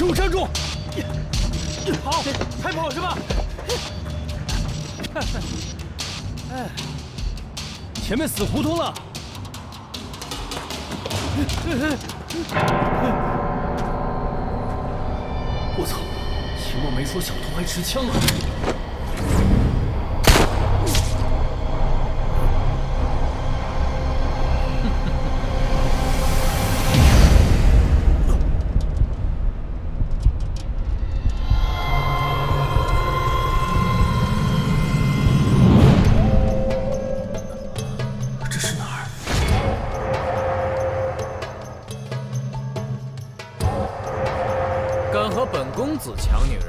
给我站住！好，还跑是吧？前面死胡同了！我操！秦墨没说小偷还持枪啊！这是哪儿？敢和本公子抢女人？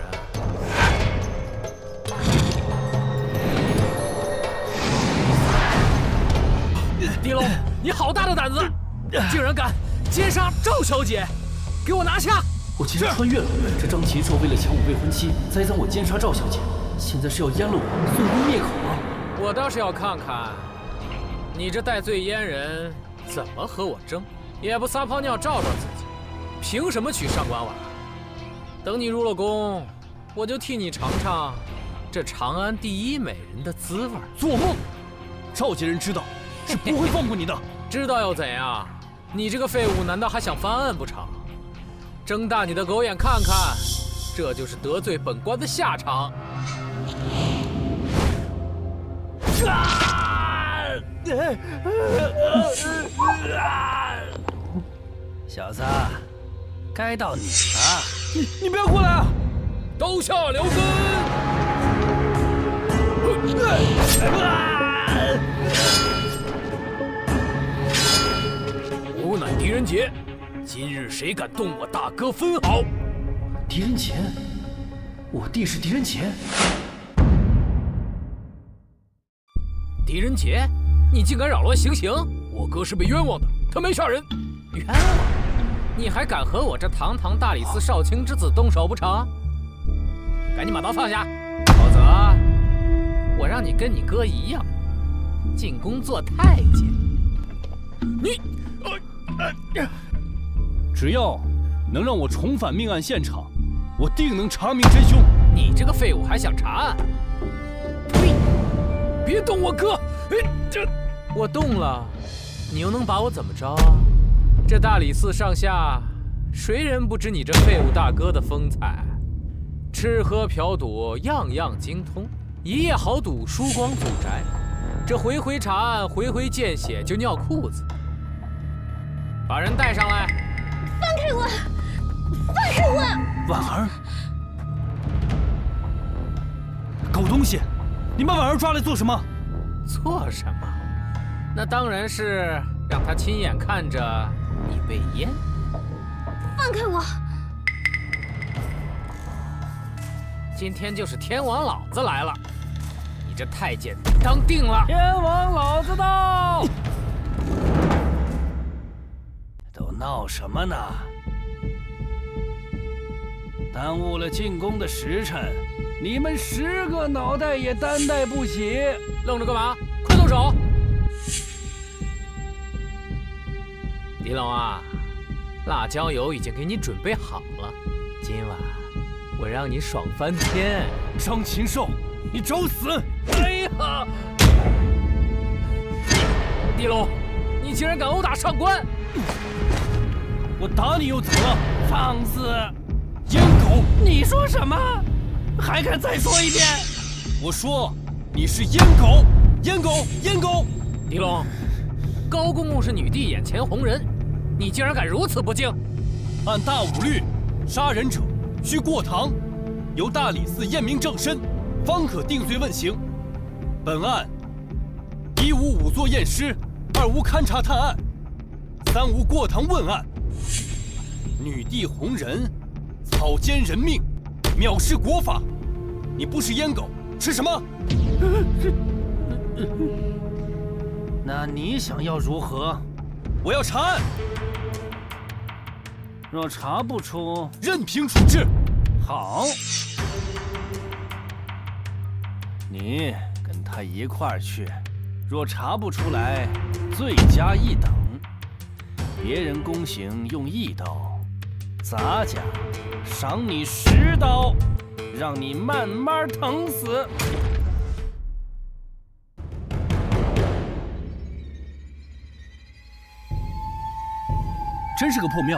狄龙，你好大的胆子，竟然敢奸杀赵小姐！给我拿下！我竟然穿越了！这张禽兽为了抢我未婚妻，栽赃我奸杀赵小姐，现在是要阉了我，送公灭口啊！我倒是要看看，你这戴罪阉人怎么和我争？也不撒泡尿照照自己，凭什么娶上官婉？等你入了宫，我就替你尝尝这长安第一美人的滋味。做梦！赵家人知道是不会放过你的。知道又怎样？你这个废物，难道还想翻案不成？睁大你的狗眼看看，这就是得罪本官的下场。小子，该到你了。你不要过来啊！刀下留根！吾乃狄仁杰，今日谁敢动我大哥分毫？狄仁杰，我弟是狄仁杰。狄仁杰，你竟敢扰乱行刑！我哥是被冤枉的，他没杀人。冤枉？你还敢和我这堂堂大理寺少卿之子动手不成？赶紧把刀放下，否则我让你跟你哥一样，进宫做太监。你，只要能让我重返命案现场，我定能查明真凶。你这个废物还想查案？呸！别动我哥！我动了，你又能把我怎么着啊？这大理寺上下，谁人不知你这废物大哥的风采？吃喝嫖赌样样精通，一夜豪赌输光祖宅，这回回查案，回回见血就尿裤子。把人带上来！放开我！放开我！婉儿，狗东西，你把婉儿抓来做什么？做什么？那当然是让他亲眼看着你被阉。放开我！今天就是天王老子来了，你这太监当定了。天王老子到！都闹什么呢？耽误了进宫的时辰，你们10个脑袋也担待不起。愣着干嘛？快动手！狄龙啊，辣椒油已经给你准备好了，今晚我让你爽翻天！张禽兽，你找死！哎呀，狄龙，你竟然敢殴打上官！我打你又怎么了？放肆！阉狗！你说什么？还敢再说一遍？我说你是阉狗！阉狗！阉狗！狄龙，高公公是女帝眼前红人，你竟然敢如此不敬！按大武律，杀人者须过堂，由大理寺验明正身，方可定罪问刑。本案1无仵作验尸，2无勘查探案，3无过堂问案。女帝红人草菅人命，藐视国法，你不是阉狗，吃什么？那你想要如何？我要查案，若查不出，任凭处置。好，你跟他一块儿去。若查不出来，罪加一等。别人宫刑用一刀，咱家赏你10刀，让你慢慢疼死。真是个破庙。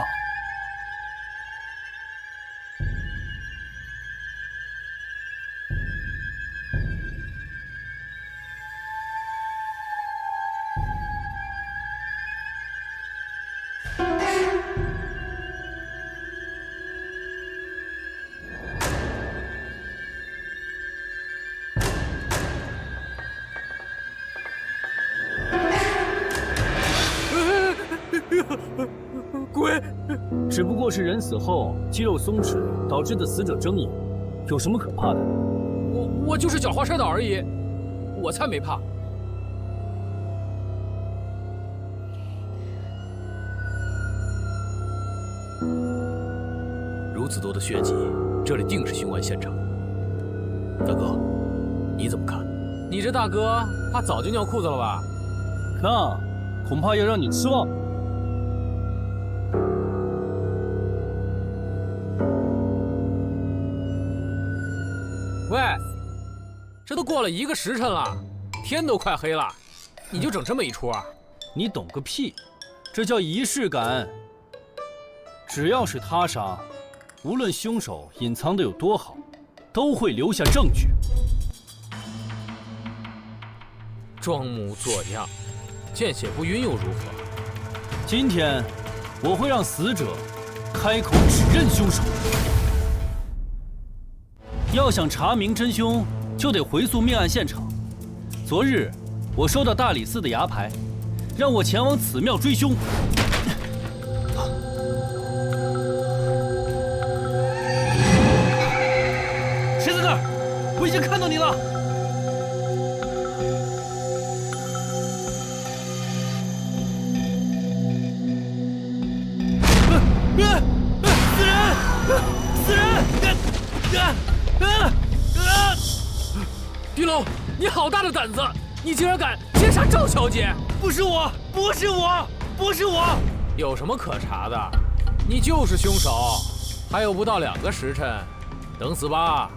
鬼！只不过是人死后肌肉松弛导致的死者狰狞，有什么可怕的？我就是脚滑摔倒而已，我才没怕。如此多的血迹，这里定是凶案现场。大哥，你怎么看？你这大哥怕早就尿裤子了吧？那恐怕要让你失望。喂，这都过了1个时辰了，天都快黑了，你就整这么一出啊？你懂个屁！这叫仪式感。只要是他杀，无论凶手隐藏的有多好，都会留下证据。装模作样，见血不晕又如何？今天我会让死者开口指认凶手。要想查明真凶，就得回溯命案现场。昨日我收到大理寺的衙牌，让我前往此庙追凶。谁在那儿？我已经看到你了。死人！狄龙，你好大的胆子！你竟然敢奸杀赵小姐！不是我，不是我，不是我！有什么可查的？你就是凶手！还有不到2个时辰，等死吧！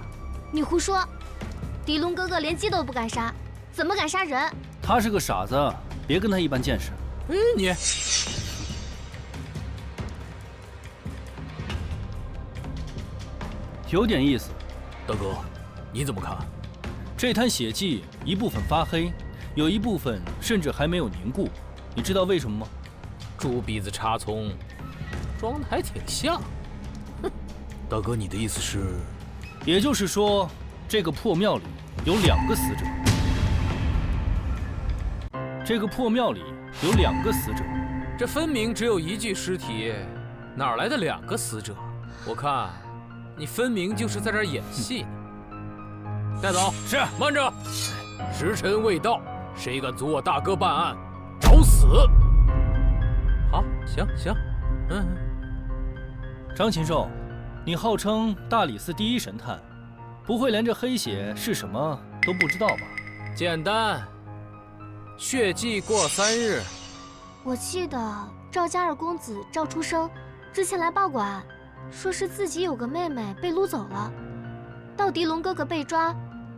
你胡说！狄龙哥哥连鸡都不敢杀，怎么敢杀人？他是个傻子，别跟他一般见识。你有点意思。大哥，你怎么看？这滩血迹一部分发黑，有一部分甚至还没有凝固，你知道为什么吗？猪鼻子插葱，装的还挺像。哼，大哥，你的意思是？也就是说，这个破庙里有2个死者。这个破庙里有2个死者，这分明只有1具尸体，哪来的2个死者？我看，你分明就是在这儿演戏呢。带走。是。慢着，时辰未到，谁敢阻我大哥办案，找死！好，行。张禽兽，你号称大理寺第1神探，不会连这黑血是什么都不知道吧？简单，血迹过3日。我记得赵家2公子赵出生之前来报过案，说是自己有个妹妹被掳走了。到狄龙哥哥被抓，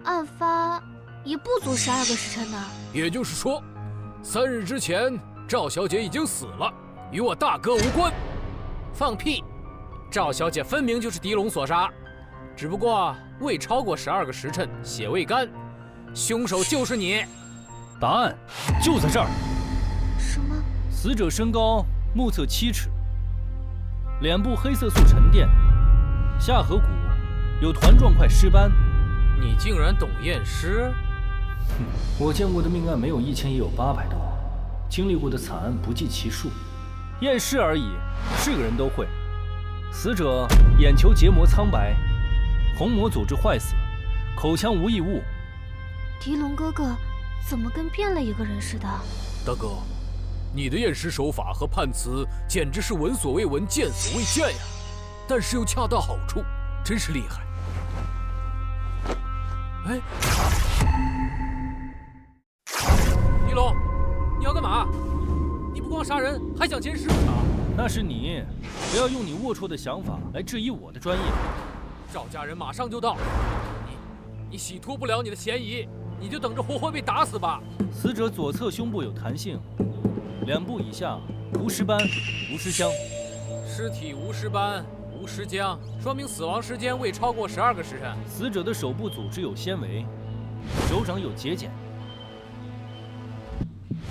案发也不足12个时辰呢。也就是说，3日之前赵小姐已经死了，与我大哥无关。放屁！赵小姐分明就是狄龙所杀，只不过未超过12个时辰，血未干，凶手就是你。答案就在这儿。什么？死者身高目测7尺，脸部黑色素沉淀，下颌骨有团状块尸斑。你竟然懂验尸？我见过的命案没有1000也有800多，经历过的惨案不计其数。验尸而已，是个人都会。死者眼球结膜苍白，虹膜组织坏死，口腔无异物。狄龙哥哥怎么跟变了一个人似的？大哥，你的验尸手法和判词简直是闻所未闻、见所未见呀！但是又恰到好处，真是厉害。哎，狄龙，你要干嘛？你不光杀人，还想奸尸不成？那是你，不要用你龌龊的想法来质疑我的专业。赵家人马上就到，你洗脱不了你的嫌疑，你就等着活活被打死吧。死者左侧胸部有弹性，2步以下无尸斑、无尸僵。尸体无尸斑、无尸僵，说明死亡时间未超过12个时辰。死者的手部组织有纤维，手掌有节茧。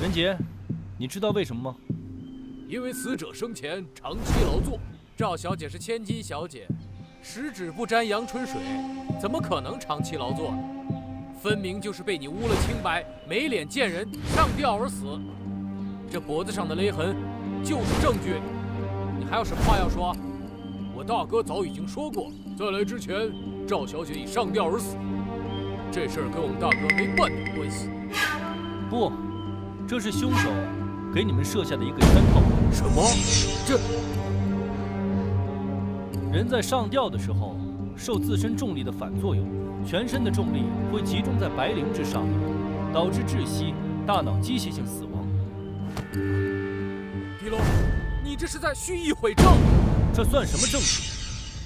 任杰，你知道为什么吗？因为死者生前长期劳作。赵小姐是千金小姐，十指不沾阳春水，怎么可能长期劳作呢？分明就是被你污了清白，没脸见人，上吊而死。这脖子上的勒痕就是证据。你还有什么话要说？我大哥早已经说过，在来之前，赵小姐已上吊而死。这事儿跟我们大哥没半点关系。不，这是凶手给你们设下的一个圈套。什么？这人在上吊的时候，受自身重力的反作用，全身的重力会集中在白磷之上，导致窒息、大脑机械性死亡。狄龙，你这是在蓄意毁证！这算什么证据？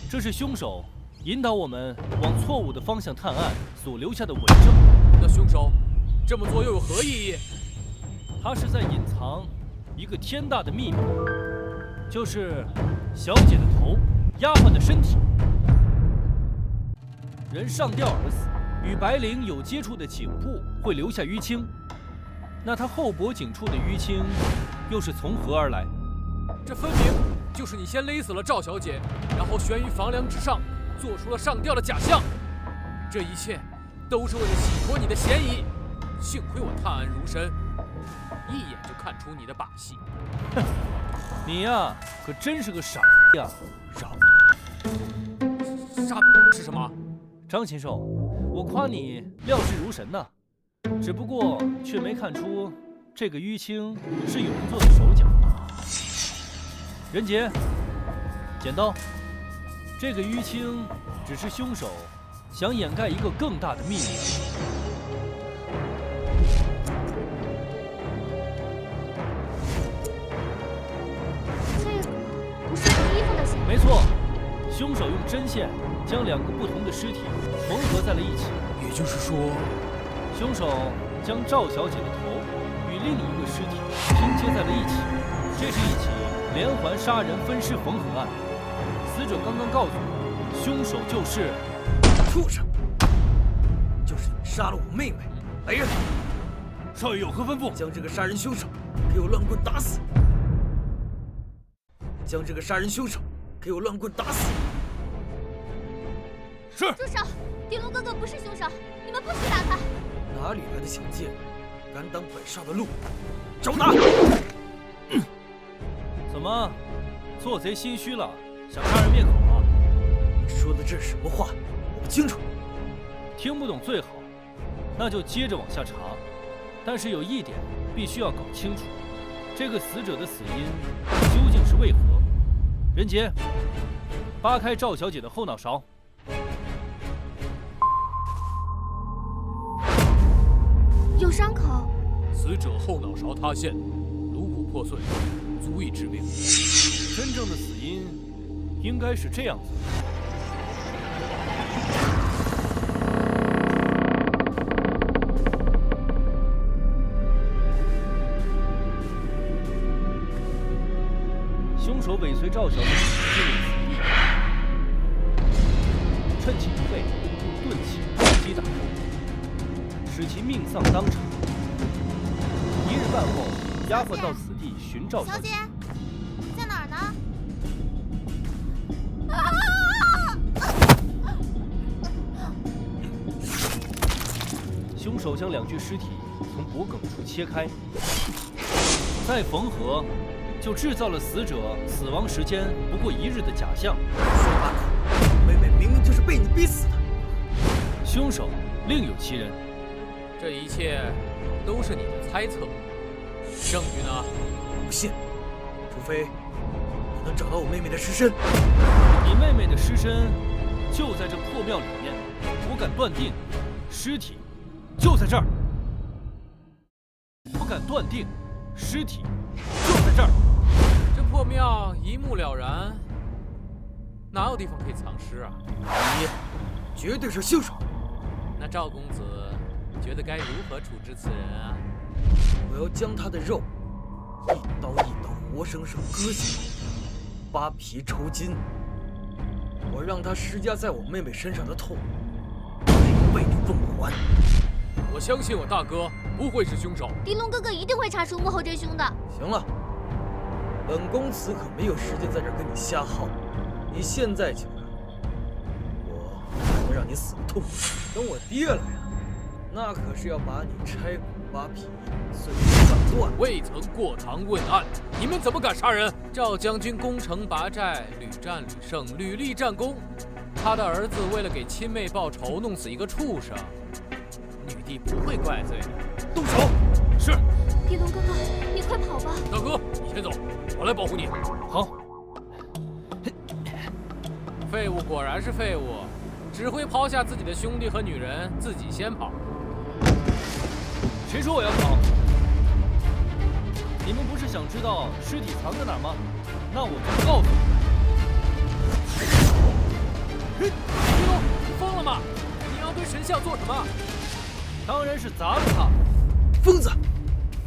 这是凶手引导我们往错误的方向探案所留下的伪证。那凶手这么做又有何意义？他是在隐藏一个天大的秘密，就是小姐的头丫鬟的身体。人上吊而死，与白磷有接触的颈部会留下淤青，那他后脖颈处的淤青又是从何而来？这分明就是你先勒死了赵小姐，然后悬于房梁之上，做出了上吊的假象。这一切都是为了洗脱你的嫌疑。幸亏我探案如神，一眼就看出你的把戏。哼，你呀，可真是个傻呀！傻是什么？张禽兽，我夸你料事如神呐，只不过却没看出这个淤青是有人做的手脚。任杰，剪刀，这个淤青只是凶手想掩盖一个更大的秘密。这个不是衣服的线。没错，凶手用针线将2个不同的尸体缝合在了一起。也就是说，凶手将赵小姐的头与另一个尸体拼接在了一起。这是一起连环杀人分尸缝合案。死者刚刚告诉我，凶手就是畜生，就是你杀了我妹妹。来人，少爷有何吩咐？将这个杀人凶手给我乱棍打死！将这个杀人凶手给我乱棍打死！是。住手！狄龙哥哥不是凶手，你们不许打他！哪里来的小贱人，敢挡本少的路？找打！怎么，做贼心虚了，想杀人灭口啊？你说的这是什么话？我不清楚。听不懂最好，那就接着往下查。但是有一点必须要搞清楚，这个死者的死因究竟是为何？任杰，扒开赵小姐的后脑勺。有伤口。死者后脑勺塌陷，颅骨破碎，足以致命。真正的死因应该是这样子。凶手尾随赵小姐进入此地，趁其不备，钝器击打后，使其命丧当场。1日半后，丫鬟到此地寻赵小姐。小姐，在哪儿呢？凶手将2具尸体从脖颈处切开，再缝合，就制造了死者死亡时间不过1日的假象。说八口，妹妹明明就是被你逼死的。凶手另有其人。这一切都是你的猜测，证据呢？我不信，除非你能找到我妹妹的尸身。你妹妹的尸身就在这破庙里面，我敢断定，尸体就在这儿。我敢断定，尸体就在这儿。这破庙一目了然，哪有地方可以藏尸啊？你绝对是凶手！那赵公子觉得该如何处置此人啊？我要将他的肉一刀一刀活生生割下，扒皮抽筋。我让他施加在我妹妹身上的痛，每倍奉还。我相信我大哥不会是凶手。狄龙哥哥一定会查出幕后真凶的。行了，本公此可没有时间在这儿跟你瞎耗。你现在请来，我才能让你死个痛快。等我爹来了，那可是要把你拆骨扒皮，碎尸万段。未曾过堂问案，你们怎么敢杀人？赵将军攻城拔寨，屡战屡胜，屡立战功。他的儿子为了给亲妹报仇，弄死一个畜生，女帝不会怪罪的。动手！是。狄龙哥哥，你快跑吧！大哥，你先走，我来保护你。好。废物果然是废物，只会抛下自己的兄弟和女人，自己先跑。谁说我要跑？你们不是想知道尸体藏在哪儿吗？那我就告诉你们。狄龙，你疯了吗？你要对神像做什么？当然是砸了他。疯子，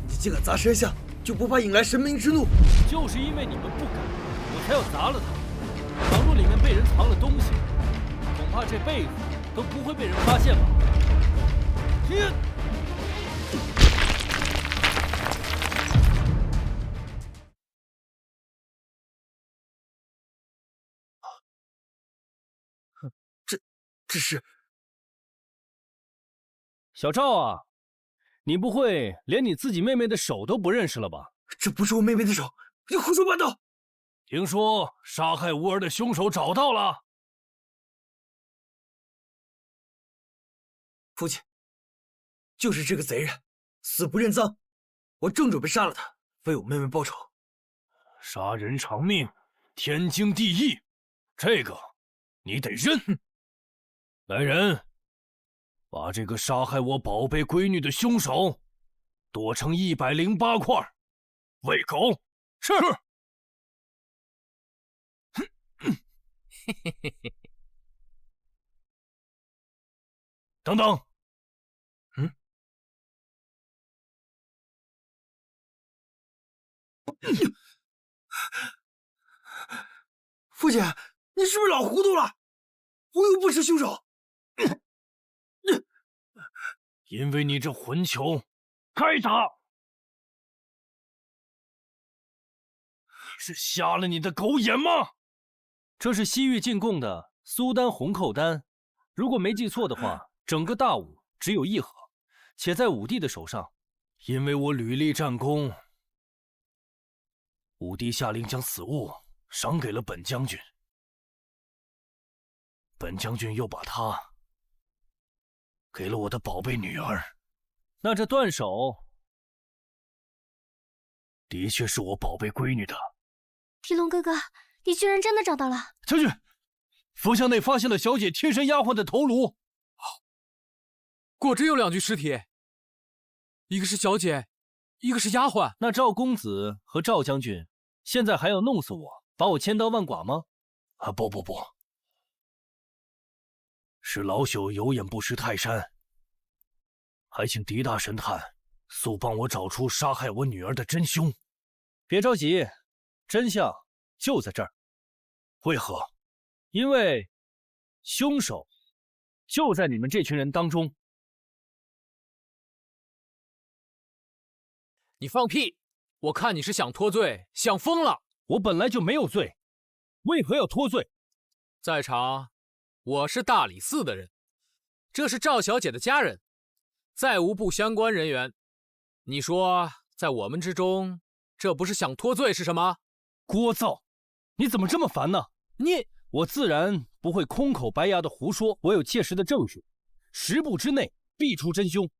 你竟敢砸神像，就不怕引来神明之怒？就是因为你们不敢，我才要砸了他。倘若里面被人藏了东西，恐怕这辈子都不会被人发现吧。天！这是小赵啊，你不会连你自己妹妹的手都不认识了吧？这不是我妹妹的手，你胡说八道！听说杀害吾儿的凶手找到了。父亲，就是这个贼人，死不认赃，我正准备杀了他，为我妹妹报仇。杀人偿命，天经地义，这个你得认。来人，把这个杀害我宝贝闺女的凶手剁成108块，喂狗。是。等等。父亲，你是不是老糊涂了？我又不是凶手。因为你这混球，该打！你是瞎了你的狗眼吗？这是西域进贡的苏丹红扣丹，如果没记错的话，整个大武只有1盒，且在武帝的手上。因为我屡立战功，武帝下令将此物赏给了本将军，本将军又把它给了我的宝贝女儿。那这断手的确是我宝贝闺女的。狄龙哥哥，你居然真的找到了！将军，佛像内发现了小姐贴身丫鬟的头颅。果真有2具尸体，一个是小姐，一个是丫鬟。那赵公子和赵将军现在还要弄死我，把我千刀万剐吗？啊，不，是老朽有眼不识泰山，还请狄大神探速帮我找出杀害我女儿的真凶。别着急，真相就在这儿。为何？因为凶手就在你们这群人当中。你放屁！我看你是想脱罪，想疯了。我本来就没有罪，为何要脱罪？在场，我是大理寺的人，这是赵小姐的家人，再无不相关人员。你说，在我们之中，这不是想脱罪是什么？聒噪！你怎么这么烦呢？我自然不会空口白牙的胡说，我有切实的证据，10步之内必出真凶。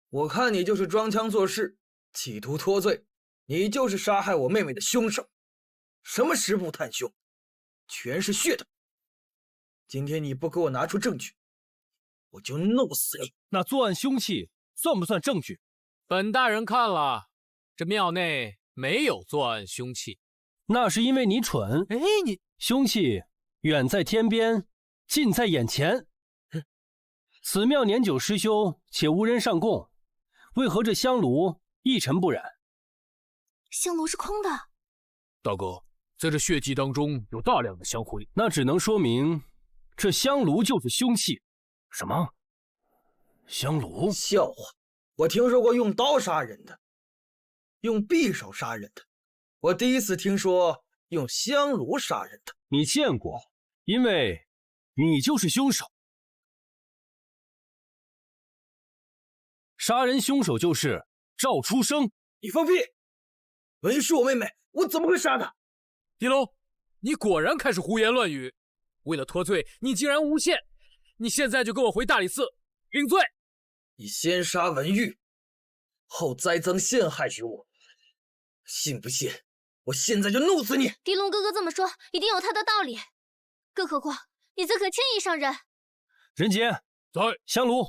我看你就是装腔作势，企图脱罪。你就是杀害我妹妹的凶手。什么10步探凶，全是噱头。今天你不给我拿出证据，我就弄死你。那作案凶器算不算证据？本大人看了，这庙内没有作案凶器。那是因为你蠢。哎，你凶器远在天边，近在眼前。此庙年久失修，且无人上供，为何这香炉一尘不染？香炉是空的。大哥，在这血迹当中有大量的香灰，那只能说明这香炉就是凶器。什么？香炉？笑话！我听说过用刀杀人的，用匕首杀人的，我第一次听说用香炉杀人的。你见过，因为你就是凶手。杀人凶手就是赵出生。你放屁！文玉是我妹妹，我怎么会杀她？狄龙，你果然开始胡言乱语。为了脱罪，你竟然诬陷！你现在就跟我回大理寺领罪！你先杀文玉，后栽赃陷害于我，信不信我现在就弄死你？狄龙哥哥这么说，一定有他的道理。更何况你怎可轻易上任？任杰，在。香炉。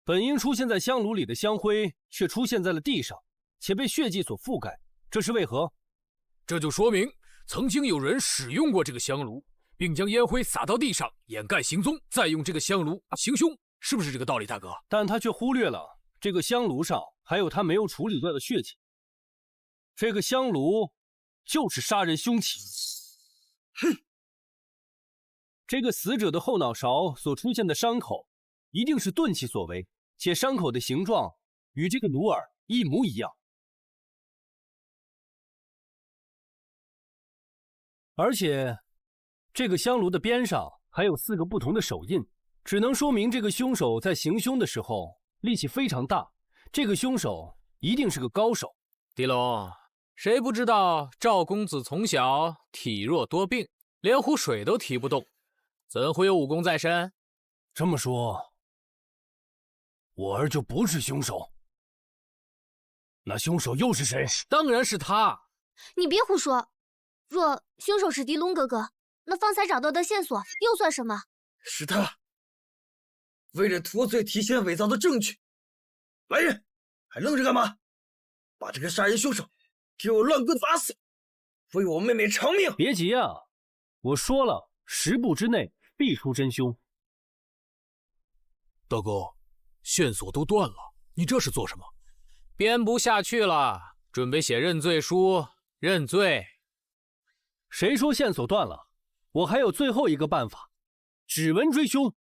本应出现在香炉里的香灰，却出现在了地上，且被血迹所覆盖，这是为何？这就说明曾经有人使用过这个香炉，并将烟灰撒到地上掩盖行踪，再用这个香炉行凶，是不是这个道理，大哥？但他却忽略了这个香炉上还有他没有处理掉的血迹。这个香炉就是杀人凶器。哼！这个死者的后脑勺所出现的伤口，一定是钝器所为，且伤口的形状与这个炉耳一模一样。而且，这个香炉的边上还有4个不同的手印，只能说明这个凶手在行凶的时候力气非常大。这个凶手一定是个高手。狄龙，谁不知道赵公子从小体弱多病，连壶水都提不动，怎会有武功在身？这么说，我儿就不是凶手？那凶手又是谁？当然是他。你别胡说。若凶手是狄龙哥哥，那方才找到的线索又算什么？是他，为了脱罪提前伪造的证据。来人，还愣着干嘛？把这个杀人凶手给我乱棍打死，为我妹妹偿命！别急啊，我说了，10步之内必出真凶。大哥，线索都断了，你这是做什么？编不下去了，准备写认罪书，认罪。谁说线索断了？我还有最后一个办法，指纹追凶。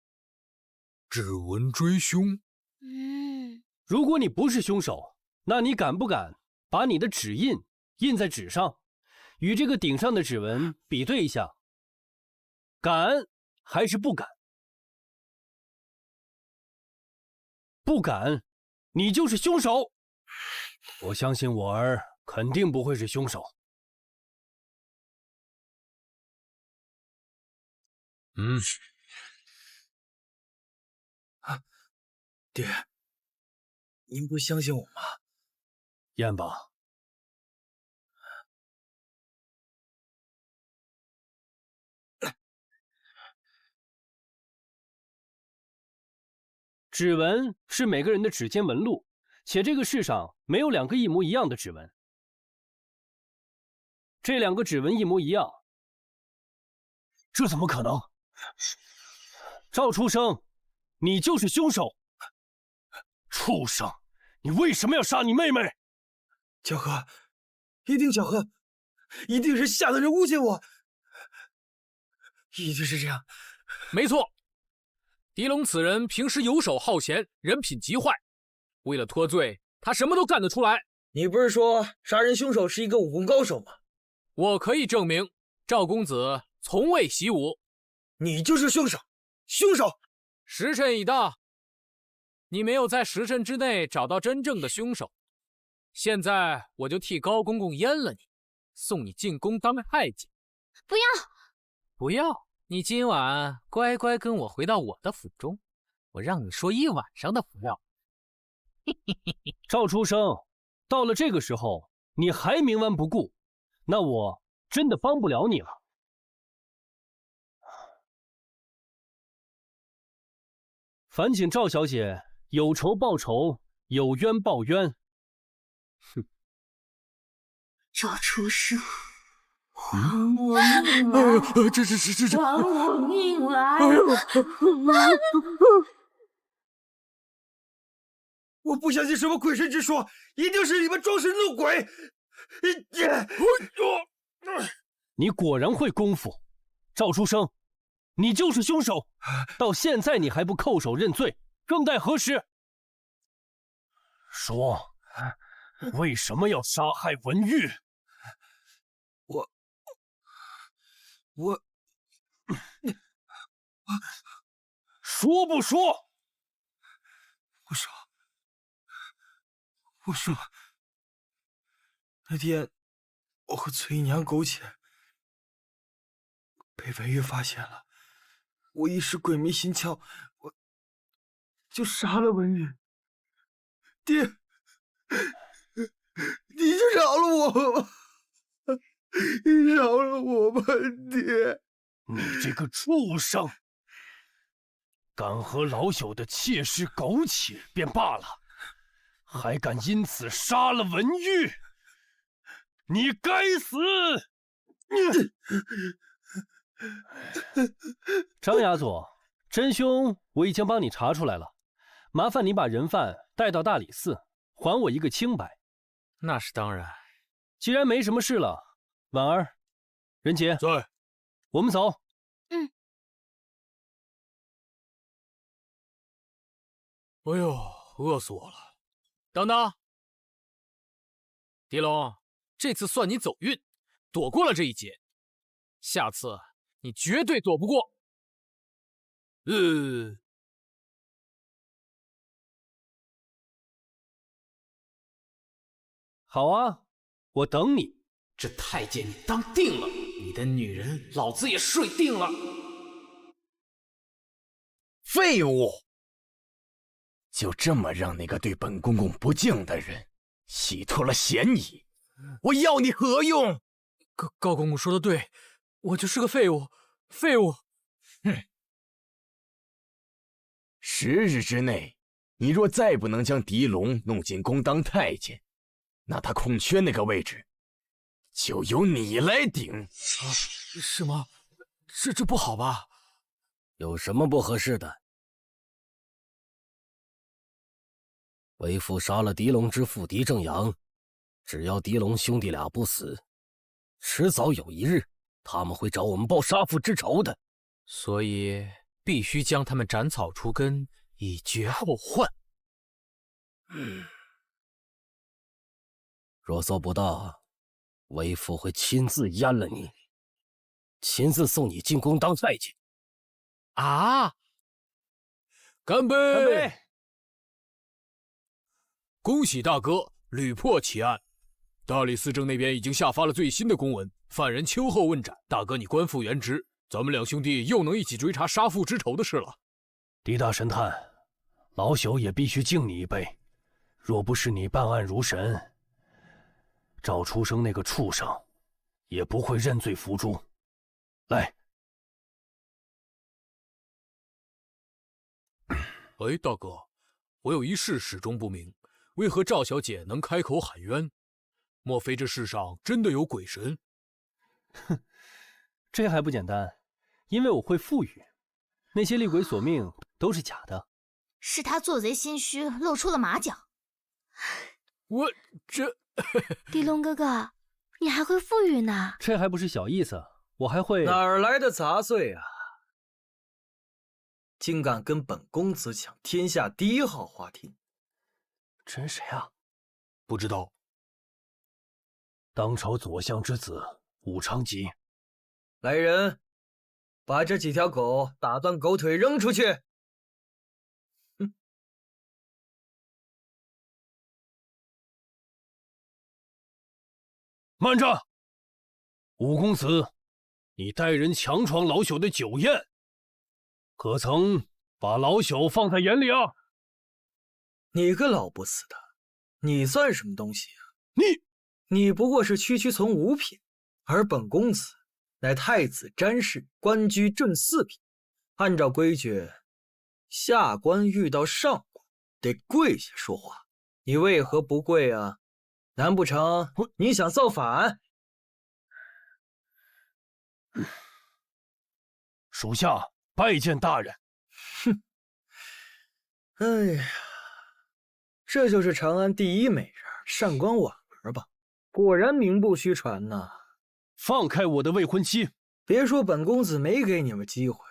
指纹追凶？如果你不是凶手，那你敢不敢把你的指印印在纸上，与这个顶上的指纹比对一下？敢还是不敢？不敢，你就是凶手。我相信我儿肯定不会是凶手。爹，您不相信我吗？验吧。指纹是每个人的指尖纹路，且这个世上没有2个一模一样的指纹。这2个指纹一模一样，这怎么可能？赵出生，你就是凶手！畜生，你为什么要杀你妹妹？小何，一定小何，一定是下的人诬陷我，一定是这样。没错，狄龙此人平时游手好闲，人品极坏，为了脱罪，他什么都干得出来。你不是说杀人凶手是一个武功高手吗？我可以证明，赵公子从未习武。你就是凶手！凶手！时辰已到，你没有在时辰之内找到真正的凶手，现在我就替高公公阉了你，送你进宫当太监。不要！不要！你今晚乖乖跟我回到我的府中，我让你说1晚上的服药。赵出生，到了这个时候你还冥顽不顾，那我真的帮不了你了。烦请赵小姐有仇报仇，有冤报冤，赵出生，还我命来！这，还我命来！我不相信什么鬼神之说，一定是你们装神弄鬼！你果然会功夫，赵书生，你就是凶手！到现在你还不叩首认罪，更待何时？说，为什么要杀害文玉？我，说不说？我说，那天我和崔姨娘苟且，被文玉发现了，我一时鬼迷心窍，我就杀了文玉。爹，你就饶了我吧，你饶了我吧，爹。你这个畜生，敢和老朽的妾室苟且便罢了，还敢因此杀了文玉，你该死！张牙佐，真凶我已经帮你查出来了，麻烦你把人犯带到大理寺，还我一个清白。那是当然。既然没什么事了，婉儿、任杰在，我们走。哎呦，饿死我了！等等，狄龙，这次算你走运，躲过了这一劫。下次你绝对躲不过。好啊，我等你。这太监你当定了，你的女人老子也睡定了。废物！就这么让那个对本公公不敬的人洗脱了嫌疑，我要你何用？高公公说的对，我就是个废物，废物。哼！10日之内，你若再不能将狄龙弄进宫当太监，那他空缺那个位置，就由你来顶。啊，是吗？这不好吧？有什么不合适的？为父杀了狄龙之父狄正阳，只要狄龙兄弟俩不死，迟早有一日，他们会找我们报杀父之仇的。所以必须将他们斩草除根，以绝后患。若做不到，为父会亲自阉了你，亲自送你进宫当太监。啊！干杯！干杯！恭喜大哥屡破奇案，大理寺正那边已经下发了最新的公文，犯人秋后问斩。大哥你官复原职，咱们两兄弟又能一起追查杀父之仇的事了。狄大神探，老朽也必须敬你一杯。若不是你办案如神，赵出生那个畜生也不会认罪服诛。来。哎，大哥，我有一事始终不明，为何赵小姐能开口喊冤？莫非这世上真的有鬼神？哼，这还不简单，因为我会赋予，那些厉鬼索命都是假的。是他做贼心虚，露出了马脚。我这……狄龙哥哥，你还会赋予呢？这还不是小意思，我还会……哪儿来的杂碎啊！竟敢跟本公子抢天下第1号花厅！真谁啊？不知道。当朝左相之子武昌吉。来人，把这几条狗打断狗腿扔出去！哼！慢着！武公子，你带人强闯老朽的酒宴，可曾把老朽放在眼里啊？你个老不死的，你算什么东西啊？你不过是区从五品，而本公子乃太子詹事，官居正4品。按照规矩，下官遇到上官得跪下说话，你为何不跪啊？难不成你想造反？属下拜见大人。哼，哎呀，这就是长安第一美人上官婉儿吧？果然名不虚传呐！放开我的未婚妻！别说本公子没给你们机会，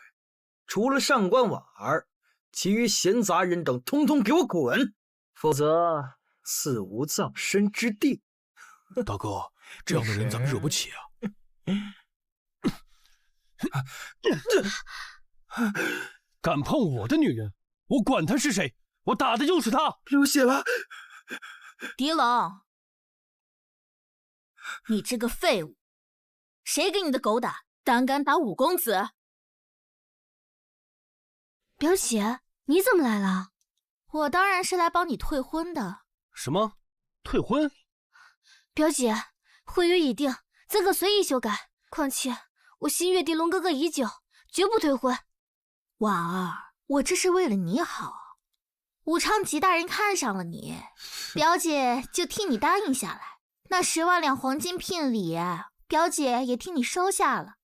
除了上官婉儿，其余闲杂人等通通给我滚，否则死无葬身之地。大哥，这样的人咱们惹不起啊！敢碰我的女人，我管他是谁，我打的就是他！流血了！狄龙，你这个废物，谁给你的狗胆，胆敢打五公子？表姐，你怎么来了？我当然是来帮你退婚的。什么？退婚？表姐，婚约已定，怎可随意修改？况且我心悦狄龙哥哥已久，绝不退婚。婉儿，我这是为了你好。武昌吉大人看上了你，表姐就替你答应下来。那10万两黄金聘礼，表姐也替你收下了。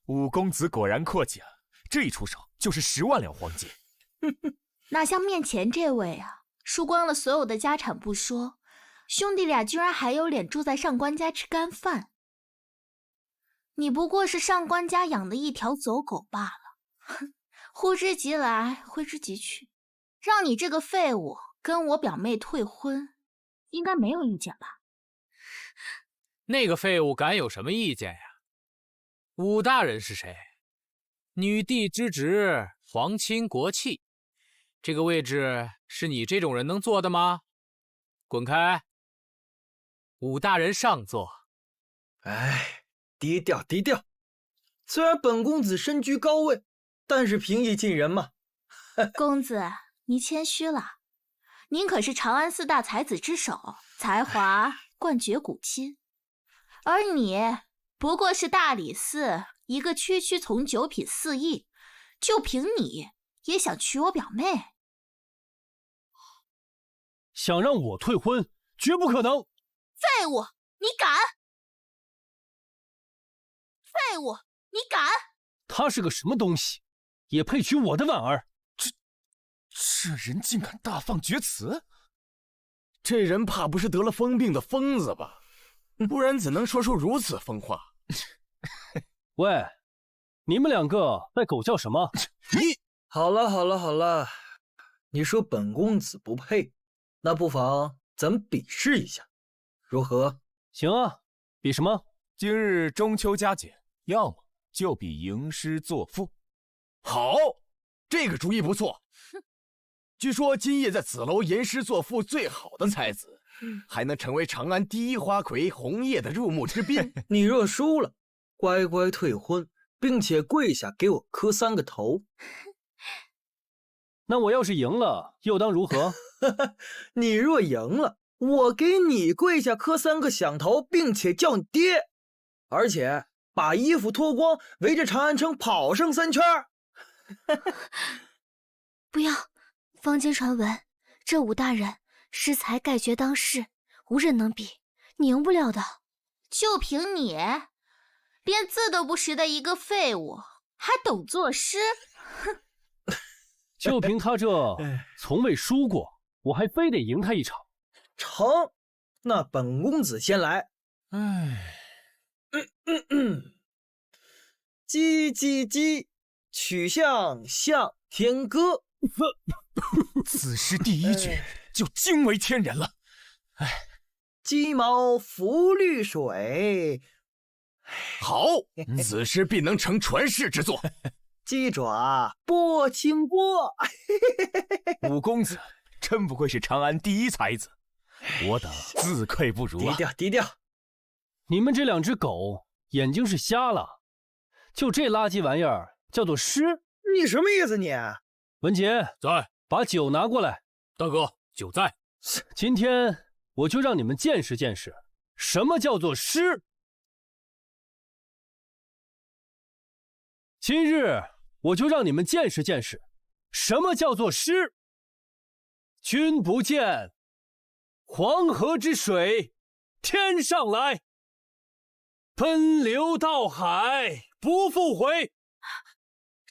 五公子果然阔气了，这一出手就是10万两黄金。那像面前这位啊，输光了所有的家产不说，兄弟俩居然还有脸住在上官家吃干饭。你不过是上官家养的一条走狗罢了。哼，呼之即来，挥之即去。让你这个废物跟我表妹退婚，应该没有意见吧？那个废物敢有什么意见呀？武大人是谁？女帝之职，皇亲国戚，这个位置是你这种人能坐的吗？滚开！武大人上座。哎，低调低调。虽然本公子身居高位，但是平易近人嘛。公子，你谦虚了。您可是长安4大才子之首，才华冠绝古今。而你不过是大理寺一个区区从9品4役，就凭你也想娶我表妹？想让我退婚，绝不可能！废物，你敢！废物，你敢！他是个什么东西，也配娶我的婉儿？这人竟敢大放厥词！这人怕不是得了疯病的疯子吧？不然怎能说出如此疯话？喂，你们两个在狗叫什么？你好了好了好了，你说本公子不配，那不妨咱们比试一下，如何？行啊，比什么？今日中秋佳节，要么就比吟诗作赋。好，这个主意不错。据说今夜在紫楼吟诗作赋最好的才子，还能成为长安第一花魁红叶的入幕之宾。你若输了，乖乖退婚，并且跪下给我磕3个头。那我要是赢了，又当如何？你若赢了，我给你跪下磕3个响头，并且叫你爹，而且把衣服脱光，围着长安城跑上3圈。不要！坊间传闻，这武大人诗才盖绝当世，无人能比，你赢不了的。就凭你，连字都不识的一个废物，还懂作诗？哼！就凭他这从未输过，我还非得赢他一场。成，那本公子先来。叽叽叽，曲项向天歌。此诗第一句就惊为天人了。鸡毛浮绿水。好，此诗必能成传世之作。鸡爪拨清波。五公子真不愧是长安第一才子，我等自愧不如啊！低调低调。你们这2只狗眼睛是瞎了？就这垃圾玩意儿叫做诗？你什么意思你？文杰在，把酒拿过来。大哥，酒在。今天我就让你们见识见识，什么叫做诗。今日我就让你们见识见识，什么叫做诗。君不见，黄河之水天上来，奔流到海不复回。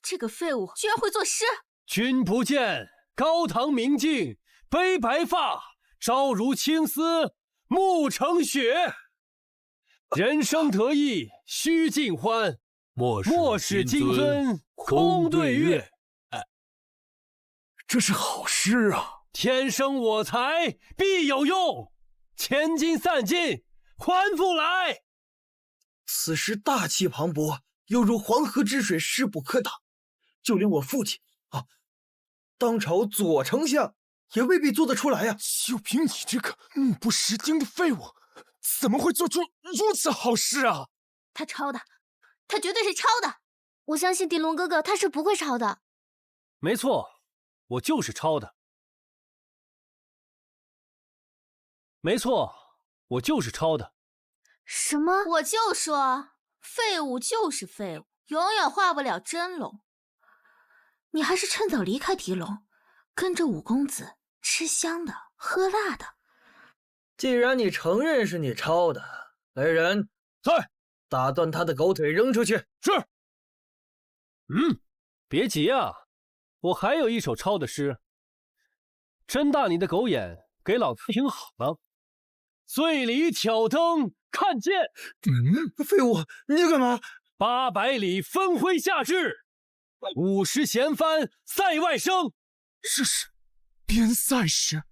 这个废物居然会作诗！君不见高堂明镜悲白发，朝如青丝暮成雪。人生得意须尽欢，莫使金樽空对月。这是好诗啊！天生我材必有用，千金散尽还复来。此诗大气磅礴，犹如黄河之水，势不可挡。就连我父亲当朝左丞相也未必做得出来呀！就凭你这个目不识丁的废物，怎么会做出如此好诗啊？他抄的，他绝对是抄的！我相信狄龙哥哥他是不会抄的。没错，我就是抄的。没错，我就是抄的。什么？我就说，废物就是废物，永远画不了真龙。你还是趁早离开狄龙，跟着五公子吃香的喝辣的。既然你承认是你抄的，来人，在，打断他的狗腿扔出去。是。别急啊，我还有一首抄的诗。睁大你的狗眼，给老子听好了。醉里挑灯看剑。废物，你干嘛？800里分麾下炙，50弦翻塞外声。这是边塞诗。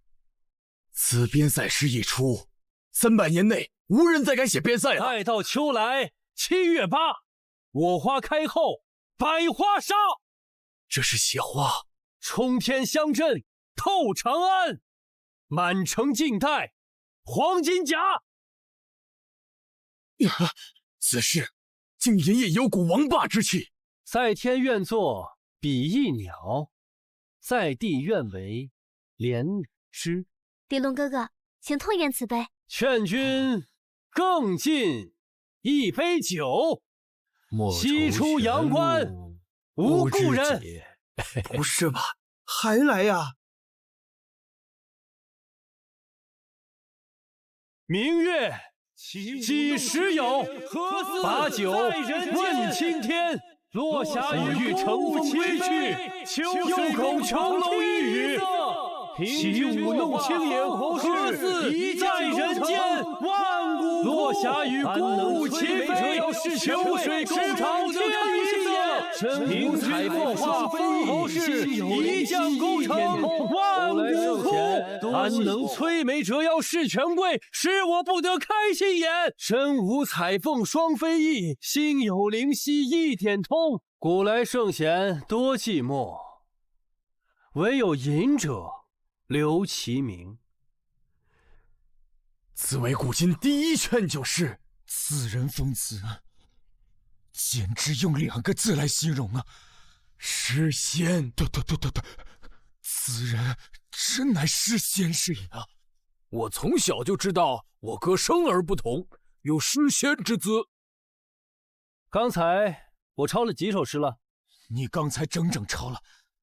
此边塞诗一出，300年内无人再敢写边塞了。待到秋来7月8，我花开后百花杀。这是写花。冲天香阵透长安，满城尽带黄金甲。此事竟隐隐有股王霸之气。在天愿作比翼鸟，在地愿为连理枝。狄龙哥哥，请痛饮此杯。劝君更尽一杯酒，西出阳关无故人。不是吧？还来呀？明月几时有？把酒问青天。落霞与乘风归去，又恐琼楼玉宇。起舞弄清影，何似在人间？万古落霞与孤鹜齐飞，秋水共长天一色。凭彩凤化飞翼，一将功成万骨枯。安能摧眉折腰事权贵，使我不得开心颜？身无彩凤双飞翼，心有灵犀一点通。古来圣贤多寂寞，唯有饮者留其名。此为古今第一劝酒诗。此人风姿，简直用2个字来形容啊！诗仙。对，此人真乃诗仙是也啊！我从小就知道我哥生而不同，有诗仙之姿。刚才我抄了几首诗了？你刚才整整抄了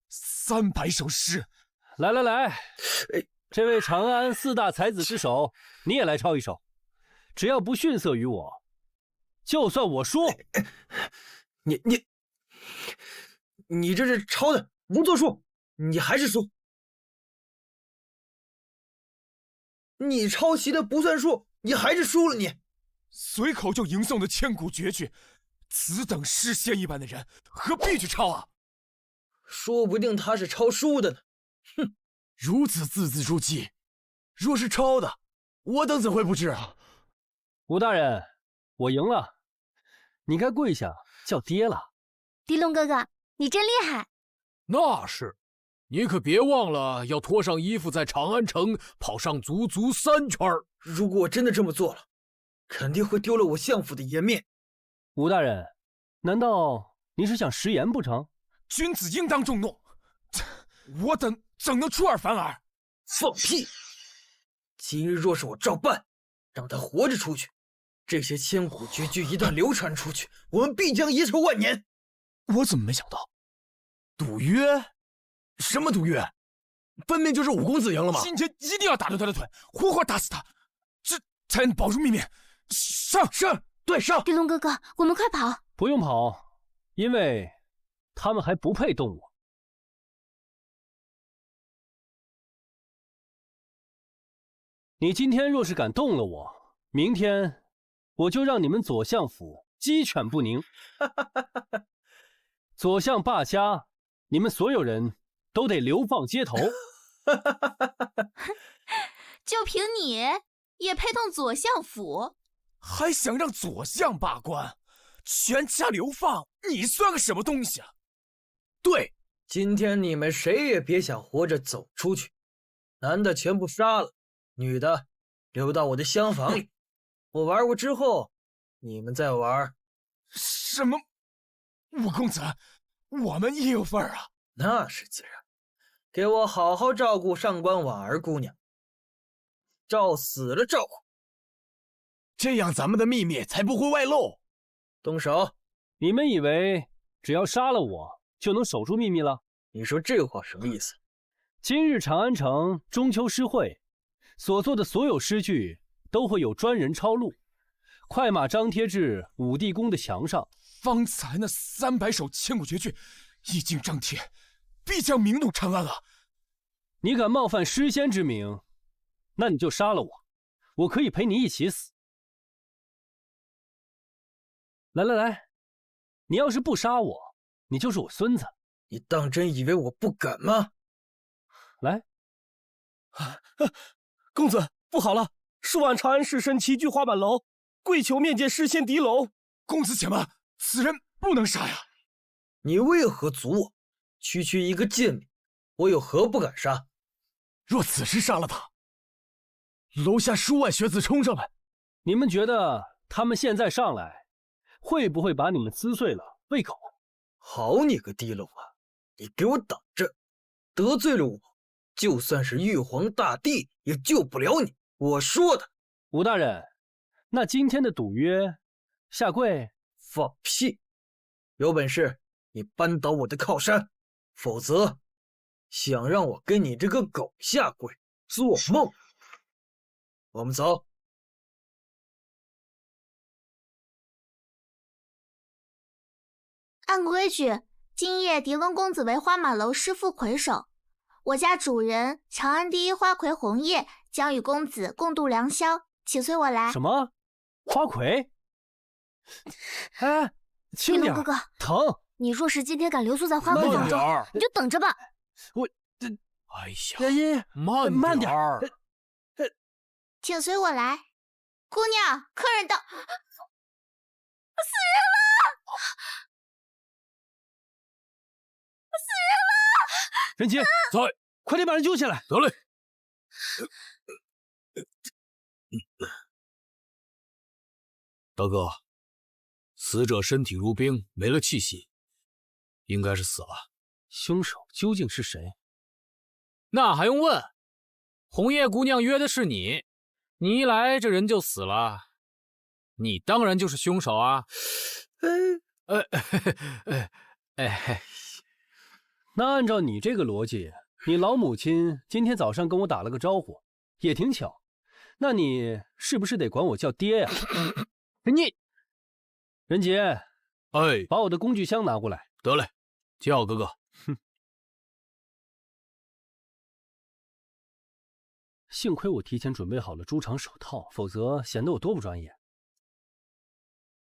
300首诗。来，这位长安4大才子之首，你也来抄一首。只要不逊色于我，就算我输。你这是抄的不作数，你还是输。你抄袭的不算数，你还是输了你。随口就吟诵的千古绝句，此等诗仙一般的人，何必去抄啊？说不定他是抄书的呢。哼，如此字字珠玑，若是抄的，我等怎会不知啊？吴大人，我赢了，你该跪下叫爹了。狄龙哥哥，你真厉害。那是，你可别忘了要脱上衣服，在长安城跑上足足3圈。如果我真的这么做了，肯定会丢了我相府的颜面。吴大人，难道你是想食言不成？君子应当重诺，我等怎能出尔反尔？放屁！今日若是我照办，让他活着出去，这些千古绝句一旦流传出去，我们必将遗臭万年。我怎么没想到？赌约？什么赌约？分明就是五公子赢了嘛！今天一定要打断他的腿，活活打死他，这才能保住秘密。上！对，上！狄龙哥哥，我们快跑！不用跑，因为他们还不配动我。你今天若是敢动了我，明天我就让你们左相府鸡犬不宁。左相罢家，你们所有人都得流放街头。就凭你也配动左相府？还想让左相罢官，全家流放？你算个什么东西啊？对，今天你们谁也别想活着走出去，男的全部杀了，女的留到我的厢房里。我玩过之后，你们再玩。什么？五公子，我们也有份儿啊！那是自然。给我好好照顾上官婉儿姑娘，照死了照顾，这样咱们的秘密才不会外露。动手！你们以为只要杀了我就能守住秘密了？你说这话什么意思？今日长安城中秋诗会所做的所有诗句都会有专人抄录，快马张贴至武帝宫的墙上。方才那300首千古绝句一经张贴，必将名动长安啊！你敢冒犯诗仙之名，那你就杀了我，我可以陪你一起死。来，你要是不杀我，你就是我孙子。你当真以为我不敢吗？来，公子不好了！数万长安士绅齐聚花满楼，跪求面见诗仙狄龙。公子且慢，此人不能杀呀！你为何阻我？区一个贱民，我有何不敢杀？若此时杀了他，楼下数万学子冲上来，你们觉得他们现在上来，会不会把你们撕碎了喂狗？好你个狄龙啊！你给我等着！得罪了我，就算是玉皇大帝也救不了你。我说的。武大人，那今天的赌约，下跪？放屁！有本事你扳倒我的靠山，否则想让我跟你这个狗下跪，做梦！我们走。按规矩，今夜狄龙公子为花满楼诗赋魁首，我家主人长安第一花魁红叶将与公子共度良宵，请随我来。什么？花魁？哎，轻点，狄龙哥哥，疼！你若是今天敢留宿在花魁房中，你就等着吧。哎呀，慢点儿，请随我来。姑娘，客人到，死人了！人杰，在，快点把人救下来。得嘞。大哥，死者身体如冰，没了气息，应该是死了。凶手究竟是谁？那还用问？红叶姑娘约的是你，你一来这人就死了，你当然就是凶手啊！那按照你这个逻辑，你老母亲今天早上跟我打了个招呼，也挺巧。那你是不是得管我叫爹呀？你，任杰，哎，把我的工具箱拿过来。得嘞，叫哥哥。哼，幸亏我提前准备好了猪肠手套，否则显得我多不专业。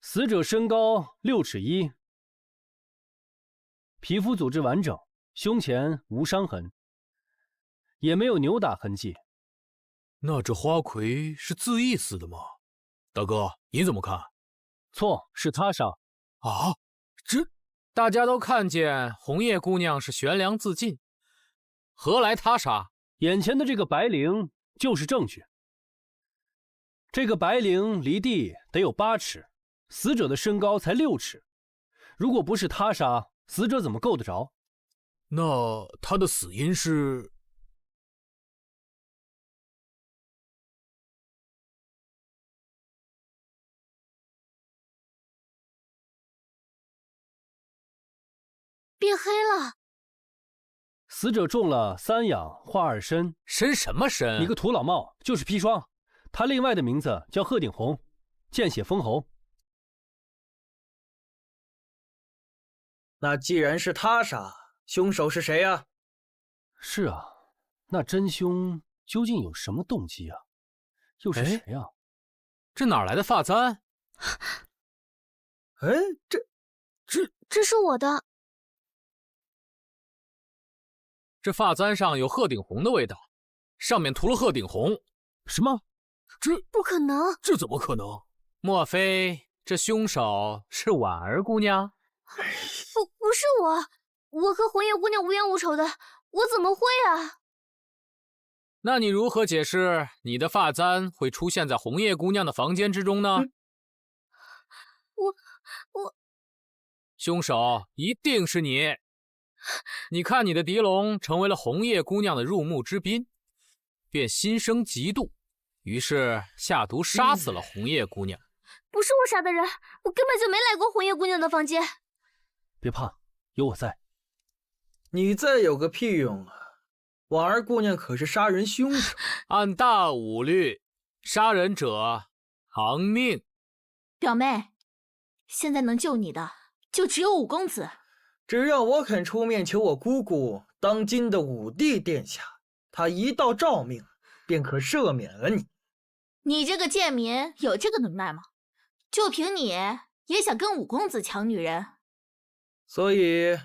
死者身高6尺1，皮肤组织完整。胸前无伤痕，也没有扭打痕迹。那这花魁是自缢死的吗？大哥，你怎么看？错，是他杀。啊？这大家都看见红叶姑娘是悬梁自尽，何来他杀？眼前的这个白绫就是证据。这个白绫离地得有8尺，死者的身高才6尺。如果不是他杀，死者怎么够得着？那他的死因是？变黑了。死者中了3养化2参。参什么参？你个土老帽，就是砒霜。他另外的名字叫鹤顶红，见血封喉。那既然是他杀，凶手是谁啊？是啊，那真凶究竟有什么动机啊？又是谁啊？这哪来的发簪？哎，这是我的。这发簪上有鹤顶红的味道，上面涂了鹤顶红。什么？不可能！这怎么可能？莫非这凶手是婉儿姑娘？不是我和红叶姑娘无冤无仇的，我怎么会啊？那你如何解释你的发簪会出现在红叶姑娘的房间之中呢？我，凶手一定是你。你看你的狄龙成为了红叶姑娘的入幕之宾，便心生嫉妒，于是下毒杀死了红叶姑娘。不是我杀的人，我根本就没来过红叶姑娘的房间。别怕，有我在。你再有个屁用啊！婉儿姑娘可是杀人凶手，按大武律，杀人者偿命。表妹，现在能救你的就只有五公子。只要我肯出面求我姑姑当今的武帝殿下，他一道诏命，便可赦免了你。你这个贱民有这个能耐吗？就凭你也想跟五公子抢女人？所以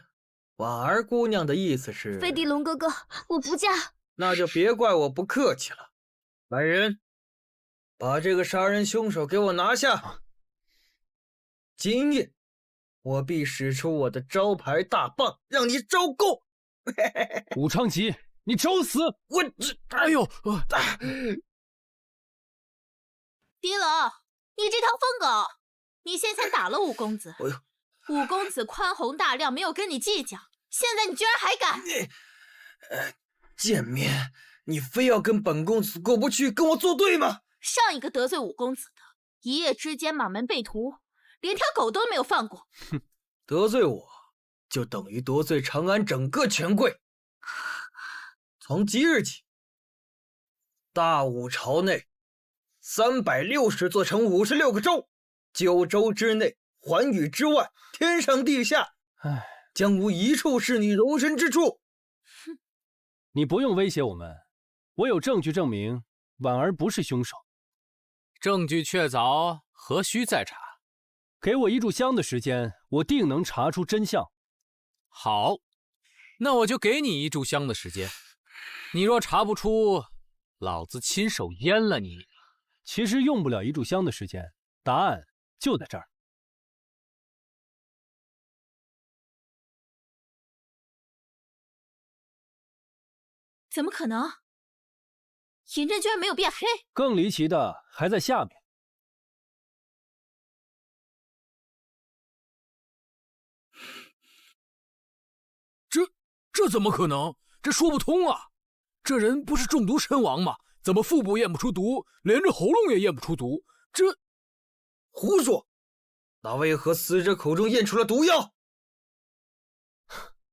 婉儿姑娘的意思是，飞狄龙哥哥，我不嫁。那就别怪我不客气了。来人，把这个杀人凶手给我拿下。今夜我必使出我的招牌大棒，让你招供。武昌吉，你找死！哎呦！狄龙，你这条疯狗！你先前打了五公子，五公子宽宏大量，没有跟你计较，现在你居然还敢！贱民，你非要跟本公子过不去，跟我作对吗？上一个得罪五公子的，一夜之间满门被屠，连条狗都没有放过。哼，得罪我，就等于得罪长安整个权贵。从即日起，大武朝内360座城56个州，9州之内，寰宇之外，天上地下，将无一处是你容身之处。你不用威胁我们，我有证据证明婉儿不是凶手。证据确凿，何须再查？给我1炷香的时间，我定能查出真相。好，那我就给你1炷香的时间。你若查不出，老子亲手阉了你。其实用不了1炷香的时间，答案就在这儿。怎么可能？嬴政居然没有变黑？更离奇的还在下面。这怎么可能？这说不通啊！这人不是中毒身亡吗？怎么腹部验不出毒，连着喉咙也验不出毒？这胡说！那为何死者口中验出了毒药？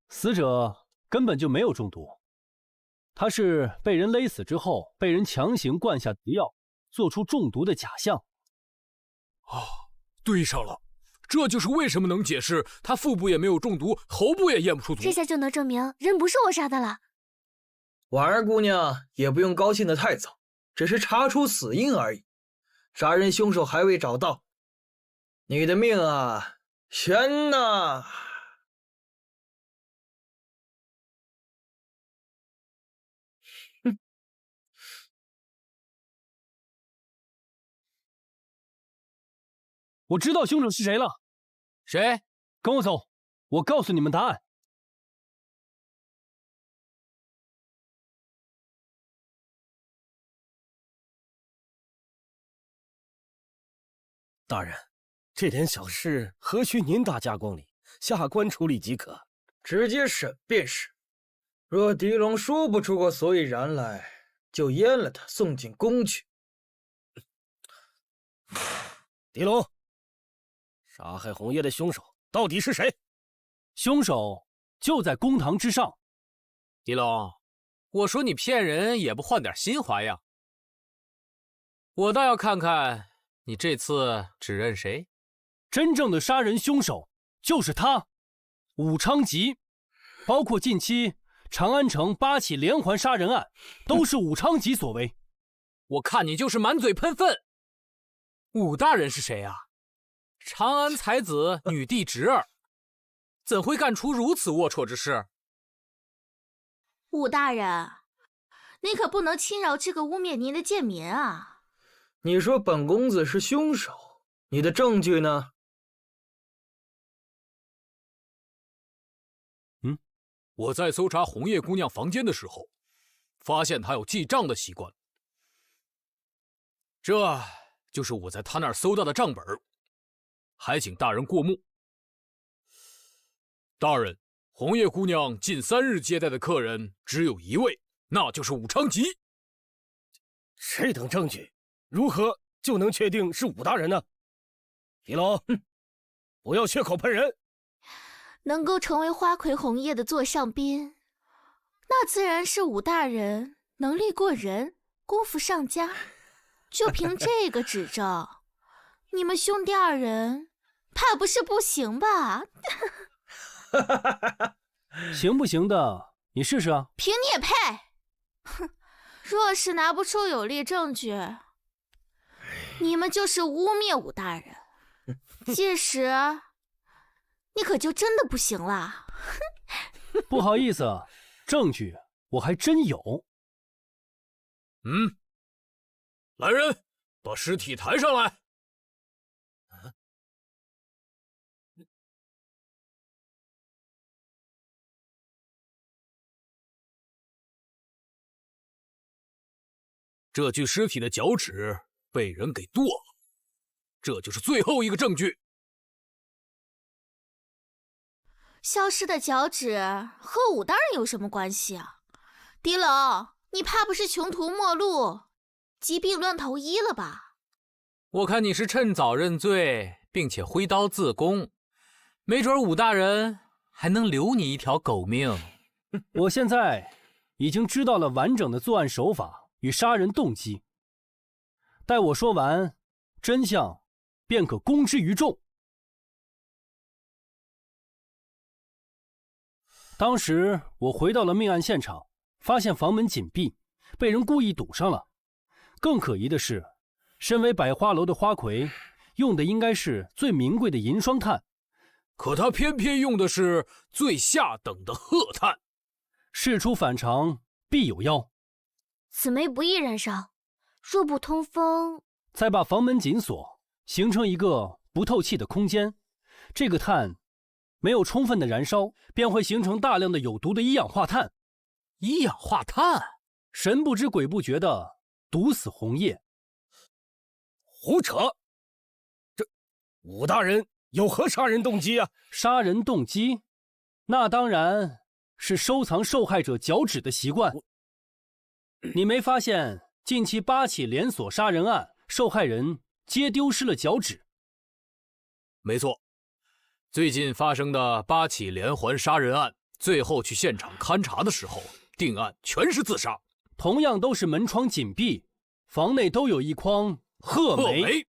死者根本就没有中毒，他是被人勒死之后，被人强行灌下毒药，做出中毒的假象。哦，对上了。这就是为什么能解释他腹部也没有中毒，喉部也验不出毒。这下就能证明人不是我杀的了。婉儿姑娘也不用高兴得太早，只是查出死因而已。杀人凶手还未找到，你的命啊，悬呐！哼！我知道凶手是谁了。谁？跟我走，我告诉你们答案。大人，这点小事何须您大驾光临，下官处理即可。直接审便是。若狄龙说不出个所以然来，就阉了他，送进宫去。狄龙，杀害红叶的凶手到底是谁？凶手就在公堂之上。狄龙，我说你骗人也不换点新花样。我倒要看看你这次指认谁。真正的杀人凶手就是他，武昌吉，包括近期长安城8起连环杀人案，都是武昌吉所为。我看你就是满嘴喷粪。武大人是谁啊？长安才子女帝侄儿，怎会干出如此龌龊之事？武大人，你可不能轻饶这个污蔑您的贱民啊！你说本公子是凶手，你的证据呢？我在搜查红叶姑娘房间的时候，发现她有记账的习惯。这就是我在她那儿搜到的账本，还请大人过目。大人，红叶姑娘近3日接待的客人只有1位，那就是武昌吉。这等证据，如何就能确定是武大人呢？狄龙，不要血口喷人。能够成为花魁红叶的座上宾，那自然是武大人能力过人，功夫上佳。就凭这个指证，你们兄弟2人怕不是不行吧？行不行的，你试试啊！凭你也配？哼！若是拿不出有力证据，你们就是污蔑武大人，届时你可就真的不行了。不好意思，证据我还真有。来人，把尸体抬上来。这具尸体的脚趾被人给剁了，这就是最后一个证据。消失的脚趾和武大人有什么关系啊？狄龙，你怕不是穷途末路，疾病乱投医了吧？我看你是趁早认罪，并且挥刀自宫，没准武大人还能留你一条狗命。我现在已经知道了完整的作案手法与杀人动机，待我说完，真相便可公之于众。当时我回到了命案现场，发现房门紧闭，被人故意堵上了。更可疑的是，身为百花楼的花魁，用的应该是最名贵的银双炭，可他偏偏用的是最下等的褐炭。事出反常必有妖，此煤不易燃烧，若不通风，再把房门紧锁，形成一个不透气的空间，这个炭没有充分的燃烧，便会形成大量的有毒的一氧化碳。一氧化碳，神不知鬼不觉的毒死红叶。胡扯！这武大人有何杀人动机啊？杀人动机？那当然是收藏受害者脚趾的习惯。你没发现近期8起连锁杀人案，受害人皆丢失了脚趾？没错，最近发生的8起连环杀人案，最后去现场勘查的时候，定案全是自杀。同样都是门窗紧闭，房内都有一筐褐煤。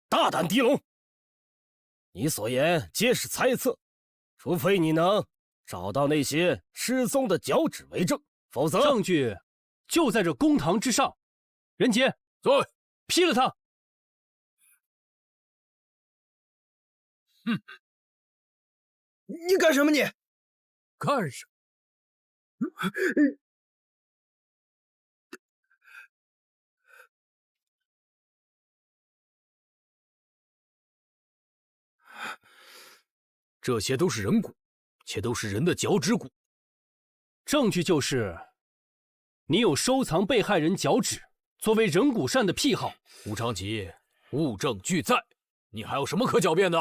大胆狄龙！你所言皆是猜测，除非你能找到那些失踪的脚趾为证，否则证据就在这公堂之上。任杰，在，劈了他！你干什么你？干什么？这些都是人骨，且都是人的脚趾骨。证据就是你有收藏被害人脚趾作为人骨善的癖好。吴长吉，物证俱在，你还有什么可狡辩的？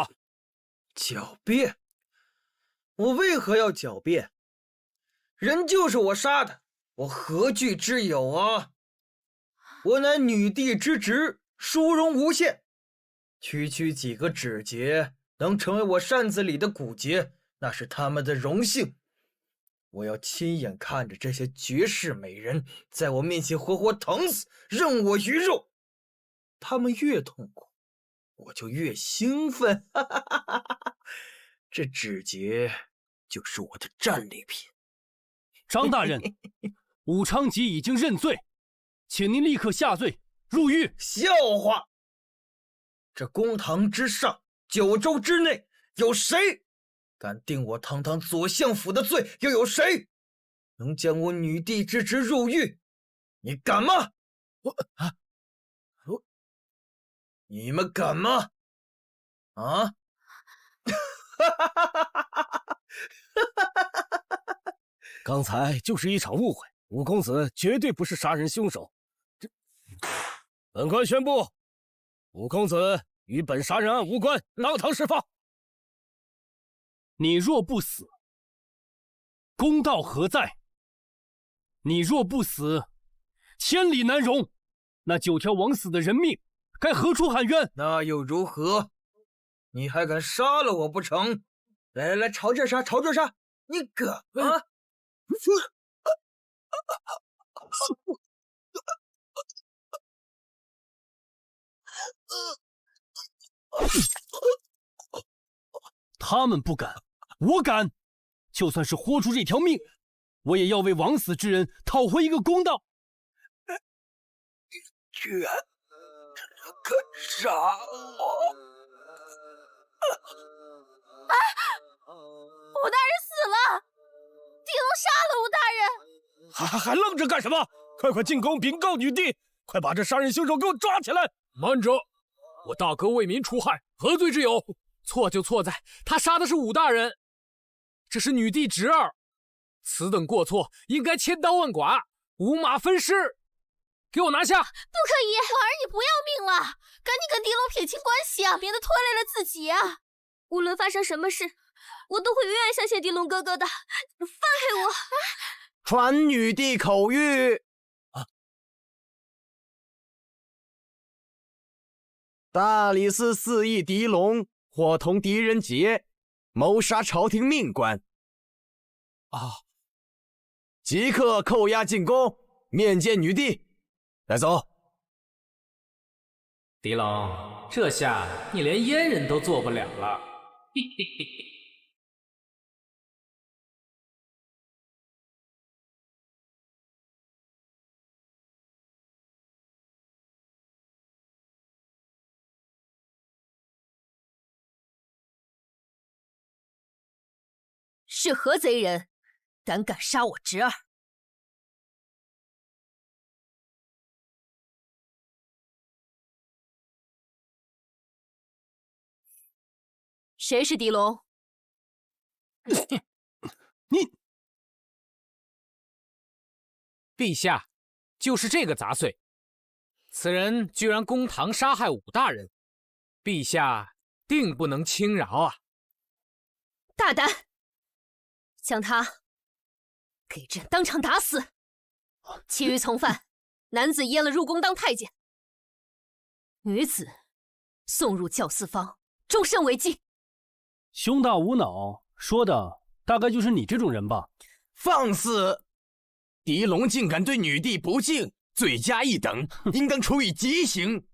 狡辩？我为何要狡辩？人就是我杀的，我何惧之有啊？我乃女帝之侄，殊荣无限，区区几个指节能成为我扇子里的骨节，那是他们的荣幸。我要亲眼看着这些绝世美人在我面前活活疼死，任我鱼肉。他们越痛苦，我就越兴奋。这指节就是我的战利品。张大人，武昌吉已经认罪，请您立刻下罪入狱。笑话！这公堂之上，9州之内，有谁敢定我堂堂左相府的罪？又有谁能将我女帝之职入狱？你敢吗？你们敢吗？啊！刚才就是一场误会，武公子绝对不是杀人凶手。本官宣布，武公子与本杀人案无关，当场释放。你若不死，公道何在？你若不死，千里难容。那9条枉死的人命，该何处喊冤？那又如何？你还敢杀了我不成？来，朝这杀，朝这杀！你敢啊？他们不敢，我敢。就算是豁出这条命，我也要为枉死之人讨回一个公道。居然敢杀我！武大人死了，狄龙杀了武大人。还愣着干什么？快进宫禀告女帝！快把这杀人凶手给我抓起来！慢着，我大哥为民除害，何罪之有？错就错在他杀的是武大人，这是女帝侄儿，此等过错应该千刀万剐，五马分尸。给我拿下！不可以，婉儿你不要命了，赶紧跟狄龙撇清关系啊，免得拖累了自己啊！无论发生什么事，我都会永远相信狄龙哥哥的。放开我！传女帝口谕。大理寺4役狄龙伙同狄仁杰谋杀朝廷命官。即刻扣押进宫，面见女帝。带走。狄龙，这下你连阉人都做不了了。嘿嘿嘿嘿。是何贼人，胆敢杀我侄儿？谁是狄龙？你，陛下，就是这个杂碎，此人居然公堂杀害武大人，陛下定不能轻饶啊！大胆！将他给朕当场打死，其余从犯，男子阉了入宫当太监，女子送入教四方，终身为妓。胸大无脑，说的大概就是你这种人吧？放肆！狄龙竟敢对女帝不敬，罪加一等，应当处以极刑。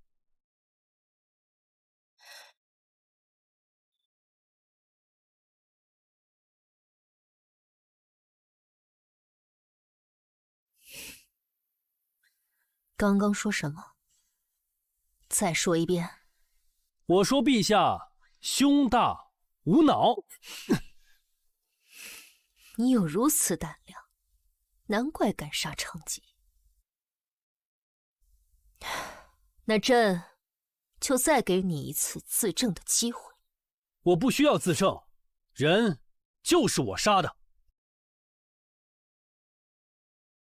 刚刚说什么？再说一遍。我说陛下胸大无脑。你有如此胆量，难怪敢杀成吉。那朕就再给你一次自证的机会。我不需要自证，人就是我杀的。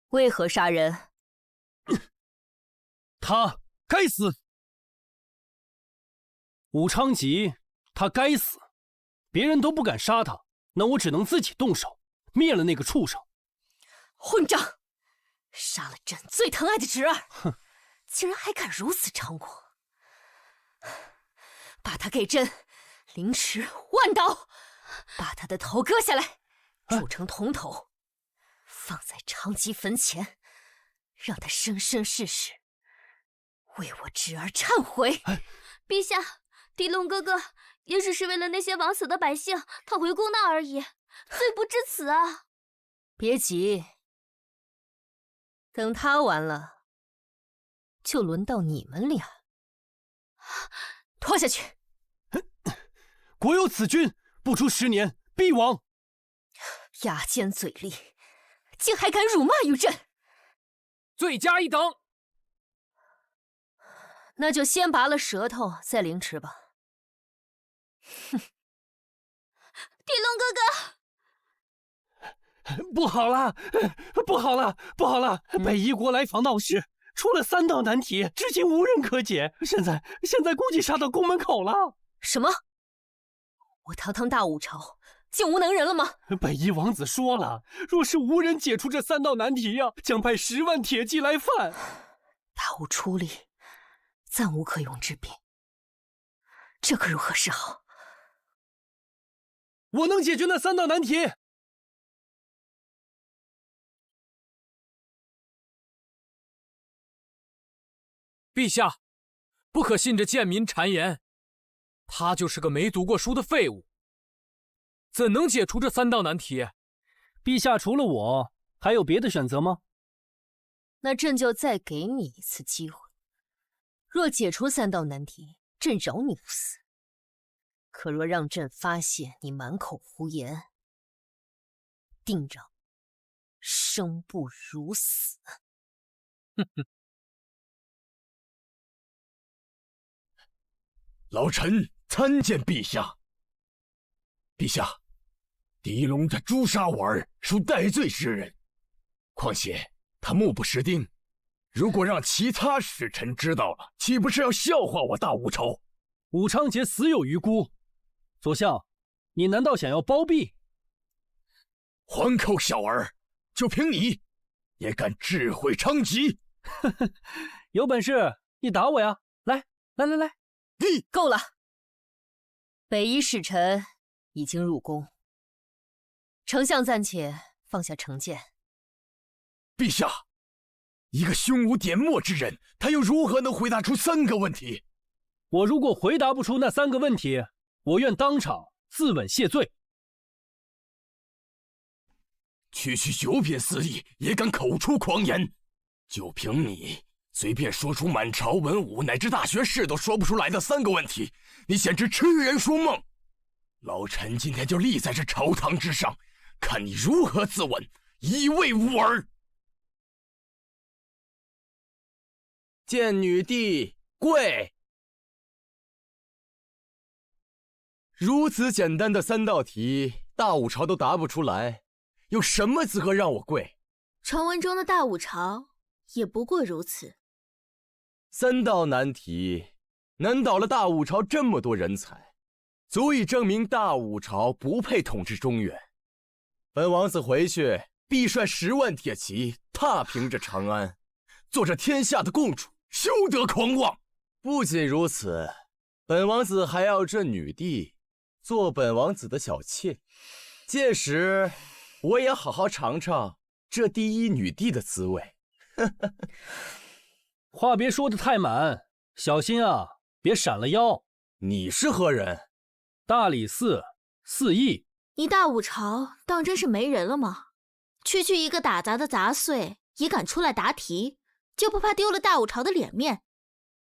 为何杀人？他该死！武昌吉，他该死！别人都不敢杀他，那我只能自己动手，灭了那个畜生！混账！杀了朕最疼爱的侄儿，哼，竟然还敢如此猖狂！把他给朕凌迟万刀，把他的头割下来，铸成铜头，放在长吉坟前，让他生生世世为我侄儿忏悔。陛下，狄龙哥哥也只是为了那些枉死的百姓讨回公道而已，罪不至此啊！别急，等他完了，就轮到你们俩。拖下去！国有此君，不出10年必亡。牙尖嘴利，竟还敢辱骂于朕！罪加一等。那就先拔了舌头，再凌迟吧。哼！狄龙哥哥，不好了，不好了，不好了！北夷国来访闹事，出了3道难题，至今无人可解。现在估计杀到宫门口了。什么？我堂堂大武朝，竟无能人了吗？北夷王子说了，若是无人解除这3道难题呀，将派10万铁骑来犯。大武出力，暂无可用之兵，这可如何是好？我能解决那3道难题。陛下，不可信这贱民谗言，他就是个没读过书的废物，怎能解除这3道难题？陛下除了我，还有别的选择吗？那朕就再给你一次机会。若解除3道难题，朕饶你不死；可若让朕发现你满口胡言，定让生不如死。哼哼。老臣参见陛下。陛下，狄龙他诛杀我儿，属戴罪之人。况且他目不识丁，如果让其他使臣知道了，岂不是要笑话我大武朝？武昌节死有余辜，左相，你难道想要包庇？还口小儿，就凭你，也敢智慧昌吉？有本事你打我呀！来！够了！北夷使臣已经入宫，丞相暂且放下成见。陛下，一个胸无点墨之人，他又如何能回答出3个问题？我如果回答不出那3个问题，我愿当场自刎谢罪。区区9品司隶也敢口出狂言，就凭你随便说出满朝文武乃至大学士都说不出来的3个问题，你简直痴人说梦！老臣今天就立在这朝堂之上，看你如何自刎，以慰吾儿。见女帝跪。如此简单的3道题，大武朝都答不出来，有什么资格让我跪？传闻中的大武朝也不过如此。3道难题，难倒了大武朝这么多人才，足以证明大武朝不配统治中原。本王子回去必率10万铁骑，踏平这长安，做这天下的共主，休得狂妄！不仅如此，本王子还要这女帝做本王子的小妾，届时我也好好尝尝这第一女帝的滋味。话别说得太满，小心啊，别闪了腰。你是何人？大理寺寺役。你大武朝当真是没人了吗？区区一个打杂的杂碎也敢出来答题，就不怕丢了大武朝的脸面？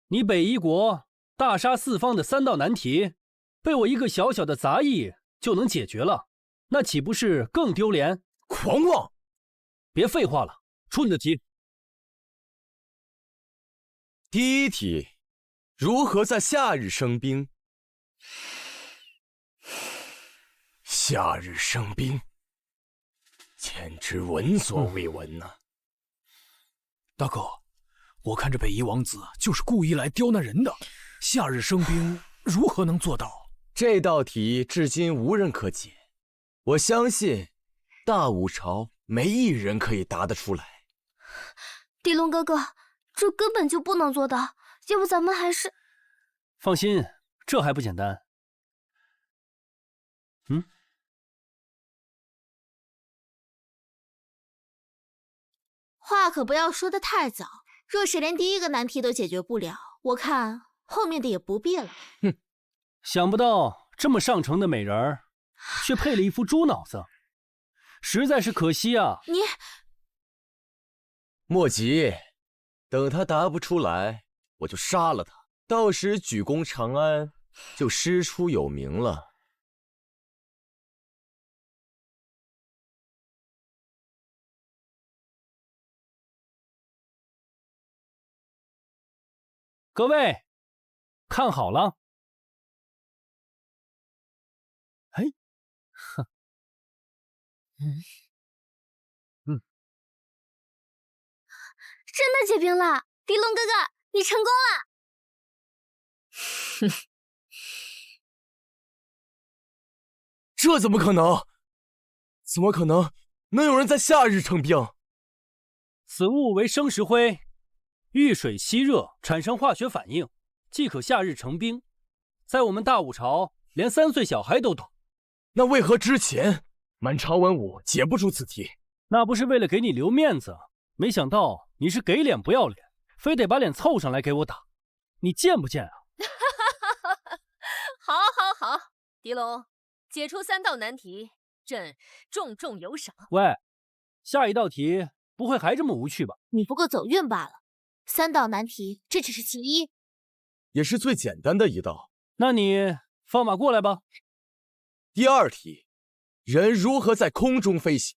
你北夷国大杀四方的3道难题，被我一个小小的杂役就能解决了，那岂不是更丢脸？狂妄！别废话了，出你的题。第1题，如何在夏日生冰？夏日生冰，简直闻所未闻呐！大哥，我看这北夷王子就是故意来刁难人的。夏日生冰如何能做到？这道题至今无人可解，我相信大武朝没一人可以答得出来。狄龙哥哥，这根本就不能做到，要不咱们还是……放心，这还不简单。话可不要说得太早。若是连第一个难题都解决不了，我看后面的也不必了。哼，想不到这么上乘的美人儿，却配了一副猪脑子，实在是可惜啊！你莫急，等他答不出来，我就杀了他，到时举功长安就师出有名了。各位，看好了！哎，哼，真的解冰了，狄龙哥哥，你成功了！这怎么可能？怎么可能能有人在夏日成冰？此物为生石灰。遇水吸热，产生化学反应，即可夏日成冰。在我们大武朝，连3岁小孩都懂。那为何之前满朝文武解不出此题？那不是为了给你留面子，没想到你是给脸不要脸，非得把脸凑上来给我打。你贱不贱啊？好，好，好，狄龙，解出3道难题，朕重重有赏。喂，下一道题不会还这么无趣吧？你不够走运罢了。3道难题，这只是其一，也是最简单的一道。那你放马过来吧。第2题，人如何在空中飞行？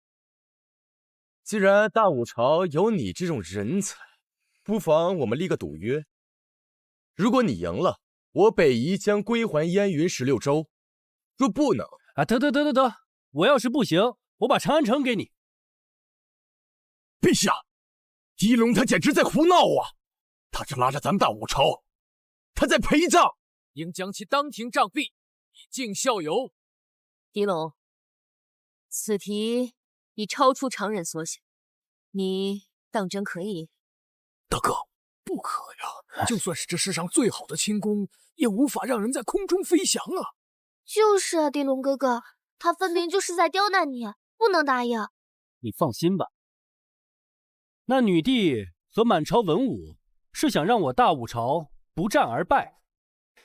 既然大武朝有你这种人才，不妨我们立个赌约。如果你赢了，我北夷将归还燕云16州；若不能，得，我要是不行，我把长安城给你。陛下，狄龙他简直在胡闹啊！他这拉着咱们大武朝，他在陪葬，应将其当庭杖毙，以儆效尤。狄龙，此题已超出常人所想，你当真可以？大哥，不可呀！就算是这世上最好的轻功，也无法让人在空中飞翔啊！就是啊，狄龙哥哥，他分明就是在刁难你，不能答应。你放心吧，那女帝和满朝文武是想让我大武朝不战而败，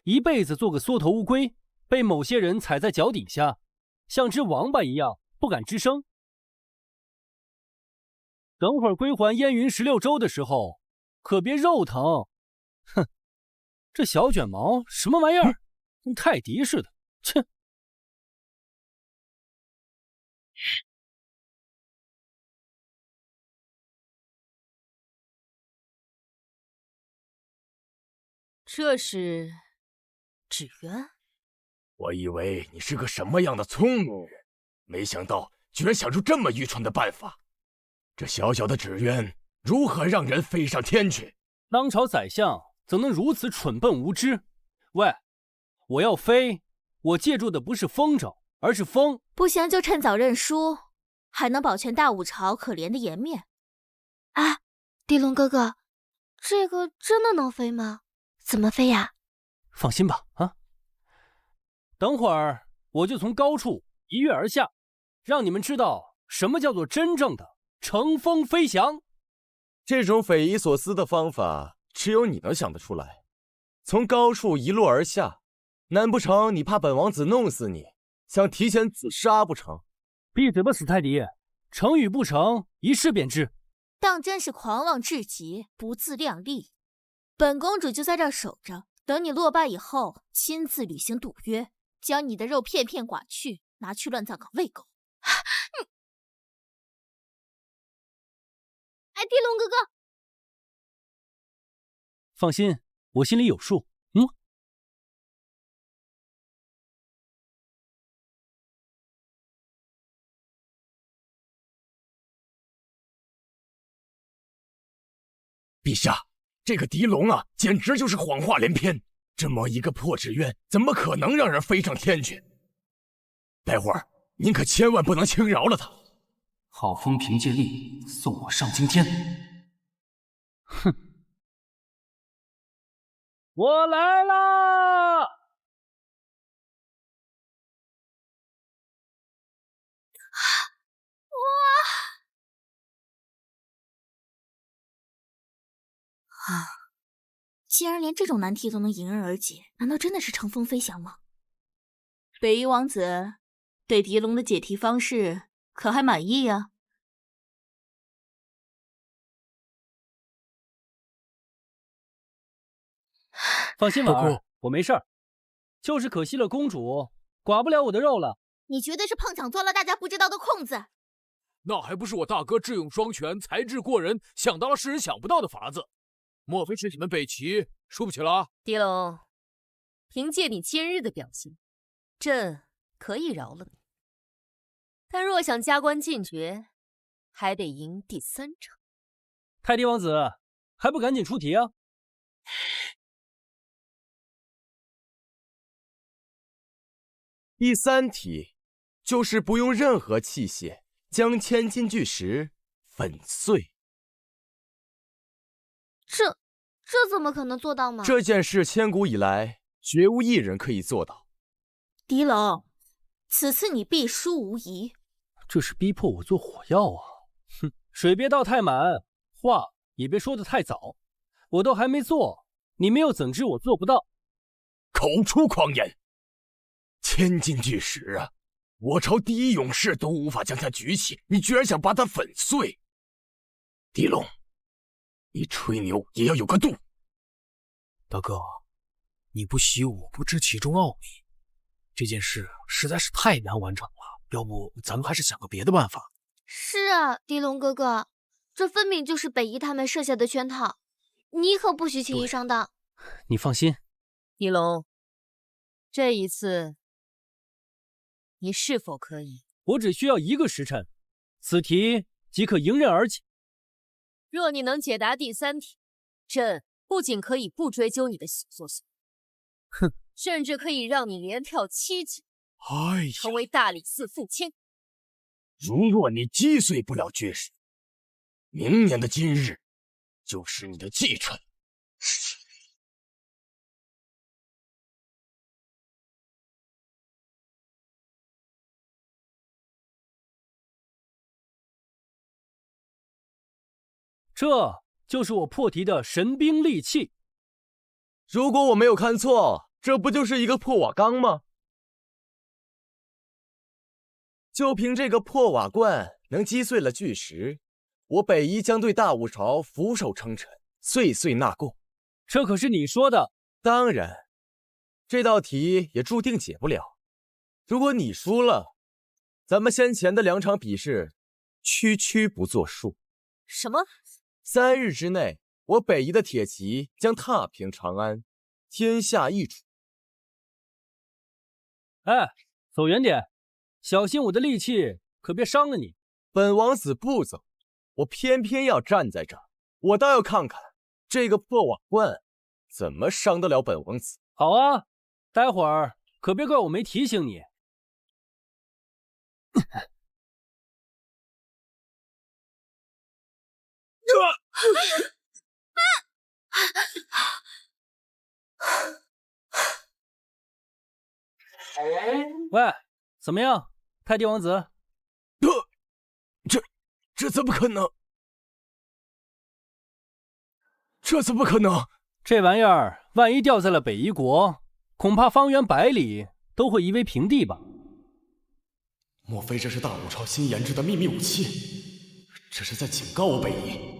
一辈子做个缩头乌龟，被某些人踩在脚底下，像只王八一样不敢吱声。等会儿归还燕云16州的时候，可别肉疼。哼，这小卷毛什么玩意儿，跟泰迪似的。切！这是纸鸢。我以为你是个什么样的聪明人，没想到居然想出这么愚蠢的办法。这小小的纸鸢如何让人飞上天去？当朝宰相怎能如此蠢笨无知？喂，我要飞，我借助的不是风筝，而是风。不行就趁早认输，还能保全大武朝可怜的颜面。啊，狄龙哥哥，这个真的能飞吗？怎么飞呀？放心吧，啊，等会儿我就从高处一跃而下，让你们知道什么叫做真正的乘风飞翔。这种匪夷所思的方法，只有你能想得出来。从高处一落而下，难不成你怕本王子弄死你，想提前自杀不成？闭嘴吧，死泰迪！成与不成，一试便知。当真是狂妄至极，不自量力。本公主就在这儿守着，等你落败以后，亲自履行赌约，将你的肉片片剐去，拿去乱葬岗喂狗。哎，狄龙哥哥，放心，我心里有数。陛下，这个狄龙啊，简直就是谎话连篇。这么一个破纸鸢，怎么可能让人飞上天去？待会儿您可千万不能轻饶了他。好风凭借力，送我上青天。哼，我来啦！既然连这种难题都能迎刃而解，难道真的是乘风飞翔吗？北夷王子对狄龙的解题方式可还满意呀？放心，婉儿，我没事儿，就是可惜了公主，剐不了我的肉了。你绝对是碰巧钻了大家不知道的空子。那还不是我大哥智勇双全，才智过人，想到了世人想不到的法子。莫非是你们北齐输不起了？狄龙，凭借你今日的表现，朕可以饶了你。但若想加官进爵，还得赢第3场。太帝王子，还不赶紧出题啊！第3题就是不用任何器械将千斤巨石粉碎。这怎么可能做到吗？这件事千古以来绝无一人可以做到。狄龙，此次你必输无疑。这是逼迫我做火药啊！哼，水别倒太满，话也别说得太早。我都还没做，你们又怎知我做不到？口出狂言！千斤巨石啊，我朝第一勇士都无法将它举起，你居然想把它粉碎？狄龙，你吹牛也要有个度。大哥，你不习武，不知其中奥秘，这件事实在是太难完成了。要不咱们还是想个别的办法。是啊，狄龙哥哥，这分明就是北夷他们设下的圈套，你可不许轻易上当。你放心，狄龙，这一次你是否可以？我只需要1个时辰，此题即可迎刃而解。若你能解答第3题，朕不仅可以不追究你的小作所，哼，甚至可以让你连跳7级，成为大理寺副卿。如若你击碎不了巨石，明年的今日就是你的忌辰。这就是我破题的神兵利器。如果我没有看错，这不就是一个破瓦缸吗？就凭这个破瓦罐能击碎了巨石，我北夷将对大武朝俯首称臣，岁岁纳贡。这可是你说的。当然，这道题也注定解不了。如果你输了，咱们先前的2场比试区不作数。什么？3日之内，我北夷的铁骑将踏平长安，天下易主。哎，走远点，小心我的利器可别伤了你。本王子不走，我偏偏要站在这儿，我倒要看看这个破瓦罐怎么伤得了本王子。好啊，待会儿可别怪我没提醒你。喂，怎么样，太帝王子？这怎么可能？这怎么可能？这玩意儿万一掉在了北夷国，恐怕方圆100里都会夷为平地吧？莫非这是大武朝新研制的秘密武器？这是在警告我北夷。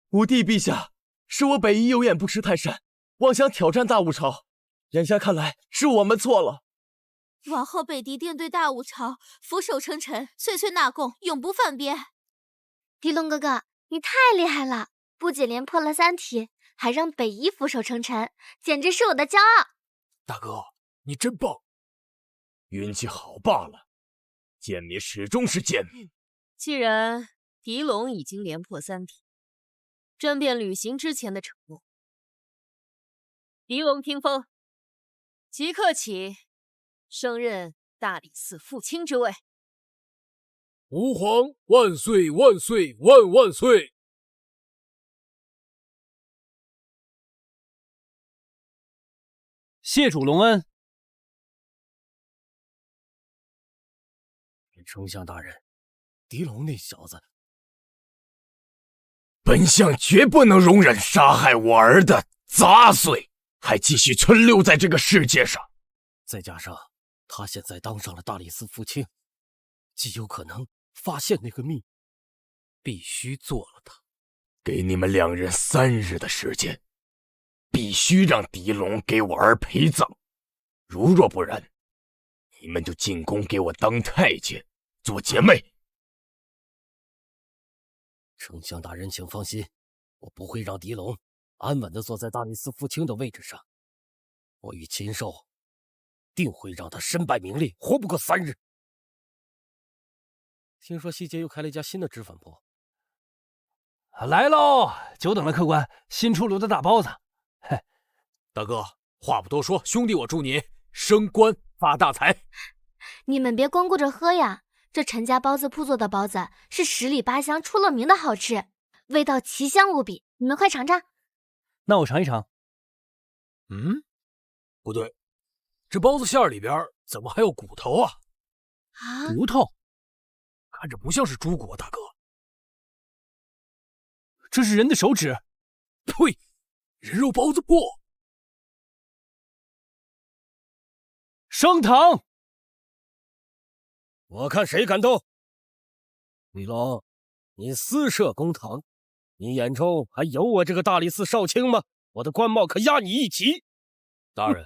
武帝陛下，是我北夷有眼不识泰山，妄想挑战大武朝。眼下看来是我们错了。往后北狄定对大武朝俯首称臣，岁岁纳贡，永不犯边。狄龙哥哥，你太厉害了，不仅连破了3题，还让北夷俯首称臣，简直是我的骄傲。大哥，你真棒！运气好罢了，贱民始终是贱民。既然狄龙已经连破3题，朕便履行之前的承诺。狄龙听封，即刻起升任大理寺副卿之位。吾皇万岁万岁万万岁！谢主隆恩。丞相大人，狄龙那小子本相绝不能容忍杀害我儿的杂碎还继续存留在这个世界上。再加上他现在当上了大理寺副卿，极有可能发现那个秘，必须做了他。给你们2人3日的时间，必须让狄龙给我儿陪葬。如若不然，你们就进宫给我当太监，做姐妹。丞相大人，请放心，我不会让狄龙安稳地坐在大理寺副卿的位置上。我与禽兽定会让他身败名裂，活不过3日。听说西街又开了一家新的脂粉铺。来喽！久等了，客官，新出炉的大包子。嘿，大哥，话不多说，兄弟我祝你升官发大财。你们别光顾着喝呀，这陈家包子铺做的包子是10里8乡出了名的好吃，味道奇香无比，你们快尝尝。那我尝一尝。不对，这包子馅里边怎么还有骨头啊？骨头？看着不像是猪骨啊，大哥。这是人的手指。呸！人肉包子铺。升堂！我看谁敢动！李龙，你私设公堂，你眼中还有我这个大理寺少卿吗？我的官帽可压你一级！大人，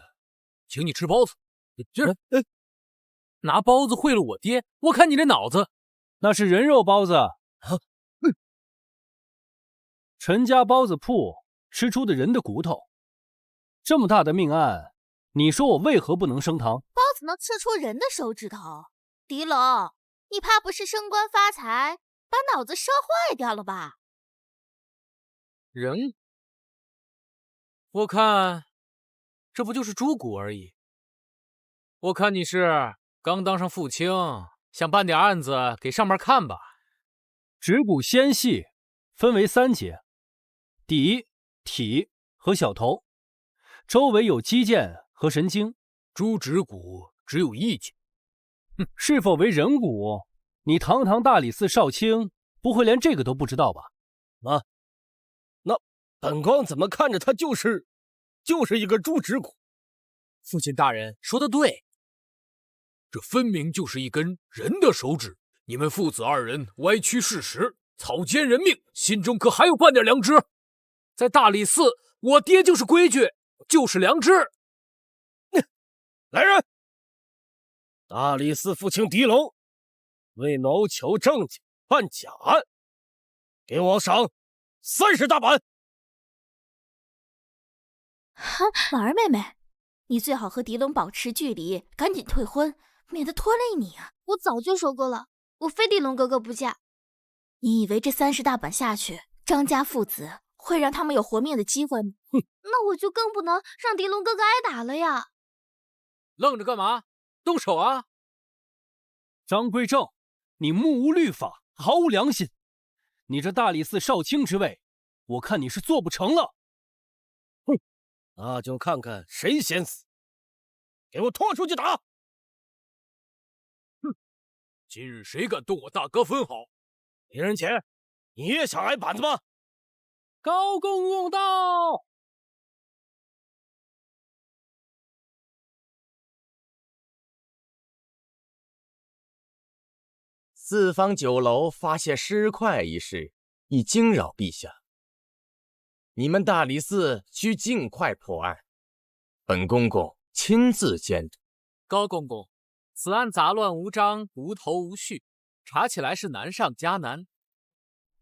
请你吃包子。拿包子贿赂我爹，我看你这脑子！那是人肉包子。陈家包子铺吃出的人的骨头，这么大的命案，你说我为何不能升堂？包子能吃出人的手指头？狄龙，你怕不是升官发财，把脑子烧坏掉了吧？人？我看这不就是猪骨而已。我看你是刚当上副卿，想办点案子给上面看吧。指骨纤细，分为3节。底、体和小头，周围有肌腱和神经。猪指骨只有1节。是否为人骨？你堂堂大理寺少卿，不会连这个都不知道吧？那本宫怎么看着他就是一个猪指骨？父亲大人说的对，这分明就是一根人的手指。你们父子2人歪曲事实，草菅人命，心中可还有半点良知？在大理寺，我爹就是规矩，就是良知。来人！大理寺副卿狄龙为谋求正经办假案，给我赏30大板。婉儿妹妹，你最好和狄龙保持距离，赶紧退婚，免得拖累你啊！我早就说过了，我非狄龙哥哥不嫁。你以为这30大板下去，张家父子会让他们有活命的机会吗？那我就更不能让狄龙哥哥挨打了呀！愣着干嘛？动手啊！张贵正，你目无律法，毫无良心。你这大理寺少卿之位，我看你是做不成了。那就看看谁先死，给我拖出去打！今日谁敢动我大哥分毫？狄仁杰，你也想挨板子吗？高公公到！四方酒楼发现尸块一事，已惊扰陛下。你们大理寺需尽快破案，本公公亲自监督。高公公，此案杂乱无章，无头无绪，查起来是难上加难，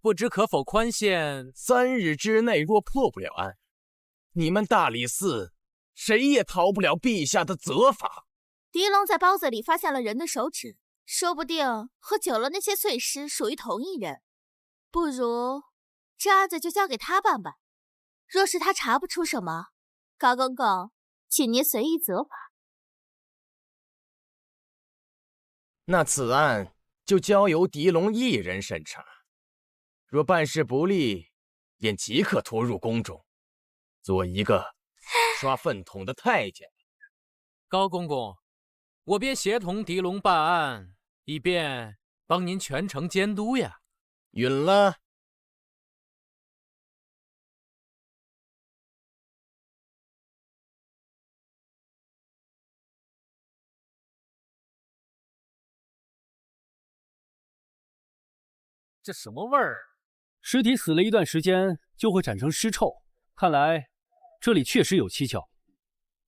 不知可否宽限3日之内？若破不了案，你们大理寺谁也逃不了陛下的责罚。狄龙在包子里发现了人的手指，说不定和酒楼那些碎尸属于同一人。不如这案子就交给他办吧。若是他查不出什么，高公公，请您随意责罚。那此案就交由狄龙一人审查，若办事不力，便即刻拖入宫中，做一个刷粪桶的太监。高公公，我便协同狄龙办案，以便帮您全程监督呀。允了。这什么味儿？尸体死了一段时间就会产生尸臭，看来这里确实有蹊跷。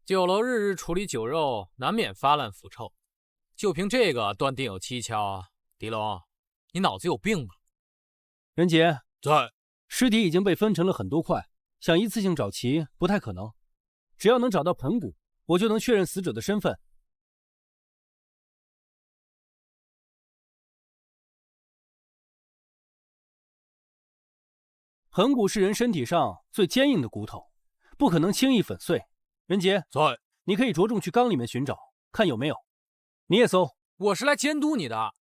酒楼日日处理酒肉，难免发烂腐臭，就凭这个断定有蹊跷啊？狄龙，你脑子有病吧？任杰在。尸体已经被分成了很多块，想一次性找齐不太可能。只要能找到盆骨，我就能确认死者的身份。盆骨是人身体上最坚硬的骨头，不可能轻易粉碎。任杰在，你可以着重去缸里面寻找，看有没有。你也搜。我是来监督你的。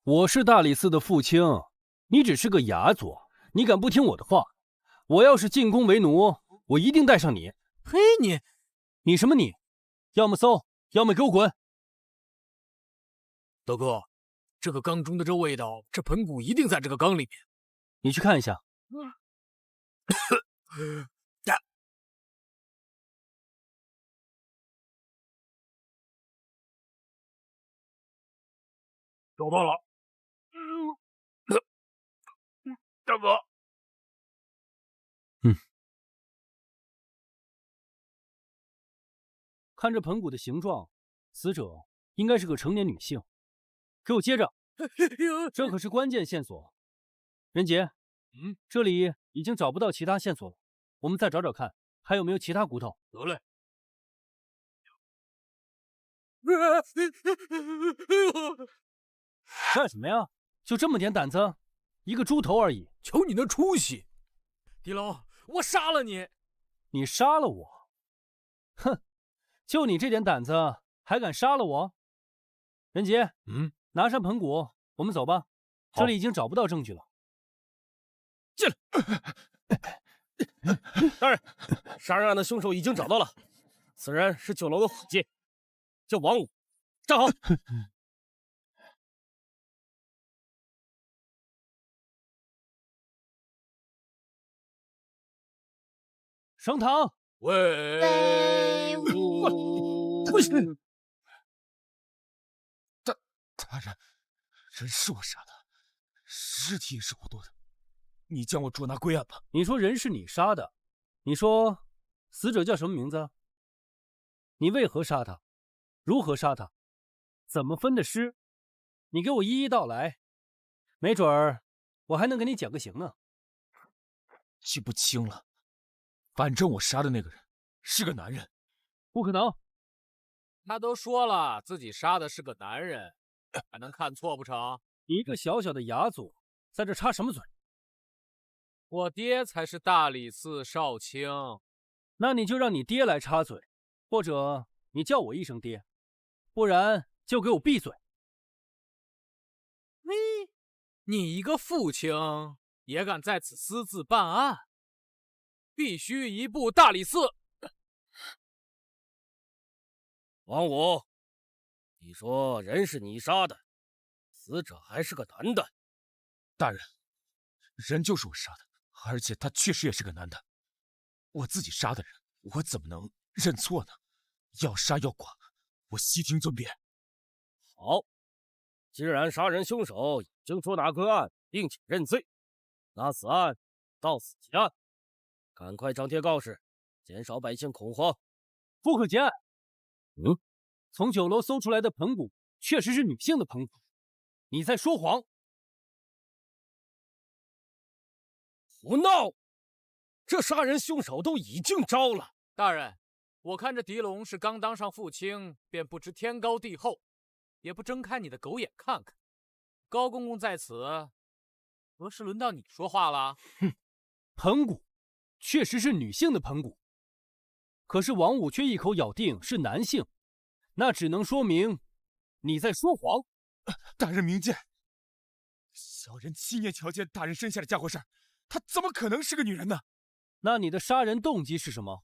我是大理寺的副卿，你只是个哑佐，你敢不听我的话？我要是进宫为奴，我一定带上你。嘿，你什么你？要么搜，要么给我滚！大哥，这个缸中的这味道，这盆骨一定在这个缸里面。你去看一下。找到了。大哥。看这盆骨的形状，死者应该是个成年女性。给我接着，这可是关键线索。任杰，这里已经找不到其他线索了，我们再找找看，还有没有其他骨头。得嘞。干什么呀？就这么点胆子？一个猪头而已，瞧你那出息！狄龙，我杀了你！你杀了我？哼！就你这点胆子，还敢杀了我？任杰，拿上盆骨，我们走吧。这里已经找不到证据了。进来。大人，杀人案的凶手已经找到了，此人是酒楼的伙计，叫王武。站好。升堂。威武！大人，人是我杀的，尸体也是我剁的，你将我捉拿归案吧。你说人是你杀的，你说死者叫什么名字？你为何杀他？如何杀他？怎么分的尸？你给我一一道来，没准儿我还能给你讲个刑呢。记不清了。反正我杀的那个人是个男人。不可能，他都说了自己杀的是个男人，还能看错不成？你一个小小的哑佐，在这插什么嘴？我爹才是大理寺少卿。那你就让你爹来插嘴，或者你叫我一声爹，不然就给我闭嘴。你一个父亲也敢在此私自办案？必须移步大理寺。王武，你说人是你杀的，死者还是个男的。大人，人就是我杀的，而且他确实也是个男的。我自己杀的人，我怎么能认错呢？要杀要剐，我悉听尊便。好，既然杀人凶手已经捉拿归案，并且认罪，那此案到此结案。赶快张贴告示，减少百姓恐慌。不可结案。从酒楼搜出来的盆骨确实是女性的盆骨，你在说谎。胡闹！这杀人凶手都已经招了。大人，我看这狄龙是刚当上副卿，便不知天高地厚，也不睁开你的狗眼看看。高公公在此，何时轮到你说话了？盆骨确实是女性的盆骨，可是王武却一口咬定是男性，那只能说明你在说谎。大人明鉴，小人亲眼瞧见大人身下的家伙事儿，她怎么可能是个女人呢？那你的杀人动机是什么？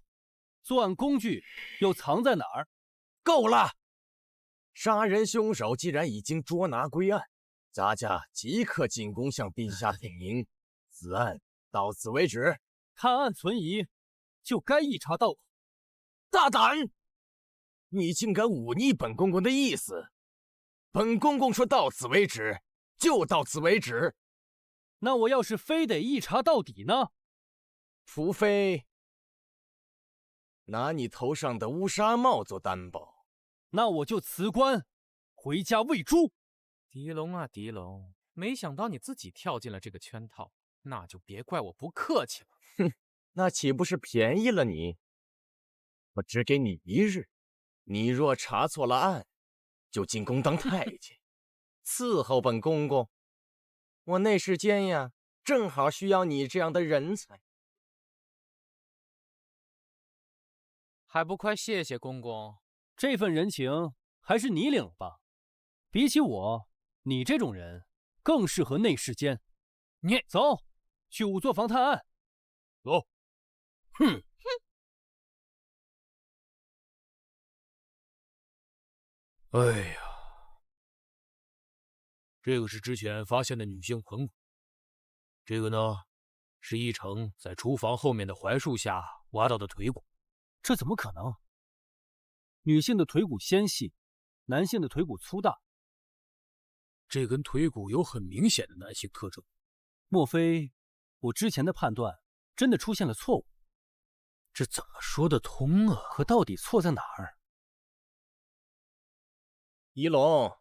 作案工具又藏在哪儿？够了！杀人凶手既然已经捉拿归案，家家即刻进宫向陛下禀明，此案到此为止。探案存疑，就该一查到底。大胆！你竟敢忤逆本公公的意思！本公公说到此为止，就到此为止。那我要是非得一查到底呢？除非拿你头上的乌纱帽做担保。那我就辞官，回家喂猪。狄龙啊，狄龙，没想到你自己跳进了这个圈套，那就别怪我不客气了。哼，那岂不是便宜了你？我只给你1日，你若查错了案，就进宫当太监，伺候本公公。我那时间呀，正好需要你这样的人才。还不快谢谢公公？这份人情还是你领了吧。比起我，你这种人更适合内侍监。你走，去仵作房探案。走。哼。哎呀，这个是之前发现的女性盆骨，这个呢，是一成在厨房后面的槐树下挖到的腿骨。这怎么可能？女性的腿骨纤细，男性的腿骨粗大。这根腿骨有很明显的男性特征。莫非我之前的判断真的出现了错误？这怎么说得通啊？可到底错在哪儿？狄龙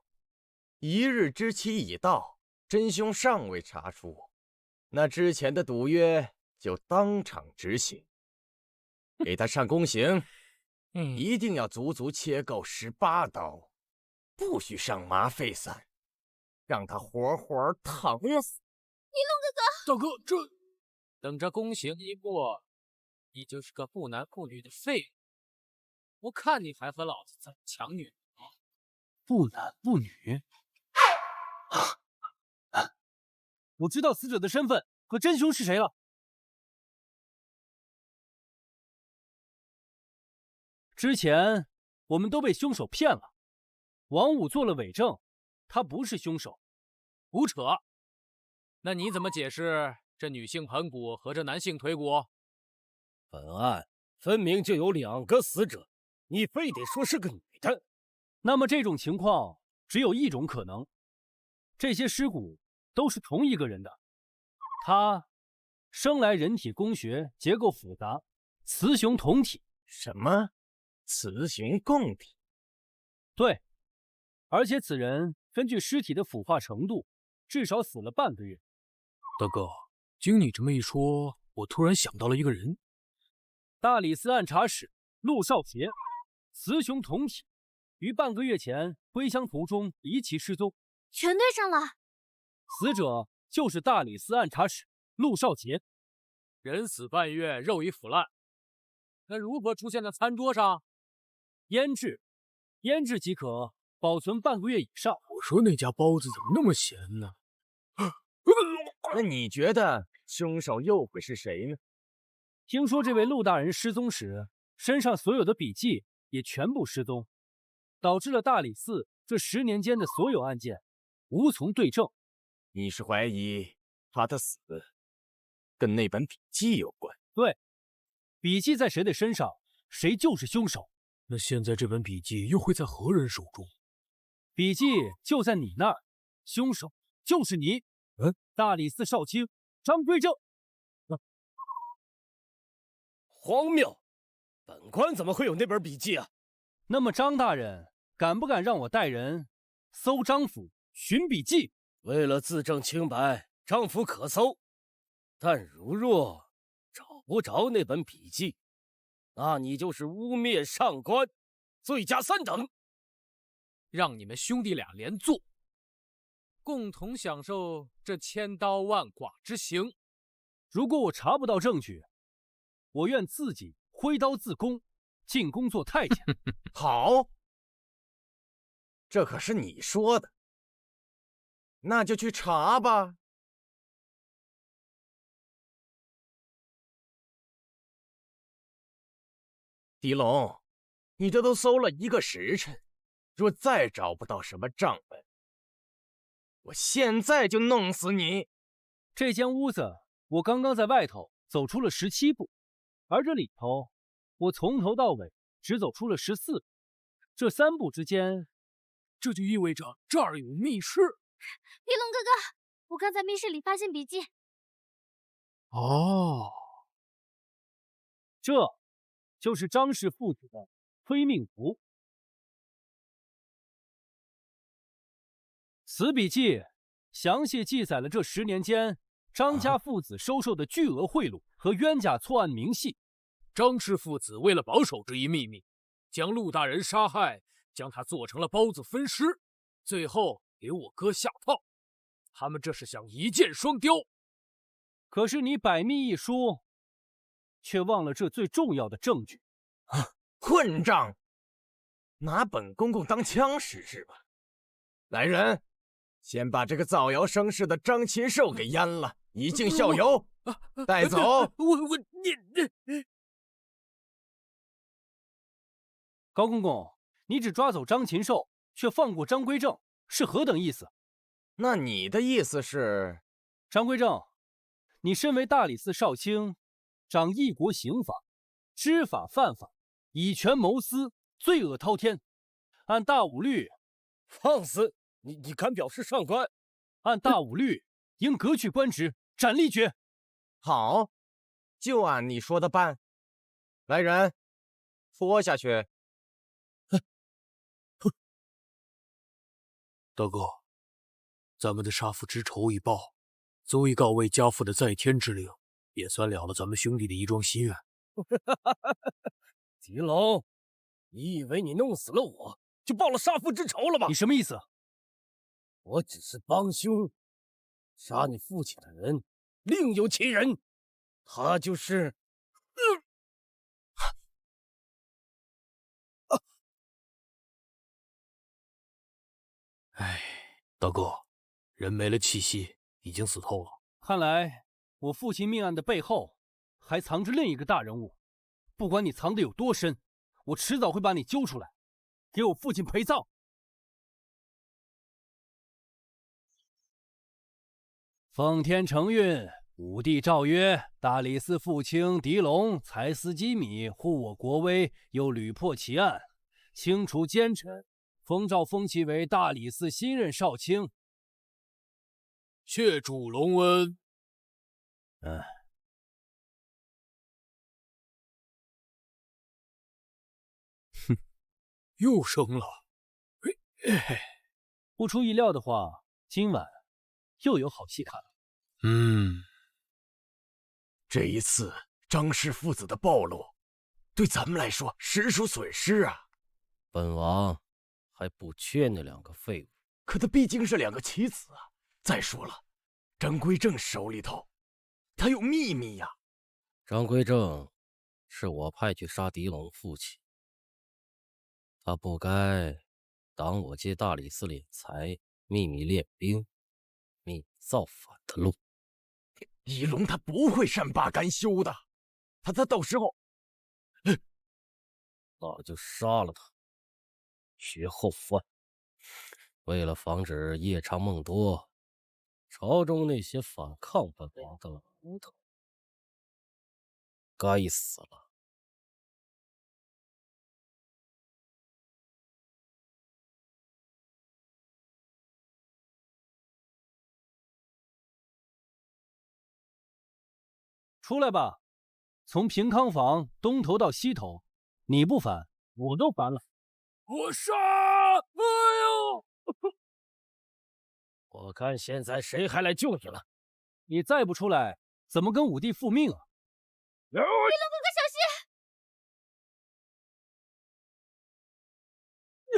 ，1日之期已到，真凶尚未查出，那之前的赌约就当场执行。给他上宫刑，一定要足足切够18刀，不许上麻沸散，让他活活疼死。狄龙哥哥，大哥，这等着宫刑一过，你就是个不男不女的废物。我看你还和老子怎么抢女人啊！不男不女。我知道死者的身份和真凶是谁了。之前我们都被凶手骗了，王五做了伪证，他不是凶手，胡扯。那你怎么解释这女性盆骨和这男性腿骨？本案分明就有2个死者，你非得说是个女的。那么这种情况只有一种可能，这些尸骨都是同一个人的。他生来人体工学结构复杂，雌雄同体。什么？雌雄共体？对，而且此人根据尸体的腐化程度，至少死了半个月。大哥，经你这么一说，我突然想到了一个人。大理寺按察使陆少杰，雌雄同体，于半个月前归乡途中离奇失踪。全对上了，死者就是大理寺按察使陆少杰。人死半月，肉已腐烂，那如何出现在餐桌上？腌制即可，保存半个月以上。我说那家包子怎么那么咸呢？那你觉得凶手又会是谁呢？听说这位陆大人失踪时，身上所有的笔记也全部失踪，导致了大理寺这10年间的所有案件无从对证。你是怀疑他的死跟那本笔记有关？对，笔记在谁的身上，谁就是凶手。那现在这本笔记又会在何人手中？笔记就在你那儿，凶手就是你。大理寺少卿张归正。荒谬！本官怎么会有那本笔记啊？那么张大人敢不敢让我带人搜张府寻笔记？为了自证清白，张府可搜，但如若找不着那本笔记，那你就是污蔑上官，罪加3等。让你们兄弟俩连坐，共同享受这千刀万剐之刑。如果我查不到证据，我愿自己挥刀自宫，进宫做太监。好，这可是你说的，那就去查吧。狄龙，你这都搜了1个时辰，若再找不到什么账本，我现在就弄死你！这间屋子，我刚刚在外头走出了17步，而这里头，我从头到尾只走出了14步。这3步之间，这就意味着这儿有密室。狄龙哥哥，我刚在密室里发现笔记。哦，这就是张氏父子的催命符。此笔记详细记载了这10年间张家父子收受的巨额贿赂和冤假错案明细。张氏父子为了保守这一秘密，将陆大人杀害，将他做成了包子分尸，最后给我哥下套。他们这是想一箭双雕。可是你百密一疏，却忘了这最重要的证据。混账！拿本公公当枪使是吧？来人，先把这个造谣生事的张禽兽给阉了，以儆效尤。带走。你。高公公，你只抓走张禽兽，却放过张归正，是何等意思？那你的意思是？张归正，你身为大理寺少卿，掌一国刑法，知法犯法，以权谋私，罪恶滔天。按大武律，放肆！你敢表示上官？按大武律，应革去官职，斩立决。好，就按你说的办。来人，拖下去。大哥，咱们的杀父之仇已报，足以告慰家父的在天之灵，也算了了咱们兄弟的一桩心愿。狄龙，你以为你弄死了我，就报了杀父之仇了吗？你什么意思？我只是帮凶，杀你父亲的人另有其人，他就是……哎，大哥，人没了气息，已经死透了。看来我父亲命案的背后还藏着另一个大人物。不管你藏得有多深，我迟早会把你揪出来，给我父亲陪葬。奉天承运，武帝诏曰：大理寺父卿狄龙才思机敏，护我国威，又屡破奇案，清除奸臣，封诏封其为大理寺新任少卿。谢主隆恩。哼，又生了。不出意料的话，今晚又有好戏看了。这一次张氏父子的暴露，对咱们来说实属损失啊。本王还不缺那2个废物，可他毕竟是2个棋子啊。再说了，张归正手里头，他有秘密呀。张归正是我派去杀狄龙父亲，他不该挡我借大理寺敛财、秘密练兵、秘密造反的路。狄龙他不会善罢甘休的，他到时候，那就杀了他，学后犯。为了防止夜长梦多，朝中那些反抗本王的老骨头该死了。出来吧，从平康坊东头到西头，你不烦，我都烦了。我杀！哎呦！我看现在谁还来救你了？你再不出来，怎么跟武帝复命啊？狄龙哥哥小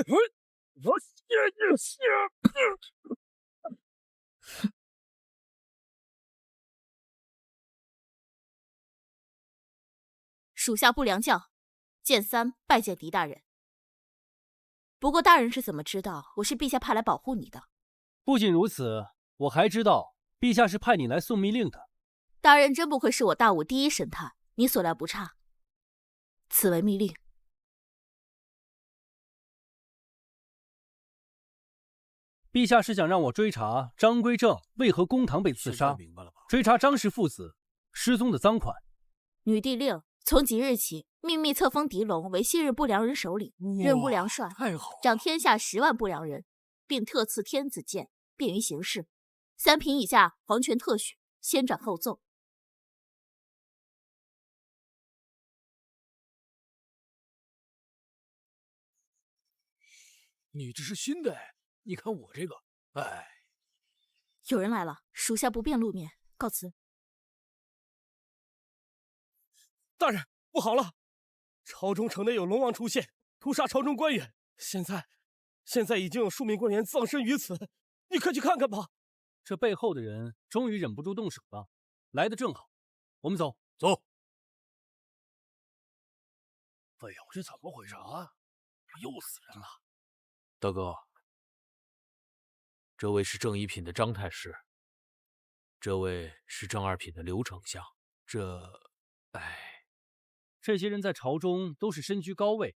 心！我谢你！属下不良将，剑三拜见狄大人。不过大人是怎么知道我是陛下派来保护你的？不仅如此，我还知道陛下是派你来送密令的。大人真不愧是我大武第一神探，你所料不差。此为密令。陛下是想让我追查张归正为何公堂被刺杀，追查张氏父子失踪的赃款。女帝令从即日起秘密册封狄龙为昔日不良人首领，任不良帅，太好了，掌天下10万不良人，并特赐天子剑，便于行事。3品以下，皇权特许，先斩后奏。你这是新的哎，你看我这个，哎，有人来了，属下不便露面，告辞。大人，不好了！朝中城内有龙王出现，屠杀朝中官员。现在已经有数名官员葬身于此，你快去看看吧。这背后的人终于忍不住动手了，来得正好，我们走。走。哎呦，这怎么回事啊？又死人了。大哥，这位是正一品的张太师，这位是正二品的刘丞相。这些人在朝中都是身居高位，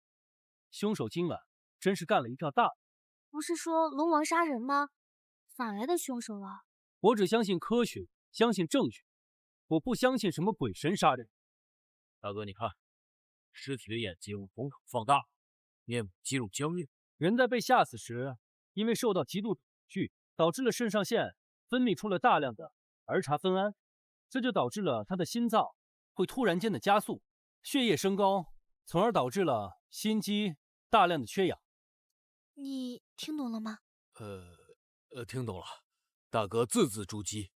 凶手今晚真是干了一票大的。不是说龙王杀人吗？哪来的凶手啊？我只相信科学，相信证据，我不相信什么鬼神杀人。大哥，你看，尸体的眼睛瞳孔放大，面部肌肉僵硬。人在被吓死时，因为受到极度恐惧，导致了肾上腺分泌出了大量的儿茶酚胺，这就导致了他的心脏会突然间的加速，血液升高，从而导致了心肌大量的缺氧。你听懂了吗？听懂了，大哥字字珠玑。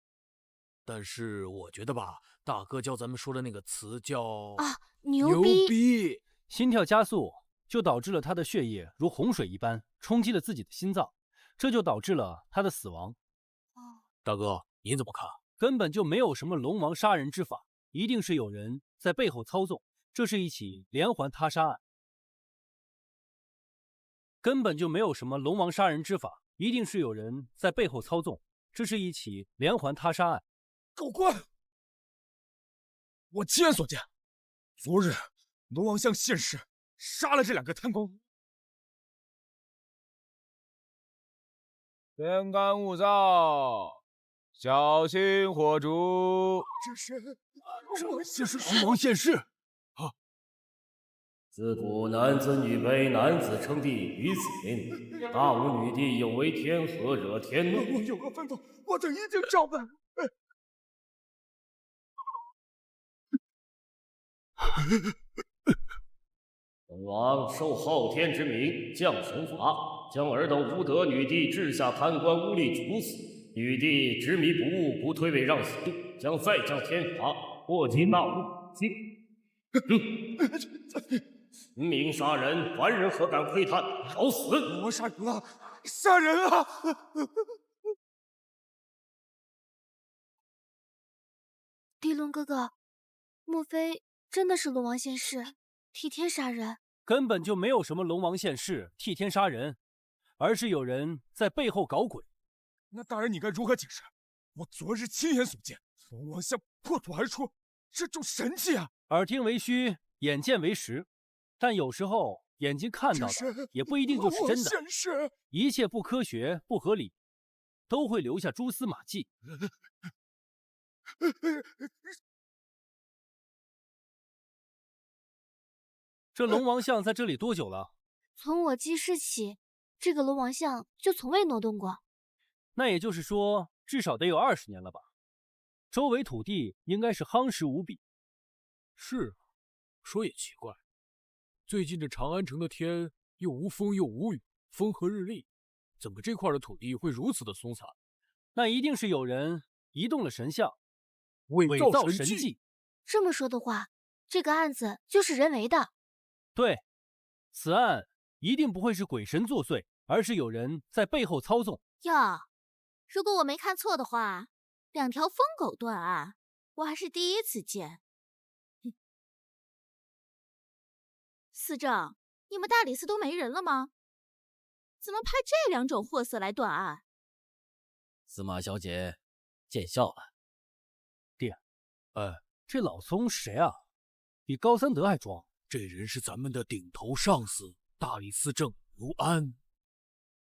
但是我觉得吧，大哥教咱们说的那个词叫牛逼！牛逼！心跳加速就导致了他的血液如洪水一般冲击了自己的心脏，这就导致了他的死亡。大哥，你怎么看？根本就没有什么龙王杀人之法，一定是有人在背后操纵，这是一起连环他杀案。根本就没有什么龙王杀人之法，一定是有人在背后操纵，这是一起连环他杀案。狗官，我亲眼所见，昨日龙王向现世杀了这2个贪官。天干物燥，小心火烛。这是龙王现世。自古男子女卑，男子称帝，女子为奴。大武女帝有违天和，惹天怒。我有何吩咐，我等一定照办。本王受后天之命，降神法，将尔等无德女帝治下贪官污吏处死。女帝执迷不悟，不退位让死，将再降天罚，祸及大武。明杀人，凡人何敢窥探？找死！我杀人了，杀人了！狄龙哥哥，莫非真的是龙王现世，替天杀人？根本就没有什么龙王现世，替天杀人，而是有人在背后搞鬼。那大人，你该如何解释？我昨日亲眼所见，龙王像破土而出，这种神迹啊！耳听为虚，眼见为实。但有时候眼睛看到的也不一定就是真的，一切不科学、不合理，都会留下蛛丝马迹。这龙王像在这里多久了？从我记事起，这个龙王像就从未挪动过。那也就是说，至少得有20年了吧？周围土地应该是夯实无比。是啊，说也奇怪。最近这长安城的天又无风又无雨，风和日丽，怎么这块的土地会如此的松散？那一定是有人移动了神像，伪造神迹。这么说的话，这个案子就是人为的。对，此案一定不会是鬼神作祟，而是有人在背后操纵。哟，如果我没看错的话，2条疯狗断案，我还是第一次见。司正，你们大理寺都没人了吗？怎么派这2种货色来断案？司马小姐，见笑了。爹，这老宗谁啊？比高三德还装。这人是咱们的顶头上司，大理寺正卢安。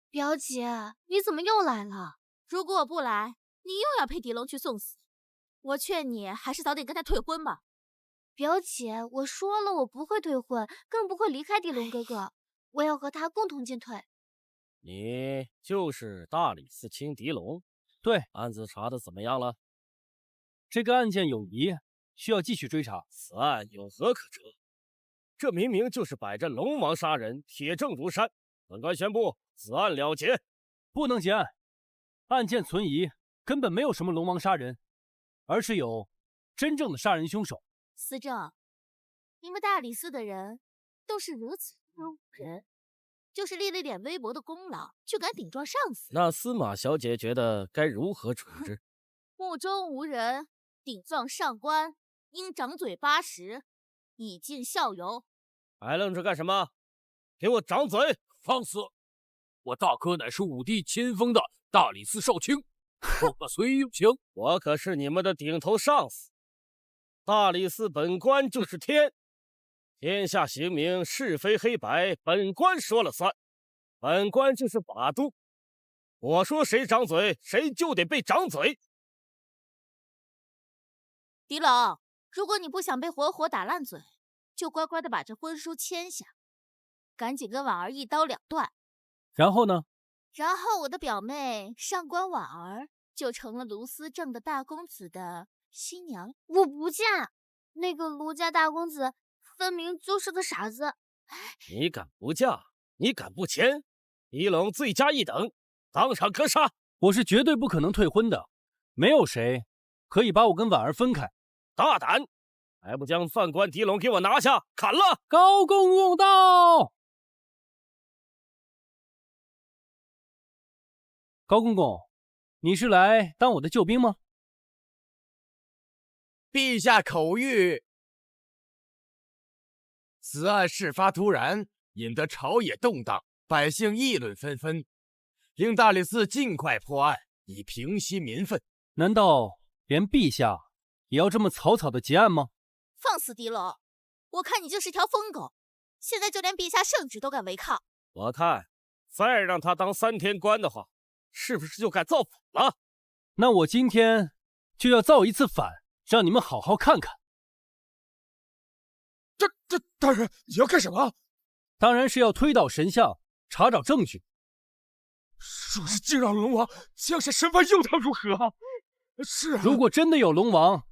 表姐，你怎么又来了？如果我不来，你又要陪狄龙去送死。我劝你还是早点跟他退婚吧。表姐，我说了，我不会退婚，更不会离开狄龙哥哥，我要和他共同进退。你就是大理寺卿狄龙，对，案子查的怎么样了？这个案件有疑，需要继续追查。此案有何可查？这明明就是摆着龙王杀人，铁证如山。本官宣布，此案了结。不能结案，案件存疑，根本没有什么龙王杀人，而是有真正的杀人凶手。司正，你们大理寺的人都是如此庸人，就是立了点微薄的功劳，就敢顶撞上司。那司马小姐觉得该如何处置？目中无人，顶撞上官，应掌嘴80，以儆效尤。还愣着干什么？给我掌嘴！放肆！我大哥乃是武帝亲封的大理寺少卿，我随意行。我可是你们的顶头上司，大理寺本官就是天，天下刑名是非黑白，本官说了算，本官就是法度，我说谁掌嘴，谁就得被掌嘴。狄龙，如果你不想被活活打烂嘴，就乖乖的把这婚书签下，赶紧跟婉儿一刀两断。然后呢？然后我的表妹上官婉儿就成了卢思正的大公子的新娘。我不嫁，那个卢家大公子分明就是个傻子。你敢不嫁？你敢不签？狄龙罪加一等，当场格杀！我是绝对不可能退婚的，没有谁可以把我跟婉儿分开。大胆！还不将犯官狄龙给我拿下，砍了！高公公到！高公公，你是来当我的救兵吗？陛下口谕。此案事发突然，引得朝野动荡，百姓议论纷纷，令大理寺尽快破案，以平息民愤。难道连陛下也要这么草草的结案吗？放肆狄龙！我看你就是条疯狗，现在就连陛下圣旨都敢违抗。我看再让他当3天官的话，是不是就敢造反了？那我今天就要造一次反，让你们好好看看。大人，你要干什么？当然是要推倒神像，查找证据。若是惊扰龙王，降下神罚又当如何？是啊，如果真的有龙王，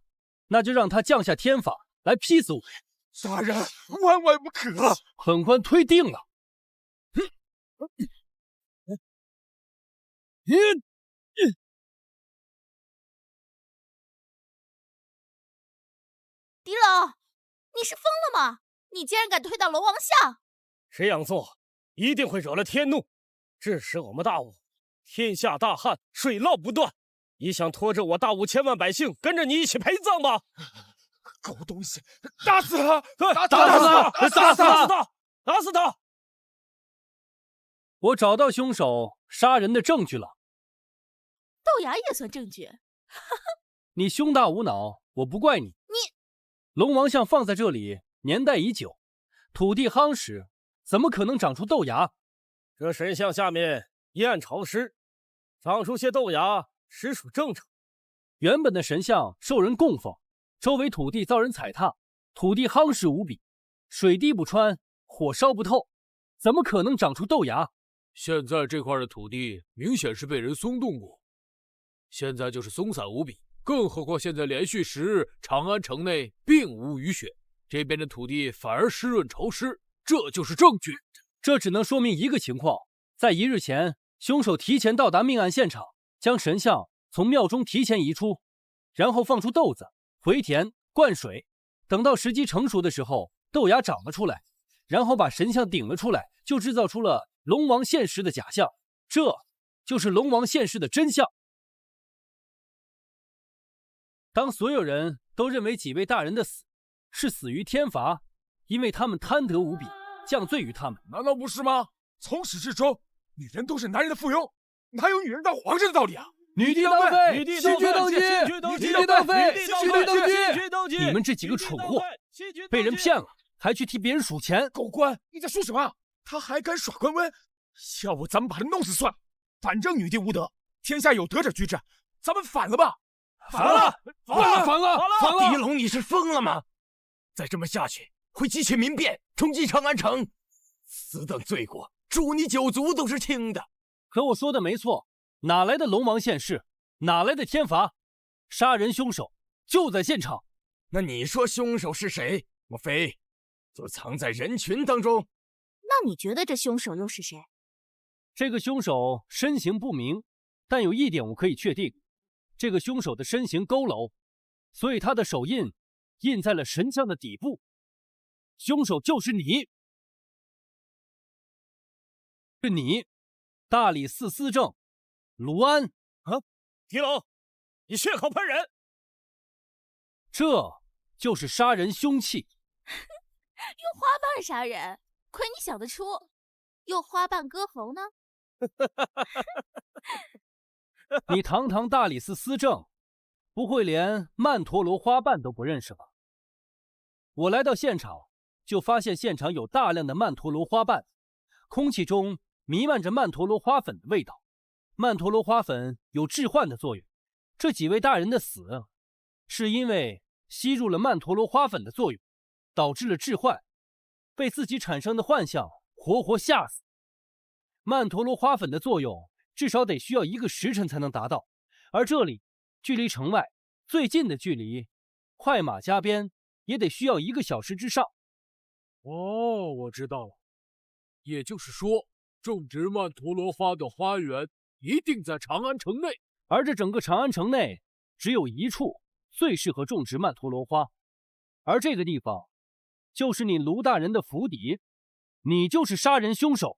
那就让他降下天法来劈死我。大人，万万不可！本官推定了。狄龙，你是疯了吗？你竟然敢推倒龙王像！这样做一定会惹了天怒，致使我们大武天下大旱，水涝不断。你想拖着我大武千万百姓跟着你一起陪葬吗？狗东西，打死他！打死他！打死他！打死他！我找到凶手杀人的证据了。豆芽也算证据。你胸大无脑，我不怪你。龙王像放在这里年代已久，土地夯实，怎么可能长出豆芽？这神像下面阴暗潮湿，长出些豆芽实属正常。原本的神像受人供奉，周围土地遭人踩踏，土地夯实无比，水滴不穿，火烧不透，怎么可能长出豆芽？现在这块的土地明显是被人松动过，现在就是松散无比。更何况现在连续10日，长安城内并无雨雪，这边的土地反而湿润潮湿，这就是证据。这只能说明一个情况：在1日前，凶手提前到达命案现场，将神像从庙中提前移出，然后放出豆子，回田灌水，等到时机成熟的时候，豆芽长了出来，然后把神像顶了出来，就制造出了龙王现世的假象，这就是龙王现世的真相。当所有人都认为几位大人的死是死于天罚，因为他们贪得无比，降罪于他们，难道不是吗？从始至终，女人都是男人的附庸，哪有女人当皇上的道理啊？女帝当妃，女帝新居登基，女帝当妃，新居登基。你们这几个蠢货，被人骗了，还去替别人数钱。狗官，你在说什么？他还敢耍官威？要不咱们把他弄死算了。反正女帝无德，天下有德者居之，咱们反了吧！反了！狄龙，你是疯了吗？再这么下去，会激起民变，冲击长安城。此等罪过，诛你9族都是轻的。可我说的没错，哪来的龙王现世？哪来的天罚？杀人凶手就在现场。那你说凶手是谁？莫非就藏在人群当中？那你觉得这凶手又是谁？这个凶手身形不明，但有一点我可以确定，这个凶手的身形佝偻，所以他的手印印在了神像的底部。凶手就是你，是你，大理寺司正卢安啊！狄龙，你血口喷人！这就是杀人凶器。用花瓣杀人，亏你想得出。用花瓣割喉呢？你堂堂大理寺司正，不会连曼陀罗花瓣都不认识吧？我来到现场，就发现现场有大量的曼陀罗花瓣，空气中弥漫着曼陀罗花粉的味道。曼陀罗花粉有致幻的作用，这几位大人的死，是因为吸入了曼陀罗花粉的作用，导致了致幻，被自己产生的幻象活活吓死。曼陀罗花粉的作用至少得需要1个时辰才能达到，而这里距离城外最近的距离，快马加鞭也得需要1个小时之上。哦，我知道了，也就是说，种植曼陀罗花的花园一定在长安城内，而这整个长安城内只有一处最适合种植曼陀罗花，而这个地方就是你卢大人的府邸，你就是杀人凶手。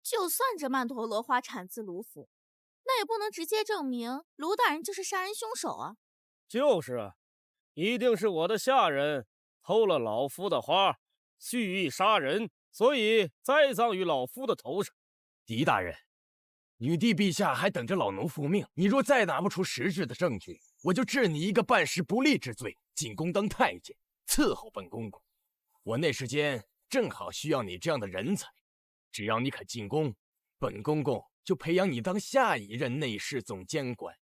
就算这曼陀罗花产自卢府，那也不能直接证明卢大人就是杀人凶手啊。就是啊，一定是我的下人偷了老夫的花，蓄意杀人，所以栽赃于老夫的头上。狄大人，女帝陛下还等着老奴复命，你若再拿不出实质的证据，我就治你一个办事不力之罪，进宫当太监，伺候本公公。我那时间正好需要你这样的人才，只要你肯进宫，本公公就培养你当下一任内侍总监官。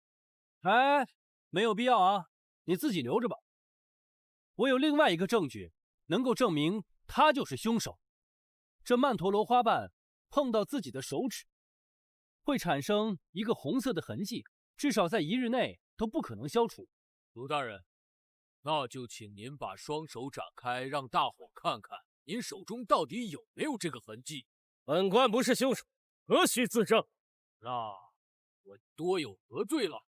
哎，没有必要啊，你自己留着吧。我有另外一个证据，能够证明他就是凶手。这曼陀罗花瓣碰到自己的手指，会产生一个红色的痕迹，至少在1日内都不可能消除。卢大人，那就请您把双手展开，让大伙看看您手中到底有没有这个痕迹。本官不是凶手，何须自证？那我多有得罪了。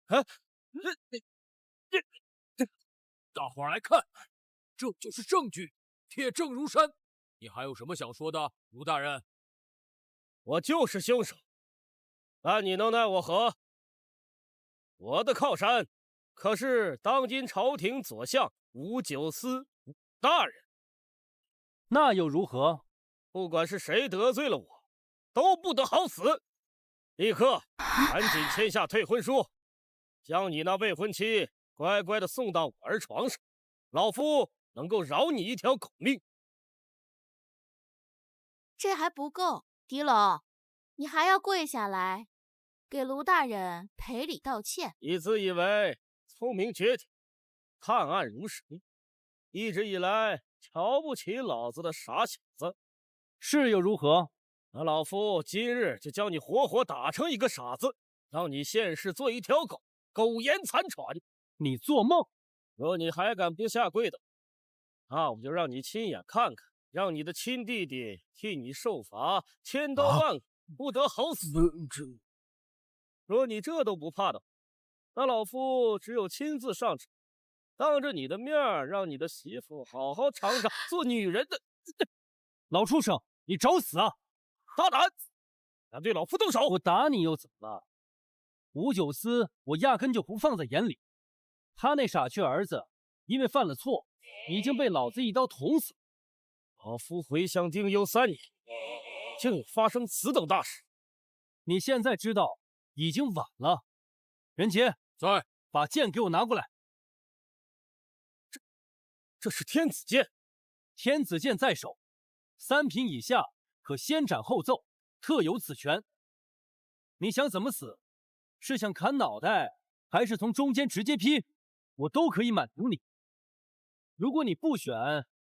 啊，大伙儿来看，这就是证据，铁证如山。你还有什么想说的，卢大人？我就是凶手，但你能奈我何？我的靠山可是当今朝廷左相吴九思吴大人。那又如何？不管是谁得罪了我，都不得好死！立刻赶紧签下退婚书，将你那未婚妻乖乖的送到我儿床上，老夫能够饶你一条狗命。这还不够，狄龙，你还要跪下来，给卢大人赔礼道歉。你自以为聪明绝顶，探案如神，一直以来瞧不起老子的傻小子。是又如何？那老夫今日就将你活活打成一个傻子，让你现世做一条狗，苟延残喘。你做梦！若你还敢不下跪的，那我就让你亲眼看看，让你的亲弟弟替你受罚，千刀万剐，不得好死。若你这都不怕的，那老夫只有亲自上场，当着你的面让你的媳妇好好尝尝做女人的。老畜生，你找死啊！大胆，敢对老夫动手！我打你又怎么了？吴九思，我压根就不放在眼里。他那傻缺儿子，因为犯了错，已经被老子一刀捅死。老夫回乡丁忧3年，竟有发生此等大事。你现在知道，已经晚了。任杰，在，把剑给我拿过来。这是天子剑，天子剑在手，3品以下可先斩后奏，特有此权。你想怎么死？是想砍脑袋，还是从中间直接劈？我都可以满足你。如果你不选，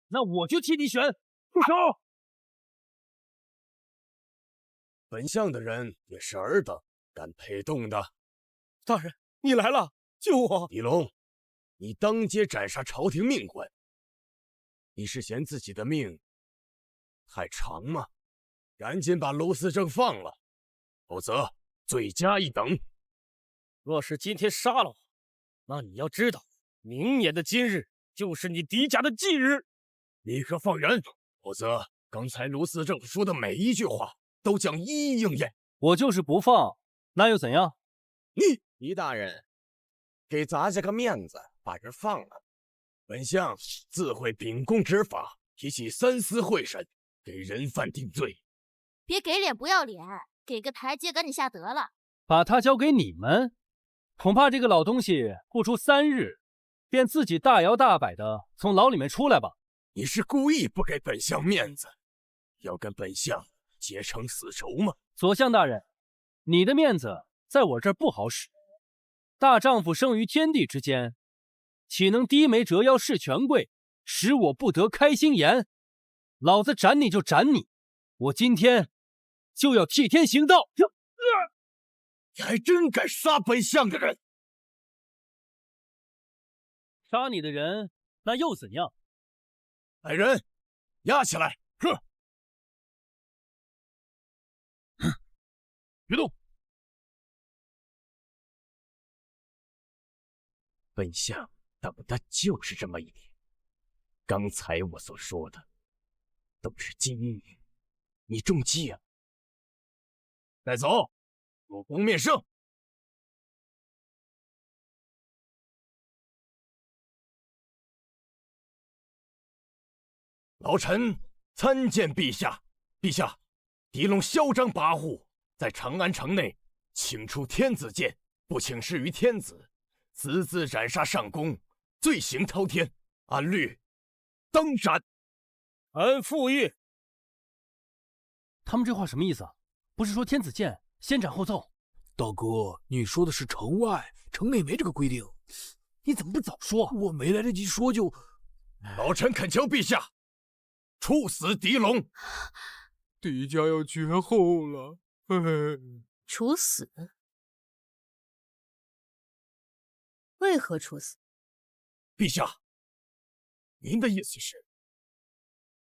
那我就替你选。住手！本相的人也是尔等敢配动的。大人，你来了，救我！狄龙，你当街斩杀朝廷命官，你是嫌自己的命太长吗？赶紧把卢思正放了，否则罪加一等。若是今天杀了我，那你要知道，明年的今日就是你狄家的忌日。立刻放人，否则刚才卢思正说的每一句话都将一一应验。我就是不放，那又怎样？狄大人，给咱家个面子，把人放了。本相自会秉公执法，提起三司会审，给人犯定罪。别给脸不要脸，给个台阶赶紧下得了。把他交给你们，恐怕这个老东西不出3日，便自己大摇大摆的从牢里面出来吧。你是故意不给本相面子，要跟本相结成死仇吗？左相大人，你的面子在我这儿不好使。大丈夫生于天地之间，岂能低眉折腰事权贵，使我不得开心颜？老子斩你就斩你，我今天就要替天行道！你还真敢杀本相的人！杀你的人，那又怎样？来人，押起来！别动！本相等的就是这么一天。刚才我所说的都是机遇，你中计啊！带走，入宫面圣。老臣参见陛下。陛下，狄龙嚣张跋扈，在长安城内请出天子剑，不请示于天子，私自斩杀上宫，罪行滔天，按律当斩。按复议。他们这话什么意思啊？不是说天子剑先斩后奏？大哥，你说的是城外，城内没这个规定。你怎么不早说？我没来得及说就……老臣恳求陛下处死狄龙。狄家要绝后了。处死？为何处死？陛下，您的意思是？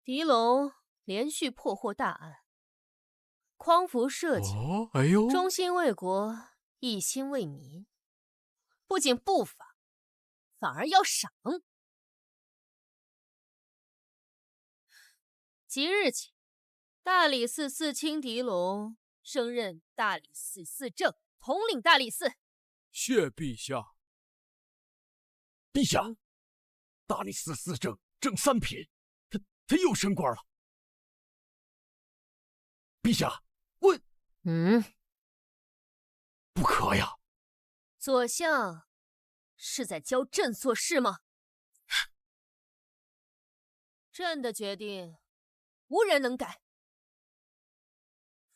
狄龙连续破获大案，匡扶社稷，忠心为国，一心为民，不仅不罚，反而要赏。即日起，大理寺寺卿狄龙升任大理寺寺正，统领大理寺。谢陛下。陛下，大理寺寺正正三品，他又升官了。陛下，我不可呀！左相是在教朕做事吗？朕的决定无人能改，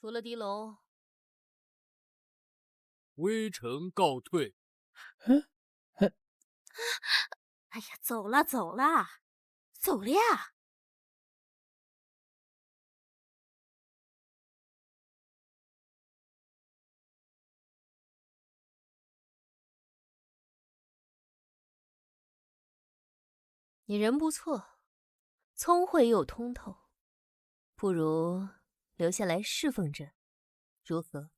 除了狄龙。微臣告退。哎呀，走了走了，走了呀！你人不错，聪慧又通透，不如留下来侍奉朕，如何？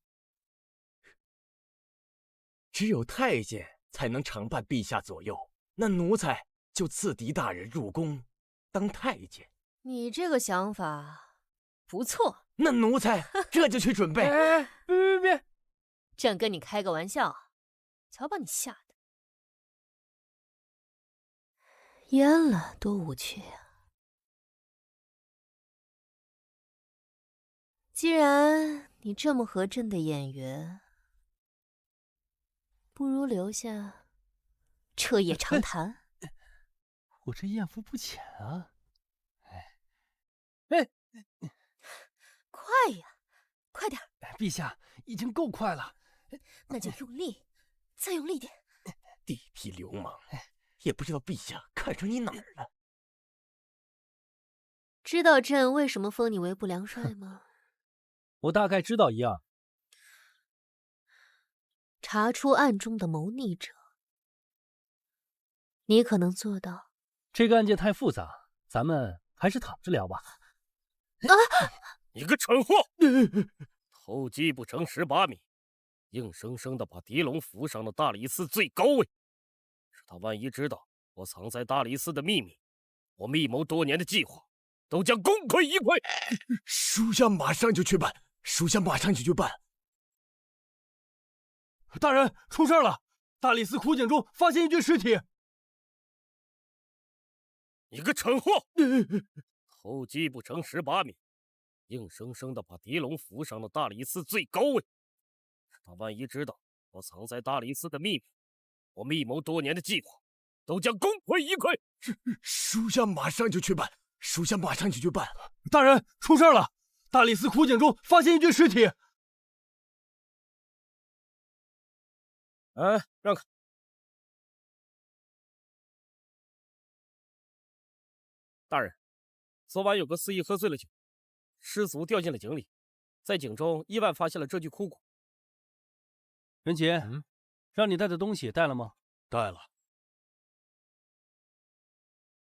只有太监才能常伴陛下左右，那奴才就赐狄大人入宫当太监。你这个想法不错。那奴才这就去准备。别！朕跟你开个玩笑，瞧把你吓的，淹了多无趣啊！既然你这么合朕的眼缘，不如留下彻夜长谈。我这艳福不浅啊！快呀，快点！陛下已经够快了，那就用力，再用力点。地痞流氓，也不知道陛下看上你哪儿了。知道朕为什么封你为不良帅吗？我大概知道一样。查出案中的谋逆者，你可能做到？这个案件太复杂，咱们还是躺着聊吧。你个蠢货！偷鸡不成蚀把米，硬生生的把狄龙扶上了大理寺最高位。是他万一知道我藏在大理寺的秘密，我密谋多年的计划都将功亏一篑。属下马上就去办，属下马上就去办。大人，出事了！大理寺枯井中发现一具尸体。你个蠢货！偷鸡不成蚀把米，硬生生的把狄龙扶上了大理寺最高位。他万一知道我藏在大理寺的秘密，我密谋多年的计划都将功亏一篑。属下马上就去办，属下马上就去办。大人，出事了！大理寺枯井中发现一具尸体。让开！大人，昨晚有个肆意喝醉了酒，失足掉进了井里，在井中意外发现了这具枯骨。任杰，让你带的东西带了吗？带了。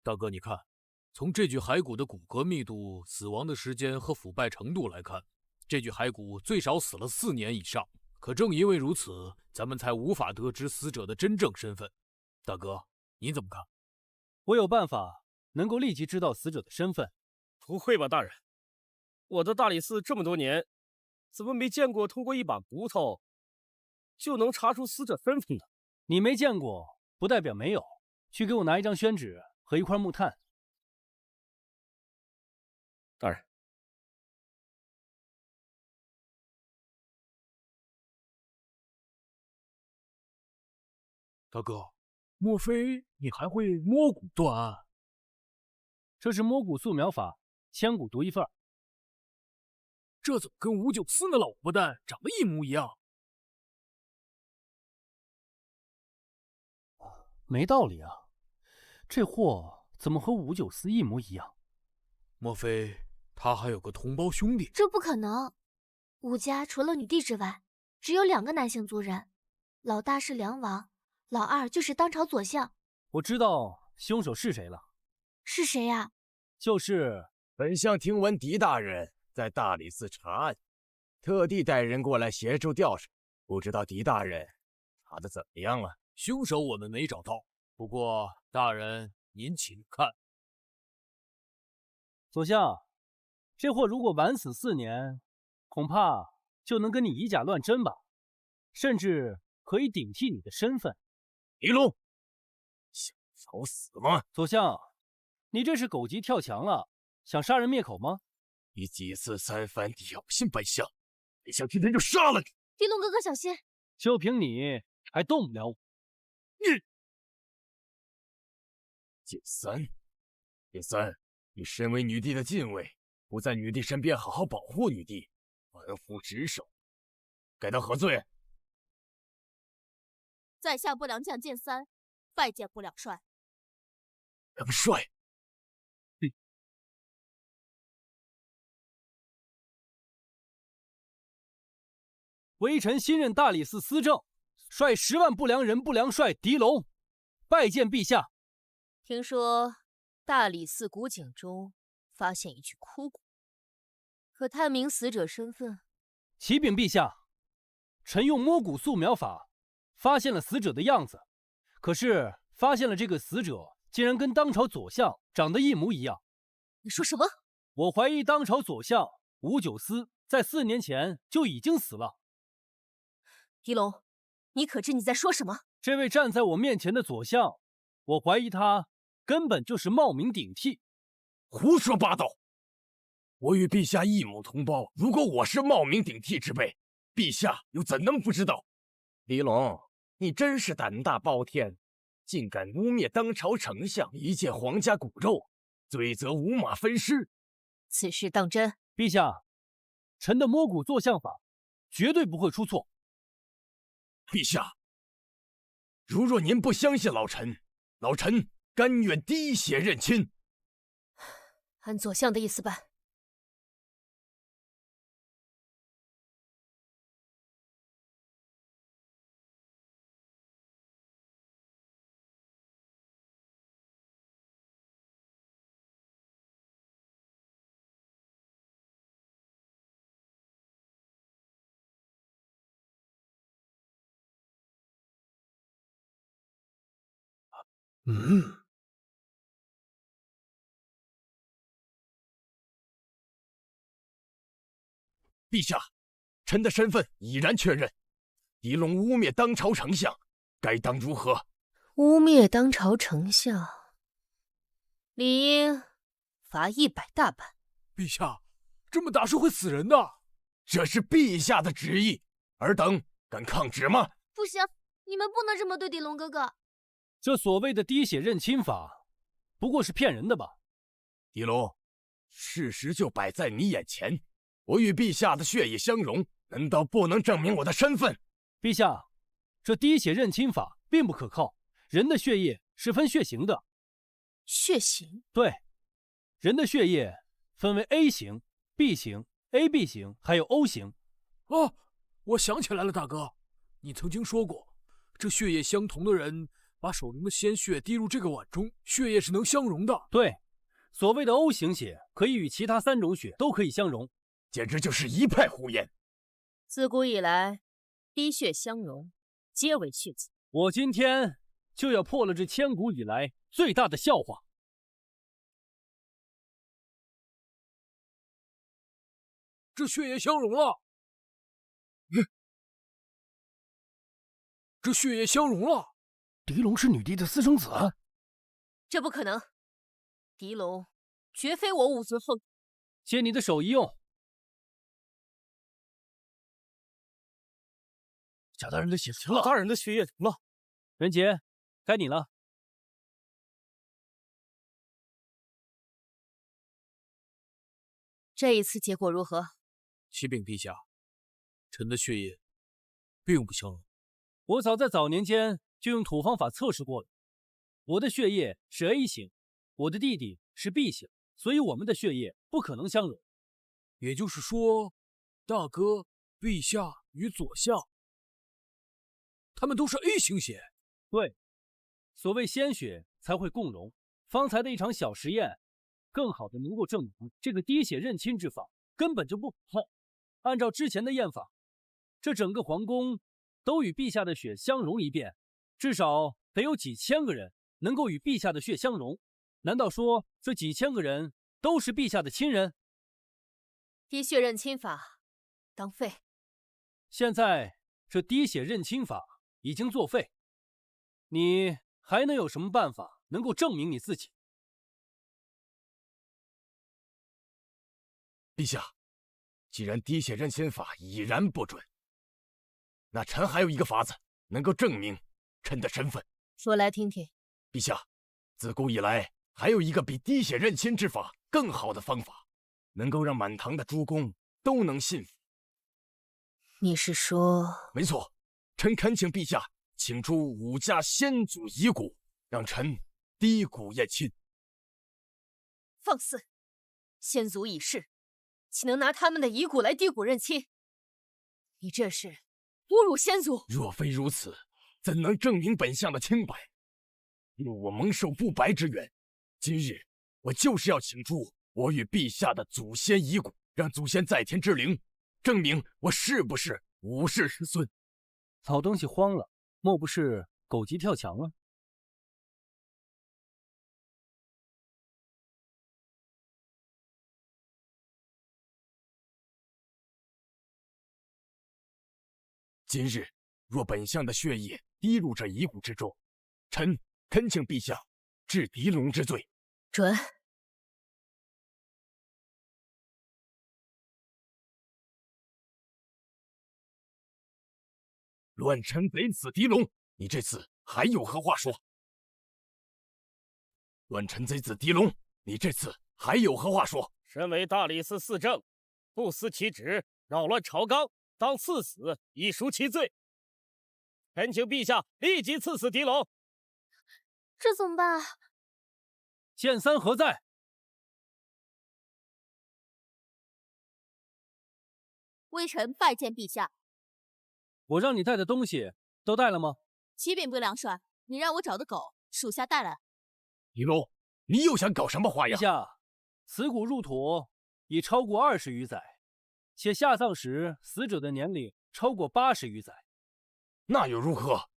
大哥，你看，从这具骸骨的骨骼密度、死亡的时间和腐败程度来看，这具骸骨最少死了4年以上。可正因为如此，咱们才无法得知死者的真正身份。大哥，你怎么看？我有办法能够立即知道死者的身份。不会吧，大人？我的大理寺这么多年，怎么没见过通过一把骨头就能查出死者身份的？你没见过，不代表没有。去给我拿一张宣纸和一块木炭。大人。大哥，莫非你还会摸骨断案？这是摸骨素描法，千骨独一份。这怎么跟594那老婆蛋长得一模一样？没道理啊，这货怎么和594一模一样？莫非他还有个同胞兄弟？这不可能，武家除了女帝之外，只有2个男性族人，老大是梁王，老二就是当朝左相。我知道凶手是谁了。是谁呀？就是本相听闻狄大人在大理寺查案，特地带人过来协助调查，不知道狄大人查的怎么样了？凶手我们没找到，不过大人您请看。左相，这货如果晚死4年，恐怕就能跟你以假乱真吧，甚至可以顶替你的身份。狄龙，想找死吗？左相，你这是狗急跳墙了，想杀人灭口吗？你几次3番挑衅本相，本相今天就杀了你！狄龙哥哥小心！就凭你还动不了我？剑三，你身为女帝的禁卫，不在女帝身边好好保护女帝，玩忽职守，该当何罪？在下不良将剑三，拜见不了帅。梁帅，微臣新任大理寺司政，率10万不良人不良帅狄龙，拜见陛下。听说大理寺古井中发现一具枯骨，可探明死者身份？启禀陛下，臣用摸骨素描法发现了死者的样子，可是发现了这个死者竟然跟当朝左相长得一模一样。你说什么？我怀疑当朝左相594在4年前就已经死了。狄龙，你可知你在说什么？这位站在我面前的左相，我怀疑他根本就是冒名顶替。胡说八道！我与陛下一母同胞，如果我是冒名顶替之辈，陛下又怎能不知道？狄龙，你真是胆大包天，竟敢污蔑当朝丞相，一介皇家骨肉，罪责五马分尸。此事当真？陛下，臣的摸骨做相法绝对不会出错。陛下，如若您不相信老臣，老臣甘愿滴血认亲。按左相的意思办。陛下，臣的身份已然确认。狄龙污蔑当朝丞相，该当如何？污蔑当朝丞相，理应罚100大板。陛下，这么打是会死人的。这是陛下的旨意，尔等敢抗旨吗？不行，你们不能这么对狄龙哥哥。这所谓的滴血认亲法，不过是骗人的吧？狄龙，事实就摆在你眼前，我与陛下的血液相融，难道不能证明我的身份？陛下，这滴血认亲法并不可靠，人的血液是分血型的。血型？对，人的血液分为 A 型、B 型、AB 型，还有 O 型。哦，我想起来了，大哥，你曾经说过，这血液相同的人把手中的鲜血滴入这个碗中，血液是能相融的。对，所谓的 O 型血可以与其他3种血都可以相融，简直就是一派胡言。自古以来，滴血相融，皆为血字。我今天就要破了这千古以来最大的笑话。这血液相融了，这血液相融了。狄龙是女帝的私生子？这不可能，狄龙绝非我武尊后。借你的手一用。贾大人的血成了，大人的血液成了。任杰，该你了。这一次结果如何？启禀陛下，臣的血液并不相容。我早在早年间就用土方法测试过了。我的血液是 A 型，我的弟弟是 B 型，所以我们的血液不可能相容。也就是说，大哥、陛下与左相，他们都是 A 型血。对，所谓鲜血才会共融。方才的一场小实验，更好的能够证明这个滴血认亲之法根本就不可靠。按照之前的验法，这整个皇宫都与陛下的血相融一遍，至少得有几千个人能够与陛下的血相融。难道说这几千个人都是陛下的亲人？滴血认亲法当废。现在这滴血认亲法已经作废，你还能有什么办法能够证明你自己？陛下，既然滴血认亲法已然不准，那臣还有一个法子能够证明臣的身份。说来听听。陛下，自古以来还有一个比滴血认亲之法更好的方法，能够让满堂的诸公都能信服。你是说？没错，臣恳请陛下请出5家先祖遗骨，让臣滴骨验亲。放肆！先祖已逝，岂能拿他们的遗骨来滴骨认亲？你这是侮辱先祖！若非如此，怎能证明本相的清白？若我蒙受不白之冤，今日我就是要请出我与陛下的祖先遗骨，让祖先在天之灵证明我是不是武氏师孙。老东西慌了，莫不是狗急跳墙了？今日若本相的血液滴入这遗骨之中，臣恳请陛下治狄龙之罪。准。乱臣贼子狄龙，你这次还有何话说？乱臣贼子狄龙，你这次还有何话说？身为大理寺寺正，不思其职，扰乱朝纲，当赐死以赎其罪。恳请陛下立即赐死狄龙。这怎么办啊？剑三何在？微臣拜见陛下。我让你带的东西都带了吗？启禀不良帅，你让我找的狗，属下带来。狄龙，你又想搞什么花样？陛下，此骨入土已超过20余载，且下葬时死者的年龄超过80余载。那又如何？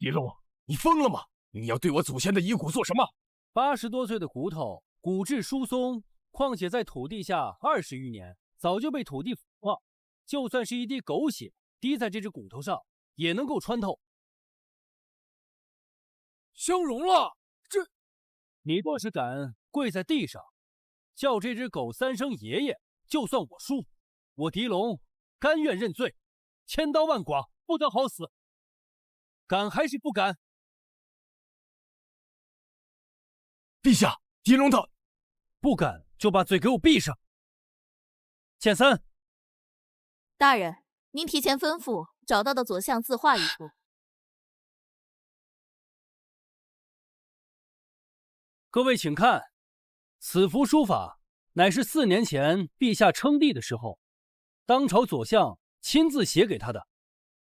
狄龙，你疯了吗？你要对我祖先的遗骨做什么？80多岁的骨头，骨质疏松，况且在土地下20余年，早就被土地腐化，就算是一滴狗血滴在这只骨头上，也能够穿透。相容了，这……你若是敢跪在地上，叫这只狗3声爷爷，就算我输，我狄龙甘愿认罪，千刀万剐，不得好死。敢还是不敢？陛下，狄龙他不敢就把嘴给我闭上。剑三，大人，您提前吩咐找到的左相自画一幅。各位请看，此幅书法乃是4年前陛下称帝的时候，当朝左相亲自写给他的。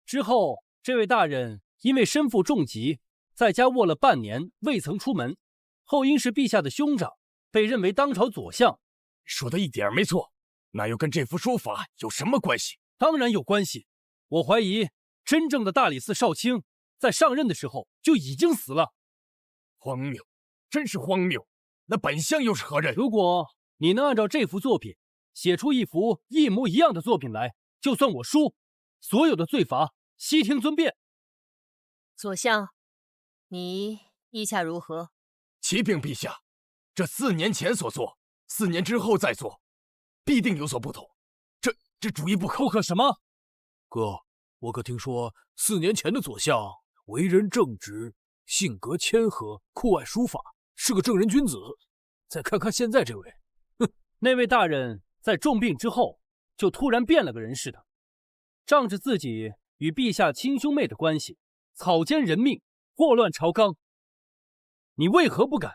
之后，这位大人因为身负重疾，在家卧了半年，未曾出门。后因是陛下的兄长，被认为当朝左相。说的一点没错，那又跟这幅书法有什么关系？当然有关系。我怀疑真正的大理寺少卿在上任的时候就已经死了。荒谬，真是荒谬！那本相又是何人？如果你能按照这幅作品写出一幅一模一样的作品来，就算我输，所有的罪罚悉听尊便。左相，你意下如何？启禀陛下，这4年前所做，4年之后再做，必定有所不同。这主意不可。不可什么？哥，我可听说4年前的左相为人正直，性格谦和，酷爱书法，是个正人君子。再看看现在这位，哼，那位大人在重病之后就突然变了个人似的，仗着自己与陛下亲兄妹的关系，草菅人命，祸乱朝纲。你为何不敢？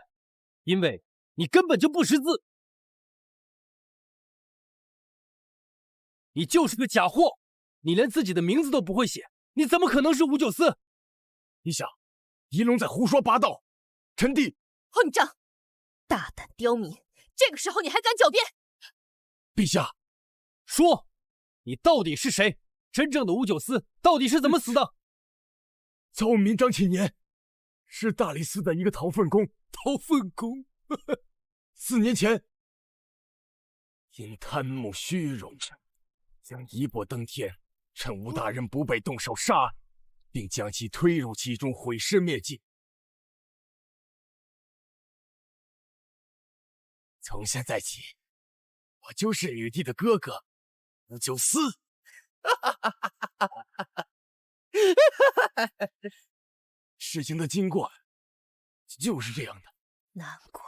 因为你根本就不识字，你就是个假货，你连自己的名字都不会写，你怎么可能是武九思？陛下，狄龙在胡说八道，臣弟……混账！大胆刁民，这个时候你还敢狡辩？陛下，说，你到底是谁？真正的武九思到底是怎么死的？曹民张启年。是大理寺的一个讨粪工。讨粪工4年前，因贪慕虚荣，将一步登天，趁吴大人不备动手杀，并将其推入其中，毁尸灭迹。从现在起，我就是禹帝的哥哥武九思。事情的经过就是这样的。难怪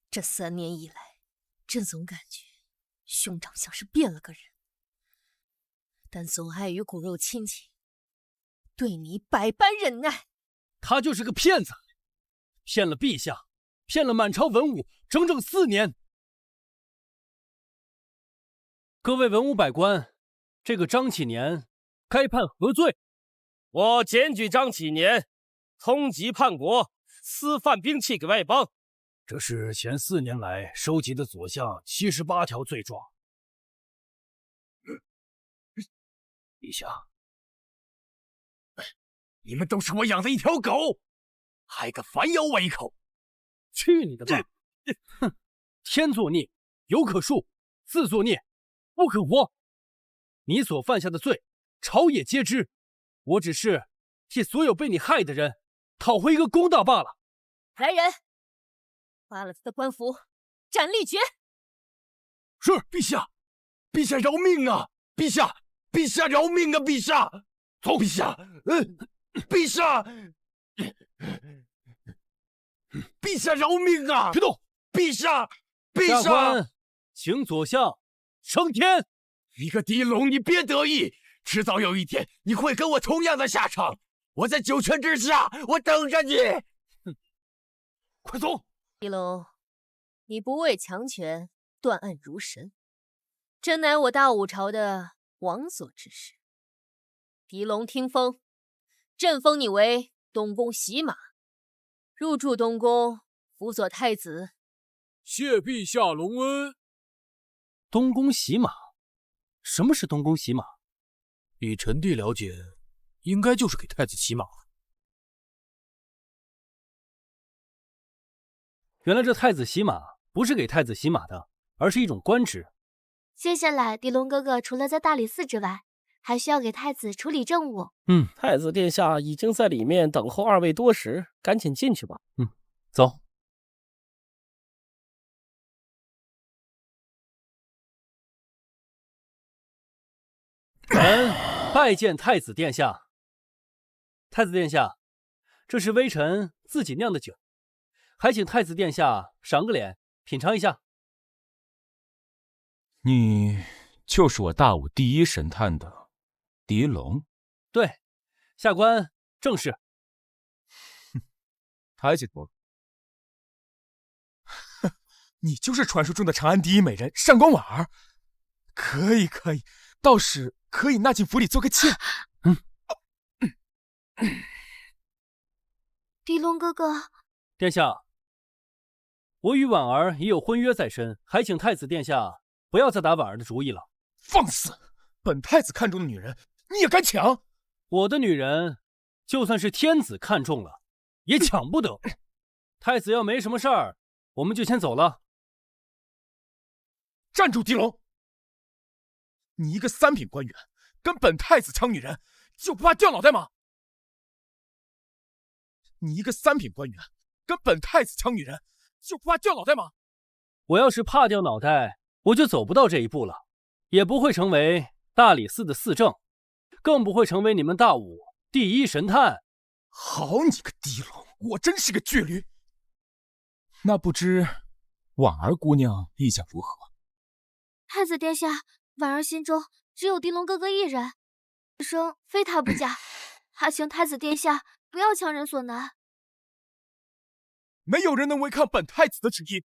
这3年以来，朕总感觉兄长像是变了个人，但总碍于骨肉亲情，对你百般忍耐。他就是个骗子，骗了陛下，骗了满朝文武整整4年。各位文武百官，这个张启年该判何罪？我检举张启年通缉叛国，私贩兵器给外邦。这是前4年来收集的左相78条罪状。陛下，你们都是我养的一条狗，还敢反咬我一口？去你的吧！哼，天作孽，犹可恕；自作孽，不可活。你所犯下的罪，朝野皆知。我只是替所有被你害的人讨回一个公道罢了。来人，扒了他的官服，斩立决。是，陛下，陛下饶命啊！陛下，陛下饶命啊！陛下，走，陛下，陛下，陛下饶命啊！别动！陛下，陛下下，官请左相升天。你个狄龙，你别得意，迟早有一天你会跟我同样的下场。我在九泉之下，我等着你。快走！狄龙，你不畏强权，断案如神，真乃我大武朝的王所之事。狄龙听封，朕封你为东宫喜马，入住东宫，辅佐太子。谢陛下隆恩。东宫喜马？什么是东宫喜马？以臣弟了解，应该就是给太子骑马。原来这太子洗马不是给太子洗马的，而是一种官职。接下来，狄龙哥哥除了在大理寺之外，还需要给太子处理政务。太子殿下已经在里面等候二位多时，赶紧进去吧。走。臣拜见太子殿下。太子殿下，这是微臣自己酿的酒，还请太子殿下赏个脸，品尝一下。你就是我大武第一神探的狄龙？对，下官正是。抬起头。你就是传说中的长安第一美人上官婉儿？可以，倒是可以纳进府里做个妾。狄龙哥哥，殿下，我与婉儿已有婚约在身，还请太子殿下不要再打婉儿的主意了。放肆！本太子看中的女人，你也敢抢？我的女人，就算是天子看中了，也抢不得。太子要没什么事儿，我们就先走了。站住，狄龙！你一个三品官员，跟本太子抢女人，就不怕掉脑袋吗？你一个三品官员，跟本太子抢女人，就不怕掉脑袋吗？我要是怕掉脑袋，我就走不到这一步了，也不会成为大理寺的寺正，更不会成为你们大武第一神探。好你个狄龙，我真是个倔驴。那不知婉儿姑娘意下如何？太子殿下，婉儿心中只有狄龙哥哥一人，此生非他不嫁，还请太子殿下不要强人所难。没有人能违抗本太子的旨意。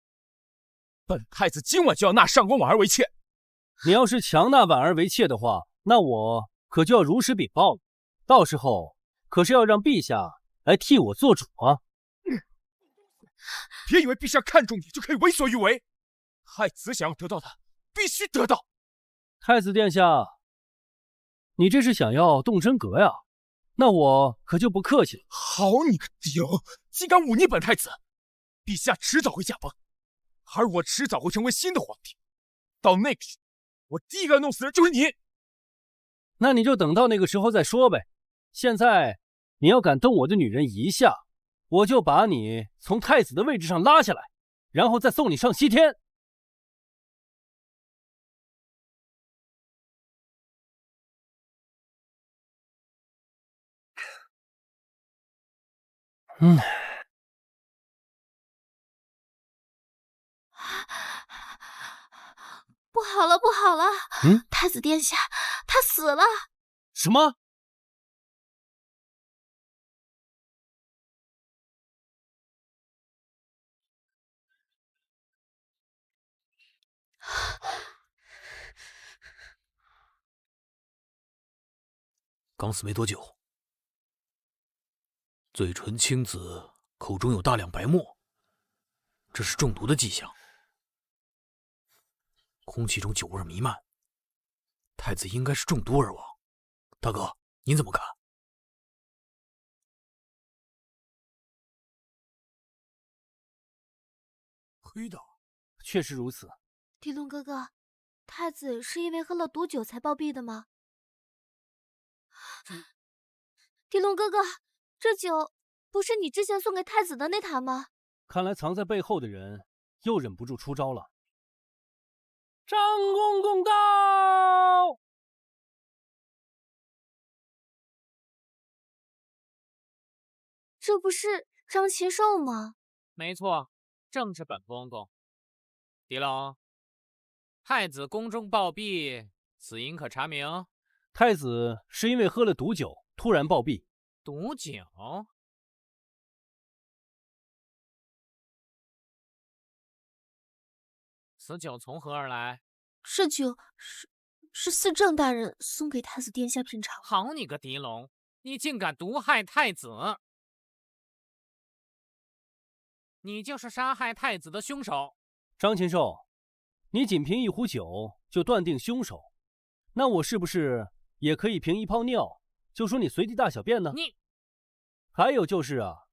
本太子今晚就要纳上官婉儿为妾。你要是强纳婉儿为妾的话，那我可就要如实禀报了。到时候可是要让陛下来替我做主啊！别以为陛下看中你就可以为所欲为。太子想要得到的，必须得到。太子殿下，你这是想要动真格呀？那我可就不客气了。好你个狄龙，竟敢忤逆本太子！陛下迟早会驾崩，而我迟早会成为新的皇帝。到那个时候，我第一个弄死人就是你。那你就等到那个时候再说呗。现在你要敢动我的女人一下，我就把你从太子的位置上拉下来，然后再送你上西天。不好了，不好了！太子殿下，他死了！什么？刚死没多久，嘴唇青紫，口中有大量白沫，这是中毒的迹象。空气中酒味弥漫，太子应该是中毒而亡。大哥，您怎么看？黑的，确实如此。狄龙哥哥，太子是因为喝了毒酒才暴毙的吗？狄龙哥哥，这酒不是你之前送给太子的那坛吗？看来藏在背后的人又忍不住出招了。张公公到！这不是张禽兽吗？没错，正是本公公。狄龙，太子宫中暴毙，死因可查明？太子是因为喝了毒酒突然暴毙。毒酒？此酒从何而来？这酒是四正大人送给太子殿下品尝。好你个狄龙，你竟敢毒害太子！你就是杀害太子的凶手。张禽兽，你仅凭一壶酒就断定凶手，那我是不是也可以凭一泡尿就说你随地大小便呢？你，还有就是啊，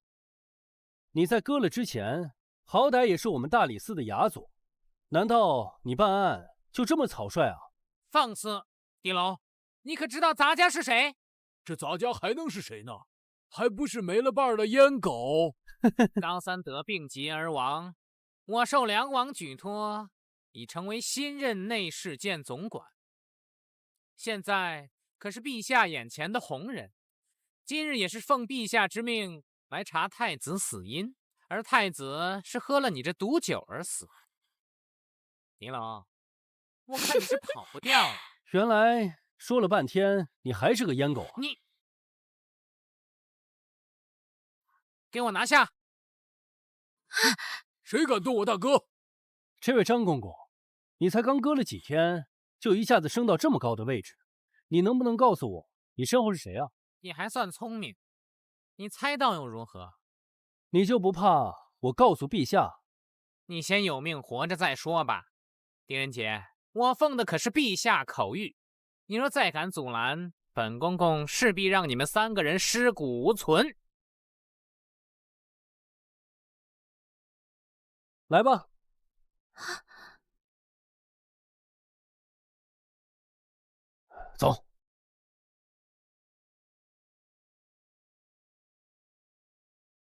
你在割了之前好歹也是我们大理寺的牙祖，难道你办案就这么草率啊？放肆！狄龙，你可知道咱家是谁？这咱家还能是谁呢？还不是没了伴的阉狗。高三德病疾而亡，我受梁王举托，已成为新任内侍监总管。现在可是陛下眼前的红人，今日也是奉陛下之命来查太子死因，而太子是喝了你这毒酒而死。狄龙，我看你是跑不掉了。原来说了半天，你还是个阉狗啊！你给我拿下！谁敢动我大哥？这位张公公，你才刚搁了几天，就一下子升到这么高的位置，你能不能告诉我，你身后是谁啊？你还算聪明，你猜到又如何？你就不怕我告诉陛下？你先有命活着再说吧。狄仁杰，我奉的可是陛下口谕，你若再敢阻拦，本公公势必让你们3个人尸骨无存。来吧。走。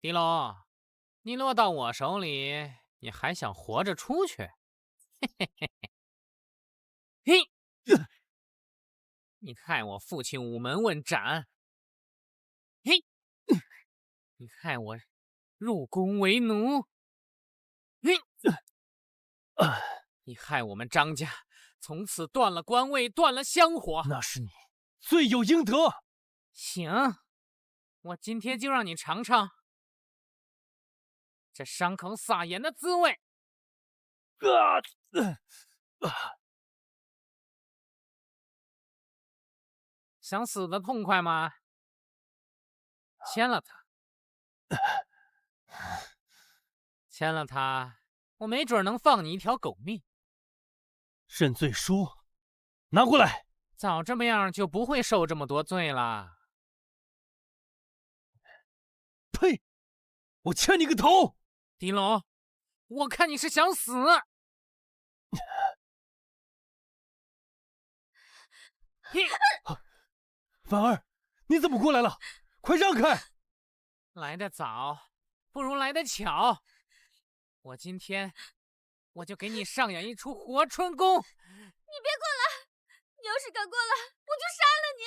狄龙，你落到我手里，你还想活着出去？嘿嘿嘿嘿，嘿！你害我父亲午门问斩，嘿！你害我入宫为奴，嘿！你害我们张家从此断了官位，断了香火。那是你罪有应得。行，我今天就让你尝尝这伤口撒盐的滋味。想死的痛快吗？签了他，签了他，我没准能放你一条狗命。认罪书，拿过来。早这么样就不会受这么多罪了。呸！我欠你个头！狄龙，我看你是想死。婉儿，你怎么过来了？快让开！来得早，不如来得巧。我今天就给你上演一出活春宫。你别过来！你要是敢过来，我就杀了你！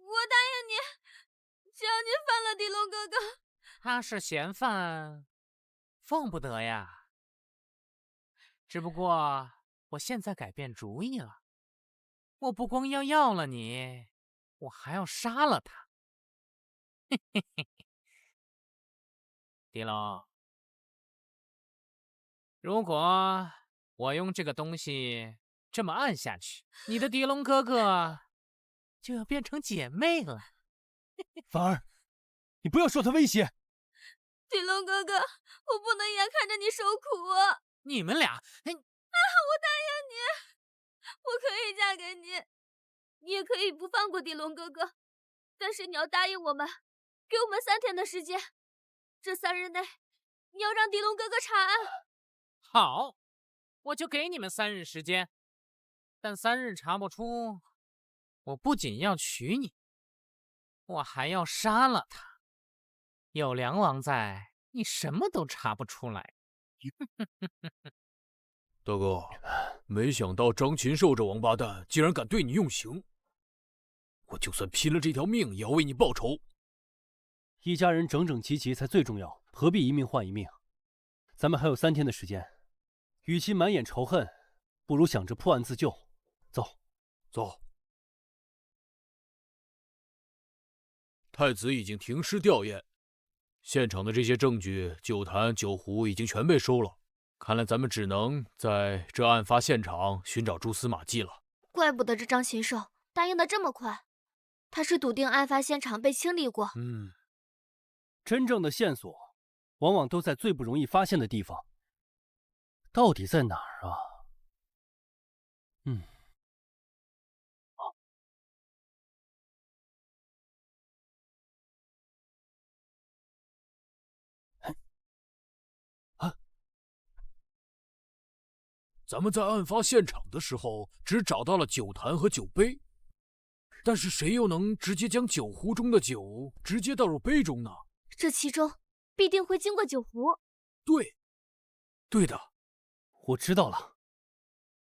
我答应你，只要你放了狄龙哥哥。他是嫌犯，放不得呀。只不过我现在改变主意了，我不光要了你，我还要杀了他。嘿嘿嘿，狄龙，如果我用这个东西这么按下去，你的狄龙哥哥就要变成姐妹了。婉儿，你不要受他威胁。狄龙哥哥，我不能眼看着你受苦啊！你们俩，我答应你，我可以嫁给你，你也可以不放过狄龙哥哥，但是你要答应我们，给我们3天的时间，这3日内，你要让狄龙哥哥查案。好，我就给你们3日时间，但3日查不出，我不仅要娶你，我还要杀了他。有梁王在，你什么都查不出来。大哥，没想到张禽兽这王八蛋竟然敢对你用刑，我就算拼了这条命也要为你报仇。一家人整整齐齐才最重要，何必一命换一命？咱们还有3天的时间，与其满眼仇恨，不如想着破案自救。走，走。太子已经停尸吊唁，现场的这些证据、酒坛、酒壶已经全被收了。看来咱们只能在这案发现场寻找蛛丝马迹了。怪不得这张禽兽答应的这么快，他是笃定案发现场被清理过。真正的线索往往都在最不容易发现的地方，到底在哪儿啊？咱们在案发现场的时候只找到了酒坛和酒杯，但是谁又能直接将酒壶中的酒直接倒入杯中呢？这其中必定会经过酒壶。对的，我知道了。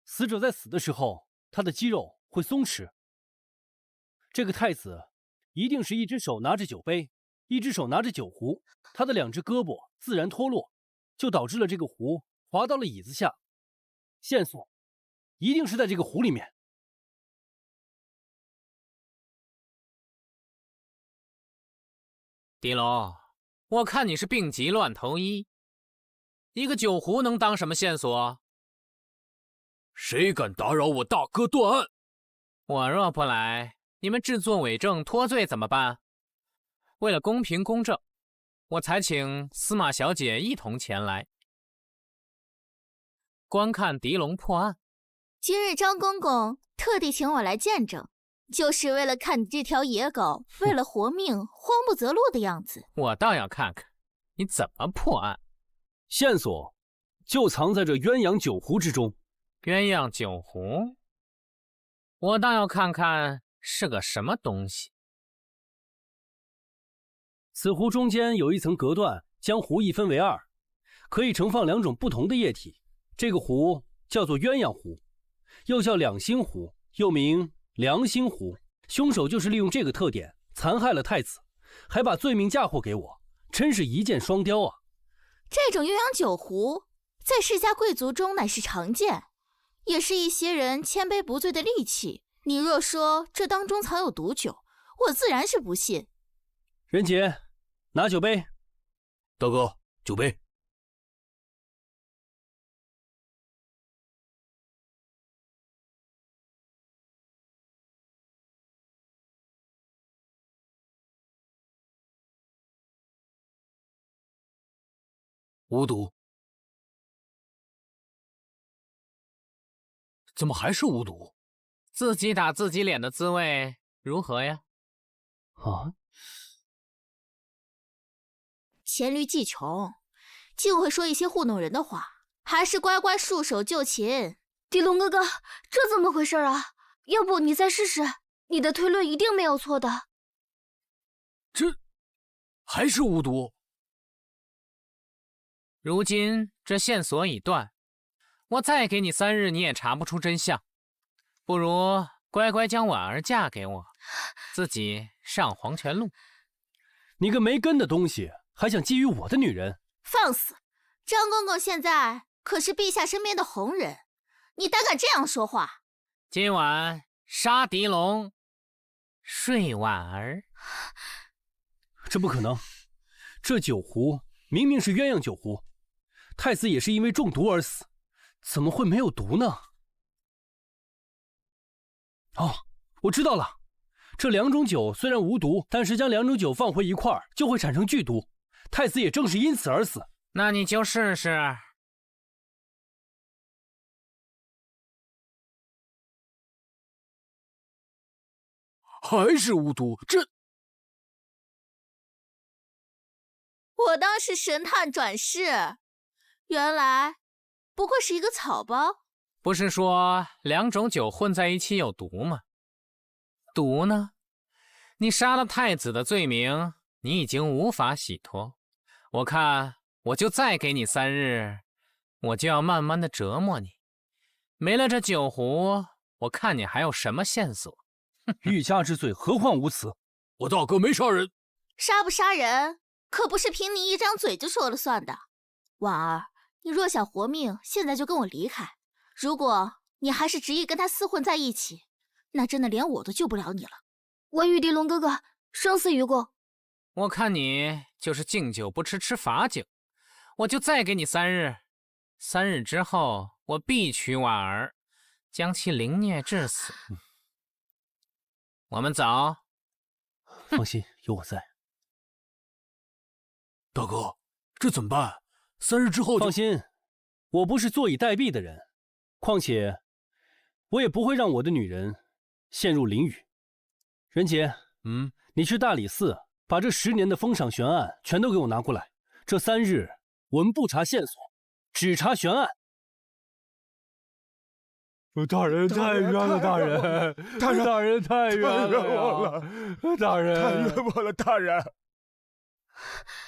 死者在死的时候，他的肌肉会松弛。这个太子一定是一只手拿着酒杯，一只手拿着酒壶，他的2只胳膊自然脱落，就导致了这个壶滑到了椅子下。线索一定是在这个壶里面。狄龙，我看你是病急乱投医，一个酒壶能当什么线索？谁敢打扰我大哥断案？我若不来，你们制作伪证脱罪怎么办？为了公平公正，我才请司马小姐一同前来观看狄龙破案。今日张公公特地请我来见证，就是为了看你这条野狗为了活命慌不择路的样子。我倒要看看你怎么破案。线索就藏在这鸳鸯酒壶之中。鸳鸯酒壶，我倒要看看是个什么东西。此壶中间有一层隔断，将壶一分为2，可以盛放2种不同的液体。这个壶叫做鸳鸯壶，又叫两星壶，又名良心壶。凶手就是利用这个特点残害了太子，还把罪名嫁祸给我，真是一箭双雕啊！这种鸳鸯酒壶在世家贵族中乃是常见，也是一些人千杯不醉的利器。你若说这当中藏有毒酒，我自然是不信。任杰，拿酒杯。大哥，酒杯。无毒。怎么还是无毒？自己打自己脸的滋味如何呀？啊！黔驴技穷，竟会说一些糊弄人的话，还是乖乖束手就擒。狄龙哥哥，这怎么回事啊？要不你再试试，你的推论一定没有错的。这还是无毒。如今这线索已断，我再给你3日，你也查不出真相。不如乖乖将婉儿嫁给我，自己上黄泉路。你个没根的东西，还想觊觎我的女人？放肆！张公公现在可是陛下身边的红人，你胆敢这样说话？今晚杀狄龙，睡婉儿。这不可能，这酒壶明明是鸳鸯酒壶，太子也是因为中毒而死，怎么会没有毒呢？哦，我知道了，这2种酒虽然无毒，但是将2种酒放回一块儿就会产生剧毒，太子也正是因此而死。那你就试试。还是无毒，这……我当是神探转世，原来不过是一个草包。不是说2种酒混在一起有毒吗？毒呢？你杀了太子的罪名，你已经无法洗脱。我看我就再给你3日，我就要慢慢的折磨你。没了这酒壶，我看你还有什么线索？欲加之罪，何患无辞？我大哥没杀人。杀不杀人，可不是凭你一张嘴就说了算的。婉儿，你若想活命，现在就跟我离开。如果你还是执意跟他厮混在一起，那真的连我都救不了你了。我与狄龙哥哥生死与共。我看你就是敬酒不吃吃罚酒，我就再给你3日。3日之后，我必娶婉儿，将其凌虐致死。我们走。放心，有我在。大哥，这怎么办？3日之后就……放心，我不是坐以待毙的人。况且，我也不会让我的女人陷入囹圄。任杰，你去大理寺把这10年的封赏悬案全都给我拿过来。这3日，我们不查线索，只查悬案。大人太冤了，大人，大人太冤了，大人太冤枉了，大人。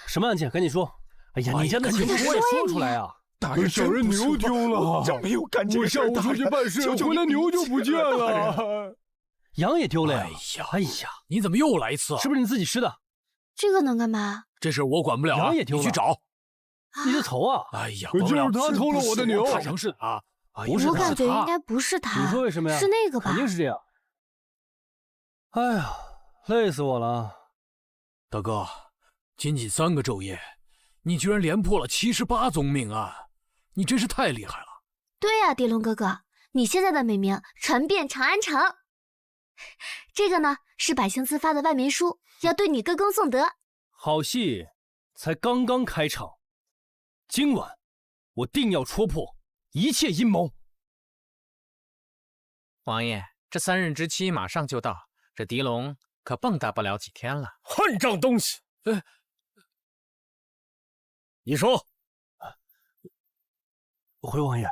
什么案件？赶紧说！哎呀，你家那情况我也说出来啊！大人，小人牛丢了，真没有干这个事。我下午出去办事，回来牛就不见了，羊也丢了呀！哎呀，你怎么又来一次？是不是你自己吃的？这个能干嘛？这事我管不了，羊也丢了，你去找。你的头啊！哎呀，就是他偷了我的牛，他成是他。不是他，我感觉应该不是他。你说为什么呀？是那个吧？肯定是这样。哎呀，累死我了！大哥，仅仅3个昼夜，你居然连破了78宗命案，你真是太厉害了。对呀，狄龙哥哥，你现在的美名传遍长安城。这个呢，是百姓自发的万民书，要对你歌功颂德。好戏才刚刚开场，今晚我定要戳破一切阴谋。王爷，这3日之期马上就到，这狄龙可蹦跶不了几天了。混账东西！你说，回王爷，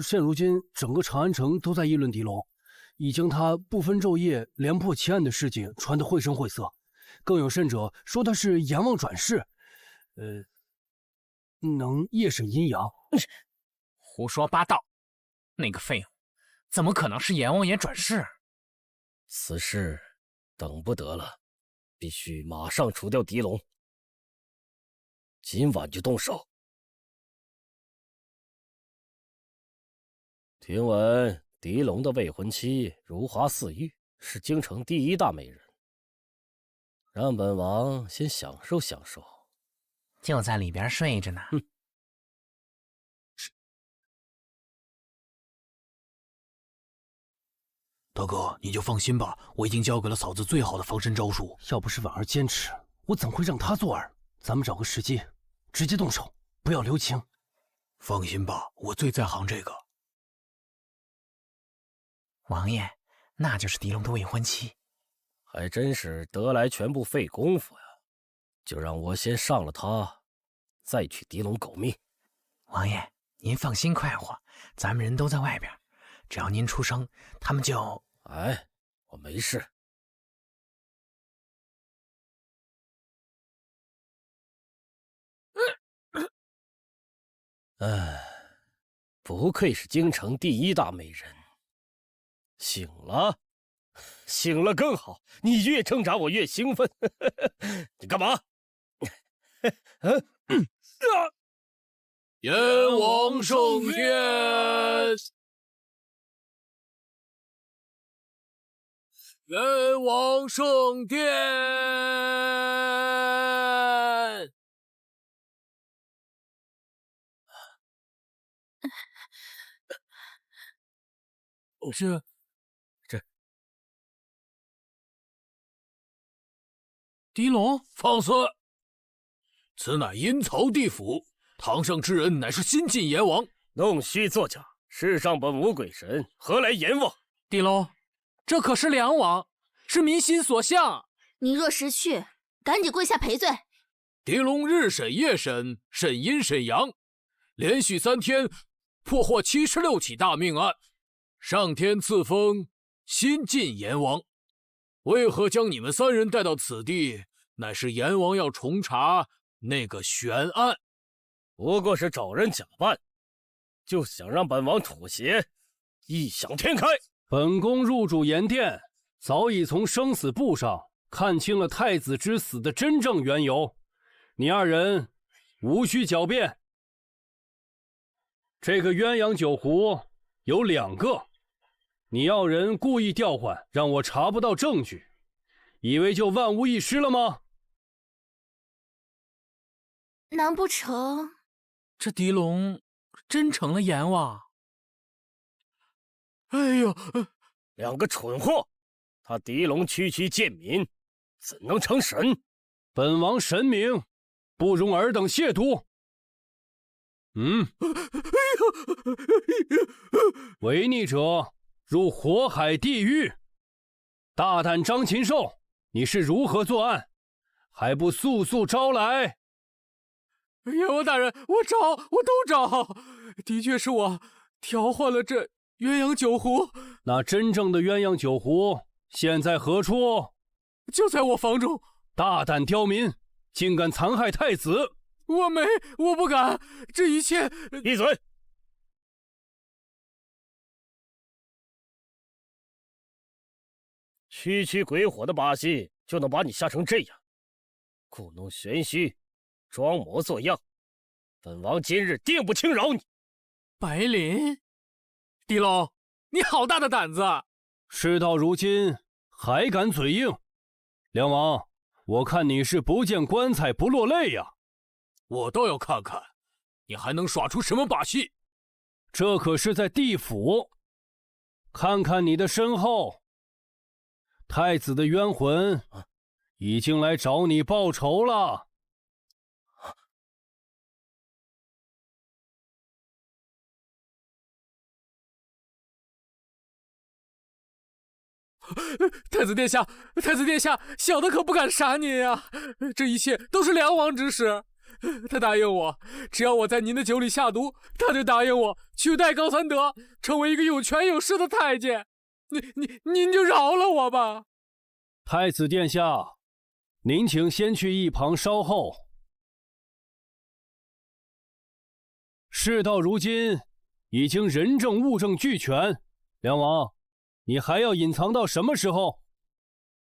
现如今整个长安城都在议论狄龙，已经他不分昼夜连破奇案的事情传得绘声绘色，更有甚者说他是阎王转世，能夜审阴阳。胡说八道！那个废物，怎么可能是阎王爷转世？此事等不得了，必须马上除掉狄龙，今晚就动手。听闻狄龙的未婚妻如花似玉，是京城第1大美人，让本王先享受享受。就在里边睡着呢。大哥，你就放心吧，我已经教给了嫂子最好的防身招数。要不是婉儿坚持，我怎会让她做饵？咱们找个时机，直接动手，不要留情。放心吧，我最在行这个。王爷，那就是狄龙的未婚妻，还真是得来全不费功夫呀！就让我先上了他，再取狄龙狗命。王爷，您放心快活，咱们人都在外边，只要您出声，他们就……哎，我没事。不愧是京城第1大美人。醒了，醒了更好。你越挣扎，我越兴奋。你干嘛？阎王圣天，阎王圣天。狄龙，放肆！此乃阴曹地府，堂上之人乃是新晋阎王。弄虚作假，世上本无鬼神，何来阎王？狄龙，这可是梁王，是民心所向。你若识趣，赶紧跪下赔罪。狄龙日审夜审，审阴审阳，连续3天破获76起大命案，上天赐封新晋阎王。为何将你们3人带到此地？乃是阎王要重查那个悬案。不过是找人假扮，就想让本王妥协，异想天开。本宫入主盐殿，早已从生死簿上看清了太子之死的真正缘由，你2人无需狡辩。这个鸳鸯酒壶有2个，你要人故意调换，让我查不到证据，以为就万无一失了吗？难不成这狄龙真成了阎王？哎呦，2个蠢货！他狄龙区区贱民，怎能成神？本王神明，不容尔等亵渎。违逆者入火海地狱。大胆张禽兽，你是如何作案？还不速速招来！阎王大人，我都招，的确是我调换了这鸳鸯酒壶。那真正的鸳鸯酒壶现在何处？就在我房中。大胆刁民，竟敢残害太子！我不敢，这一切……闭嘴！区区鬼火的把戏就能把你吓成这样，故弄玄虚，装模作样，本王今日定不轻饶你！白灵，狄龙，你好大的胆子！事到如今还敢嘴硬，梁王，我看你是不见棺材不落泪呀！我倒要看看，你还能耍出什么把戏？这可是在地府，看看你的身后，太子的冤魂已经来找你报仇了。太子殿下，太子殿下，小的可不敢杀您呀！这一切都是梁王指使。他答应我，只要我在您的酒里下毒，他就答应我取代高三德，成为一个有权有势的太监。您就饶了我吧。太子殿下，您请先去一旁稍后。事到如今，已经人证物证俱全，梁王，你还要隐藏到什么时候？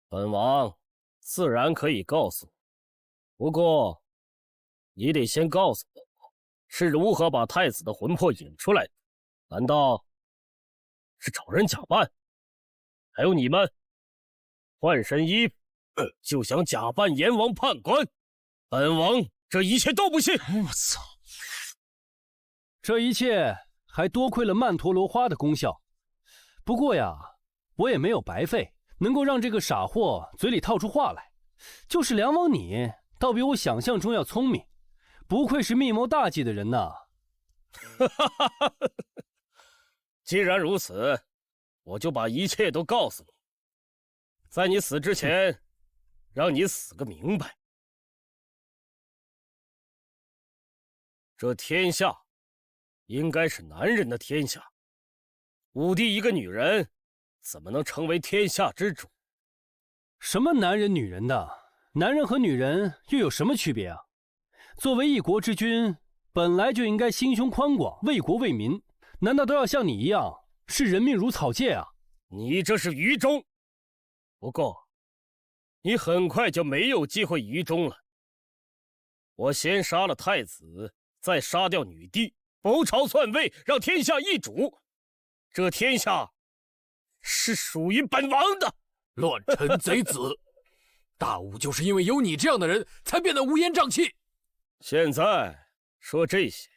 本王自然可以告诉你，不过你得先告诉我是如何把太子的魂魄引出来的。难道是找人假扮？还有你们换身衣服就想假扮阎王判官？本王这一切都不信！我操！这一切还多亏了曼陀罗花的功效。不过呀，我也没有白费，能够让这个傻货嘴里套出话来。就是梁王你，倒比我想象中要聪明，不愧是密谋大计的人呐！既然如此，我就把一切都告诉你，在你死之前，让你死个明白。这天下应该是男人的天下，武帝一个女人怎么能成为天下之主？什么男人女人的？男人和女人又有什么区别啊？作为一国之君，本来就应该心胸宽广，为国为民，难道都要像你一样视人命如草芥啊？你这是愚忠。不过你很快就没有机会愚忠了。我先杀了太子，再杀掉女帝，谋朝篡位，让天下易主。这天下是属于本王的。乱臣贼子！大武就是因为有你这样的人，才变得乌烟瘴气。现在说这些，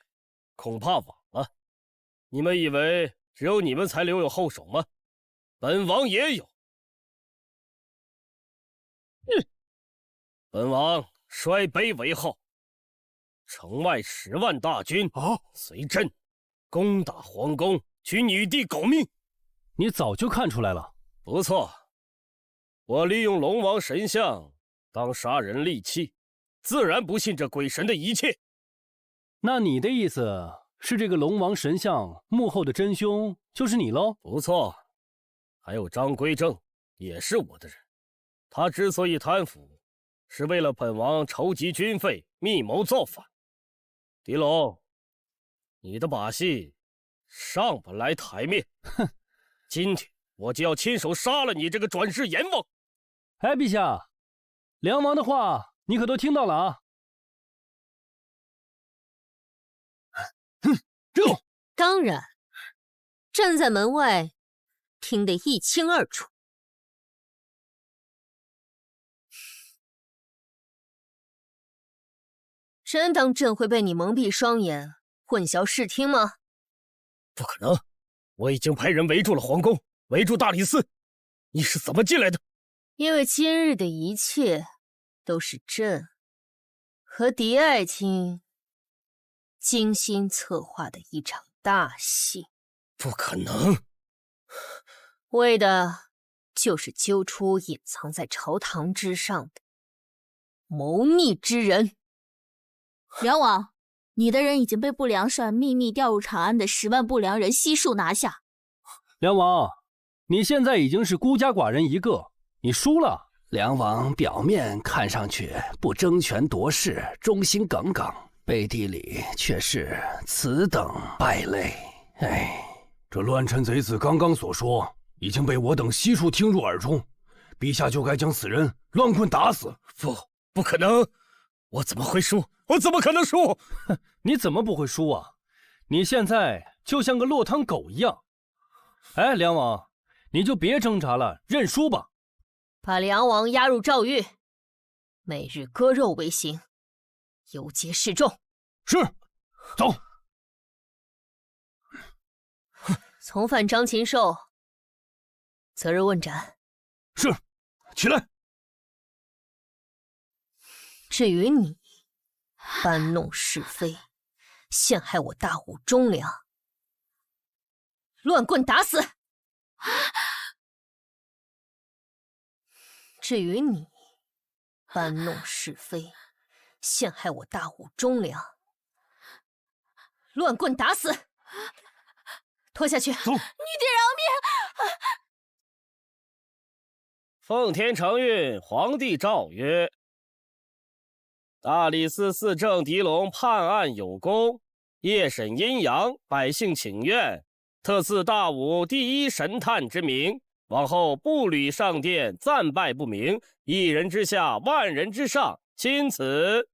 恐怕晚了。你们以为只有你们才留有后手吗？本王也有。本王率卑为号，城外10万大军随朕攻打皇宫，取女帝狗命。你早就看出来了。不错，我利用龙王神像当杀人利器，自然不信这鬼神的一切。那你的意思是，这个龙王神像幕后的真凶就是你喽？不错，还有张归正也是我的人。他之所以贪腐，是为了本王筹集军费，密谋造反。狄龙，你的把戏上不来台面。哼，今天我就要亲手杀了你这个转世阎王！哎，陛下，梁王的话你可都听到了啊！哼，当然，站在门外，听得一清二楚。真当朕会被你蒙蔽双眼，混淆视听吗？不可能，我已经派人围住了皇宫，围住大理寺。你是怎么进来的？因为今日的一切都是朕和狄爱卿精心策划的一场大戏。不可能，为的就是揪出隐藏在朝堂之上的谋逆之人。梁王，你的人已经被不良帅秘密调入长安的10万不良人悉数拿下。梁王，你现在已经是孤家寡人一个，你输了。梁王表面看上去不争权夺势，忠心耿耿，背地里却是此等败类。哎，这乱臣贼子刚刚所说，已经被我等悉数听入耳中。陛下就该将此人乱棍打死。不可能！我怎么会输？我怎么可能输？哼，你怎么不会输啊？你现在就像个落汤狗一样。哎，梁王，你就别挣扎了，认输吧。把梁王押入诏狱，每日割肉为刑，游街示众。是，走。从犯张禽兽，择日问斩。是，起来。至于你，搬弄是非，陷害我大武忠良，乱棍打死。至于你，搬弄是非，陷害我大武忠良，乱棍打死。拖下去。走。女帝饶命！奉天承运，皇帝诏曰：大理寺寺正狄龙判案有功，夜审阴阳，百姓请愿，特赐大武第一神探之名。往后步履上殿，赞拜不明，一人之下，万人之上，钦此。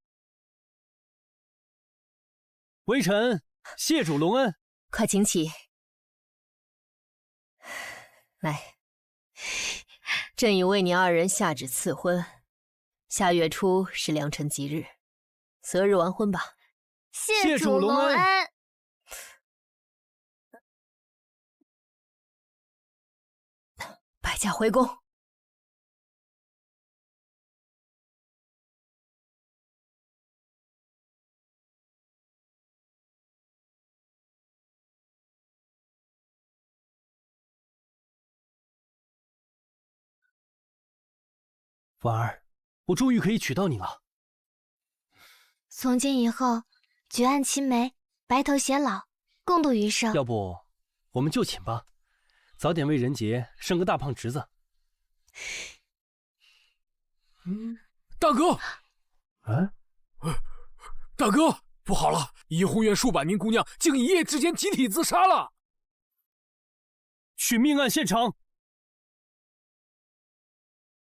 微臣谢主隆恩。快请起。来，朕已为你二人下旨赐婚，下月初是良辰吉日，择日完婚吧。谢主隆恩。百驾回宫。婉儿，我终于可以娶到你了。从今以后，举案齐眉，白头偕老，共度余生。要不，我们就寝吧，早点为仁杰生个大胖侄子。大哥，大哥，不好了！怡红院数百名姑娘竟一夜之间集体自杀了。去命案现场。